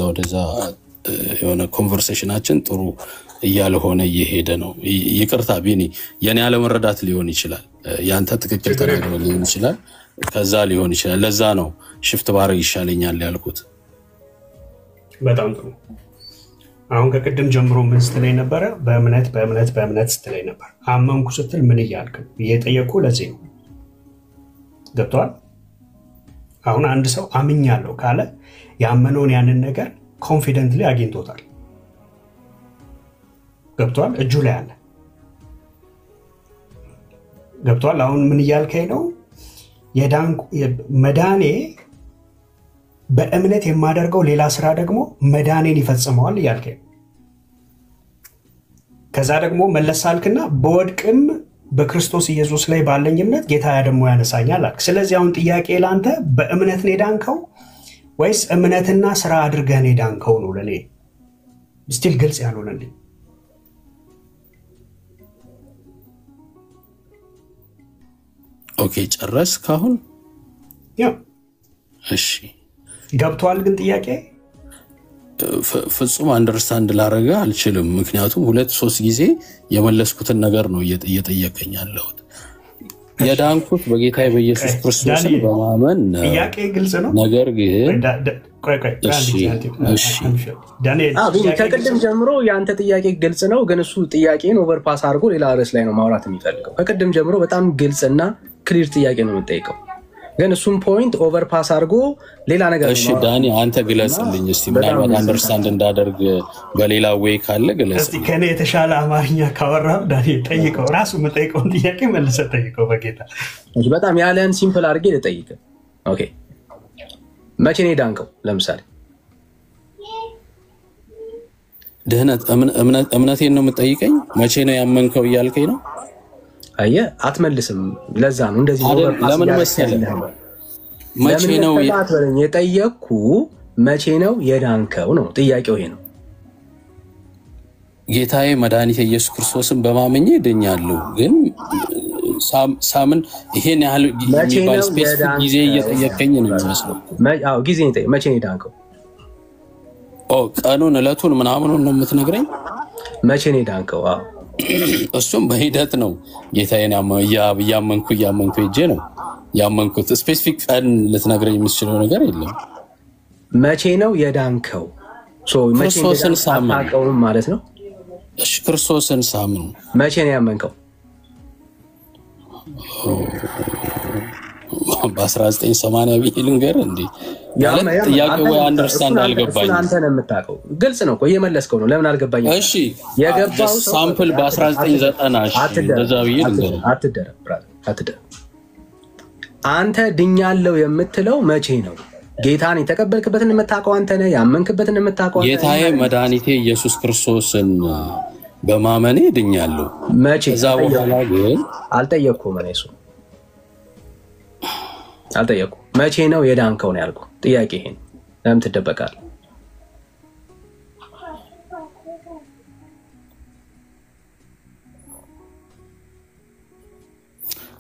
S7: የሆነ ኮንቨርሴሽናችን ጥሩ እያልሆነ እየሄደ ነው። ይቅርታ ቢኒ፣ የኔ ያለመረዳት ሊሆን ይችላል፣ ያንተ ትክክል ተናግሮ ሊሆን ይችላል፣ ከዛ ሊሆን ይችላል። ለዛ ነው ሽፍት ባረግ ይሻለኛል ያልኩት።
S8: በጣም ጥሩ። አሁን ከቅድም ጀምሮ ምን ስትለኝ ነበረ? በእምነት ስትለኝ ነበር። አመንኩ ስትል ምን እያልክ ነው? እየጠየቁ ለዚህ ነው። ገብቷል? አሁን አንድ ሰው አምኛለሁ ካለ ያመነውን ያንን ነገር ኮንፊደንትሊ አግኝቶታል። ገብቷል? እጁ ላይ አለ። ገብቷል? አሁን ምን እያልከኝ ነው? መዳኔ በእምነት የማደርገው ሌላ ስራ ደግሞ መዳኔን ይፈጽመዋል እያልከኝ ነው። ከዛ ደግሞ መለሳልክና በወድቅም በክርስቶስ ኢየሱስ ላይ ባለኝ እምነት ጌታ ደግሞ ያነሳኛል አልክ። ስለዚህ አሁን ጥያቄ ላንተ በእምነት ነው የዳንከው ወይስ እምነትና ስራ አድርገህ ነው የዳንከው ነው? ለኔ ስቲል ግልጽ ያልሆነልኝ።
S7: ኦኬ ጨረስክ አሁን?
S8: ያ
S7: እሺ
S8: ገብቷል። ግን ጥያቄ
S7: ፍጹም አንደርስታንድ ላረጋ አልችልም። ምክንያቱም 2-3 ጊዜ የመለስኩትን ነገር ነው እየጠየቀኝ ያለሁት። የዳንኩት በጌታዬ በኢየሱስ ክርስቶስ በማመን
S8: ጥያቄ ግልጽ ነው።
S7: ነገር ግን
S2: ከቅድም ጀምሮ የአንተ ጥያቄ ግልጽ ነው፣ ግን እሱ ጥያቄን ኦቨርፓስ አድርጎ ሌላ ርዕስ ላይ ነው ማውራት የሚፈልገው። ከቅድም ጀምሮ በጣም ግልጽና ክሊር ጥያቄ ነው የምጠይቀው፣ ግን እሱም ፖይንት ኦቨርፓስ አድርጎ ሌላ ነገር።
S7: እሺ ዳኒ አንተ ግለጽልኝ እስቲ፣ ምናልባት አንደርስታንድ እንዳደርግ በሌላ ዌይ ካለ ግለጽ።
S8: እስቲ ከኔ የተሻለ አማርኛ ካወራህ ዳኒ ጠይቀው፣ ራሱ የምጠይቀውን ጥያቄ መልሰህ ጠይቀው በጌታ።
S2: በጣም ያለን ሲምፕል አድርጌ ልጠይቅ። ኦኬ መቼ ነው የዳንከው? ለምሳሌ
S7: ድህነት እምነቴን ነው የምጠይቀኝ? መቼ ነው ያመንከው እያልከኝ ነው?
S2: አየህ አትመልስም። ለዛ ነው እንደዚህ
S7: ለምን መሰለህ? መቼ ነው
S2: የጠየቅኩ? መቼ ነው የዳንከው ነው ጥያቄው። ይሄ ነው።
S7: ጌታዬ መድኃኒቴ ኢየሱስ ክርስቶስን በማመኜ ድኛለሁ። ግን ሳምን ይሄን ያህል የሚባል ስፔሲፊክ ጊዜ እየጠየቀኝ ነው የሚመስለው።
S2: ጊዜ መቼ ነው የዳንከው?
S7: ቀኑን ዕለቱን ምናምኑን ነው የምትነግረኝ?
S2: መቼ ነው የዳንከው?
S7: እሱም በሂደት ነው። ጌታዬን እያመንኩ ሄጄ ነው ያመንኩት። ስፔሲፊክ ቀን ልትነግረኝ የምትችለው ነገር የለም።
S2: መቼ ነው የዳንከው?
S7: ክርስቶስን ሳምን
S2: ማለት ነው።
S7: እሺ ክርስቶስን ሳምን
S2: መቼ ነው ያመንከው?
S7: በ1980 ብዬ ልንገርህ እንዴ? ጥያቄው ወይ አንደርስታንድ አልገባኝም።
S2: አንተ ነው የምታውቀው። ግልጽ ነው እኮ እየመለስከው ነው። ለምን አልገባኝም?
S7: እሺ የገባው ሳምፕል በ1990 እንደዛ ብዬ ልንገርህ።
S2: አትደር አንተ ድኛለሁ የምትለው መቼ ነው? ጌታን የተቀበልክበትን የምታውቀው አንተ ነህ። ያመንክበትን የምታውቀው አንተ ነህ።
S7: ጌታዬ መድኃኒቴ ኢየሱስ ክርስቶስን በማመኔ ድኛለሁ።
S2: መቼ?
S7: ከዛ በኋላ ግን
S2: አልጠየቅኩም። እኔ እሱ አልጠየቅኩም። መቼ ነው የዳንከው ነው ያልኩህ። ጥያቄ ይሄን ለምን ትደበቃለህ?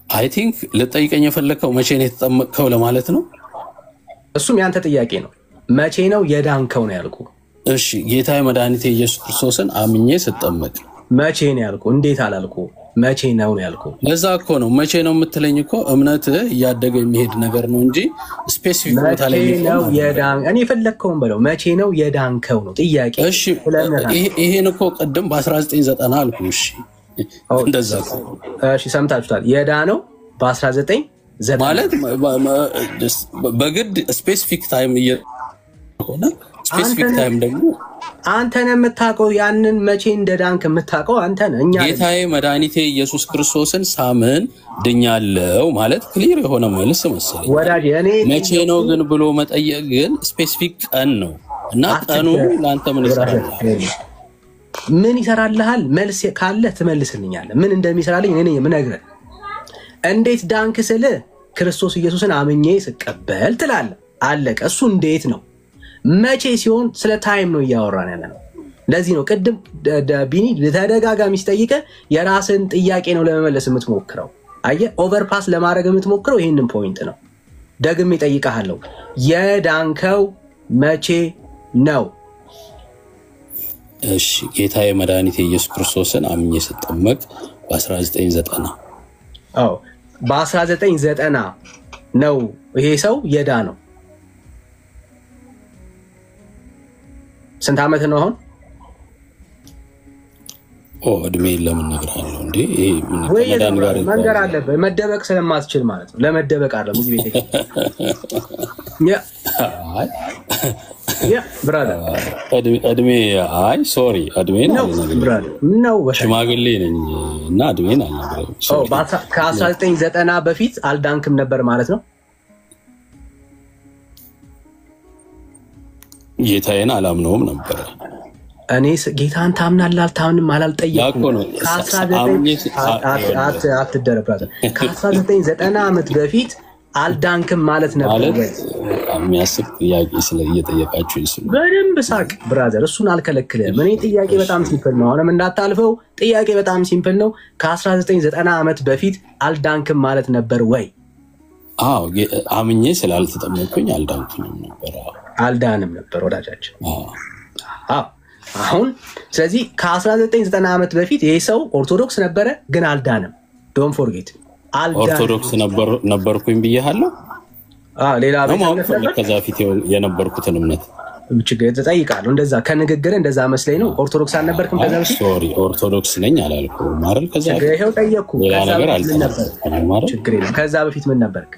S7: አይ ቲንክ ልጠይቀኝ የፈለከው መቼ ነው የተጠመቅከው ለማለት ነው።
S2: እሱም ያንተ ጥያቄ ነው። መቼ ነው የዳንከው ነው ያልኩህ።
S7: እሺ ጌታዬ መድኃኒቴ ኢየሱስ ክርስቶስን አምኜ ስጠመቅ
S2: መቼ ነው ያልኩህ። እንዴት አላልኩህ? መቼ ነው ያልኩህ።
S7: ለዛ እኮ ነው መቼ ነው የምትለኝ እኮ እምነትህ እያደገ የሚሄድ ነገር ነው እንጂ ስፔሲፊክ ቦታ ላይ
S2: ነው የዳን እኔ የፈለግከውን በለው። መቼ ነው የዳንከው ነው ጥያቄ።
S7: እሺ ይሄን እኮ ቅድም በ1990 አልኩህ። እሺ እንደዛ
S2: እሺ ሰምታችሁታል። የዳነው በ1990
S7: ማለት በግድ ስፔሲፊክ ታይም እየሆነ ስፔሲፊክ ታይም ደግሞ
S2: አንተ ነህ የምታውቀው። ያንን መቼ እንደዳንክ የምታውቀው አንተ ነህ። እኛ
S7: ጌታዬ መድኃኒቴ ኢየሱስ ክርስቶስን ሳምን ድኛለሁ ማለት ክሊር የሆነ መልስ መሰለኝ
S2: ወዳጄ። እኔ
S7: መቼ ነው ግን ብሎ መጠየቅ ግን ስፔሲፊክ ቀን ነው እና ቀኑ ለአንተ ምን ይሰራል?
S2: ምን ይሰራልሃል? መልስ ካለ ትመልስልኛለህ። ምን እንደሚሰራልኝ እኔ የምነግርህ። እንዴት ዳንክ ስል ክርስቶስ ኢየሱስን አምኜ ስቀበል ትላለህ። አለቀ። እሱ እንዴት ነው? መቼ ሲሆን ስለ ታይም ነው እያወራን ያለ ነው። ለዚህ ነው ቅድም ቢኒ ተደጋጋሚ ሲጠይቀ የራስን ጥያቄ ነው ለመመለስ የምትሞክረው። አየህ ኦቨርፓስ ለማድረግ የምትሞክረው ይህንን ፖይንት ነው። ደግሜ እጠይቅሃለሁ፣ የዳንከው መቼ ነው?
S7: እሺ ጌታዬ መድኃኒቴ ኢየሱስ ክርስቶስን አምኜ ስጠመቅ በ1990
S2: በ1990 ነው ይሄ ሰው የዳነው። ስንት ዓመት ነው አሁን?
S7: እድሜ ለምን እነግርሃለሁ እንዴ? ይሄ
S2: ከመዳን ጋር መንገር አለበት። መደበቅ ስለማትችል ማለት ነው። ለመደበቅ አይደለም እዚህ ቤት ብራዘር
S7: እድሜ አይ ሶሪ እድሜን
S2: ነው
S7: ሽማግሌ ነኝ እና እድሜን አልነግርህም።
S2: ከ1990 በፊት አልዳንክም ነበር ማለት ነው።
S7: ጌታዬን አላምነውም ነበር።
S2: እኔ ጌታን ታምናለህ አልታምንም አላልጠየቅኩም። ከ1990 ዓመት በፊት አልዳንክም ማለት ነበር።
S7: የሚያስቅ ጥያቄ እየጠየቃችሁ ይስሉ
S2: በደንብ ሳቅ ብራዘር፣ እሱን አልከለክልህም። እኔ ጥያቄ በጣም ሲምፕል ነው። አሁንም እንዳታልፈው። ጥያቄ በጣም ሲምፕል ነው። ከ1990 ዓመት በፊት አልዳንክም ማለት ነበር ወይ?
S7: አዎ አምኜ ስላልተጠመቅኩኝ አልዳንኩኝም ነበር።
S2: አልዳንም ነበር ወዳጃችን። አሁን ስለዚህ ከ1990 ዓመት በፊት ይሄ ሰው ኦርቶዶክስ ነበረ ግን አልዳንም። ዶንት ፎርጌት
S7: ኦርቶዶክስ ነበርኩኝ ብያለሁ።
S2: ሌላ
S7: ከዛ ፊት የነበርኩትን እምነት
S2: ችግር ተጠይቃለሁ። እንደዛ ከንግግር እንደዛ መስለኝ ነው። ኦርቶዶክስ አልነበርክም ከዛ በፊት?
S7: ሶሪ ኦርቶዶክስ ነኝ አላልኩም አይደል? ከዛ
S2: ይሄው ጠየቅኩ።
S7: ሌላ ነገር አልተናገርኩም።
S2: ችግር የለም። ከዛ በፊት ምን ነበርክ?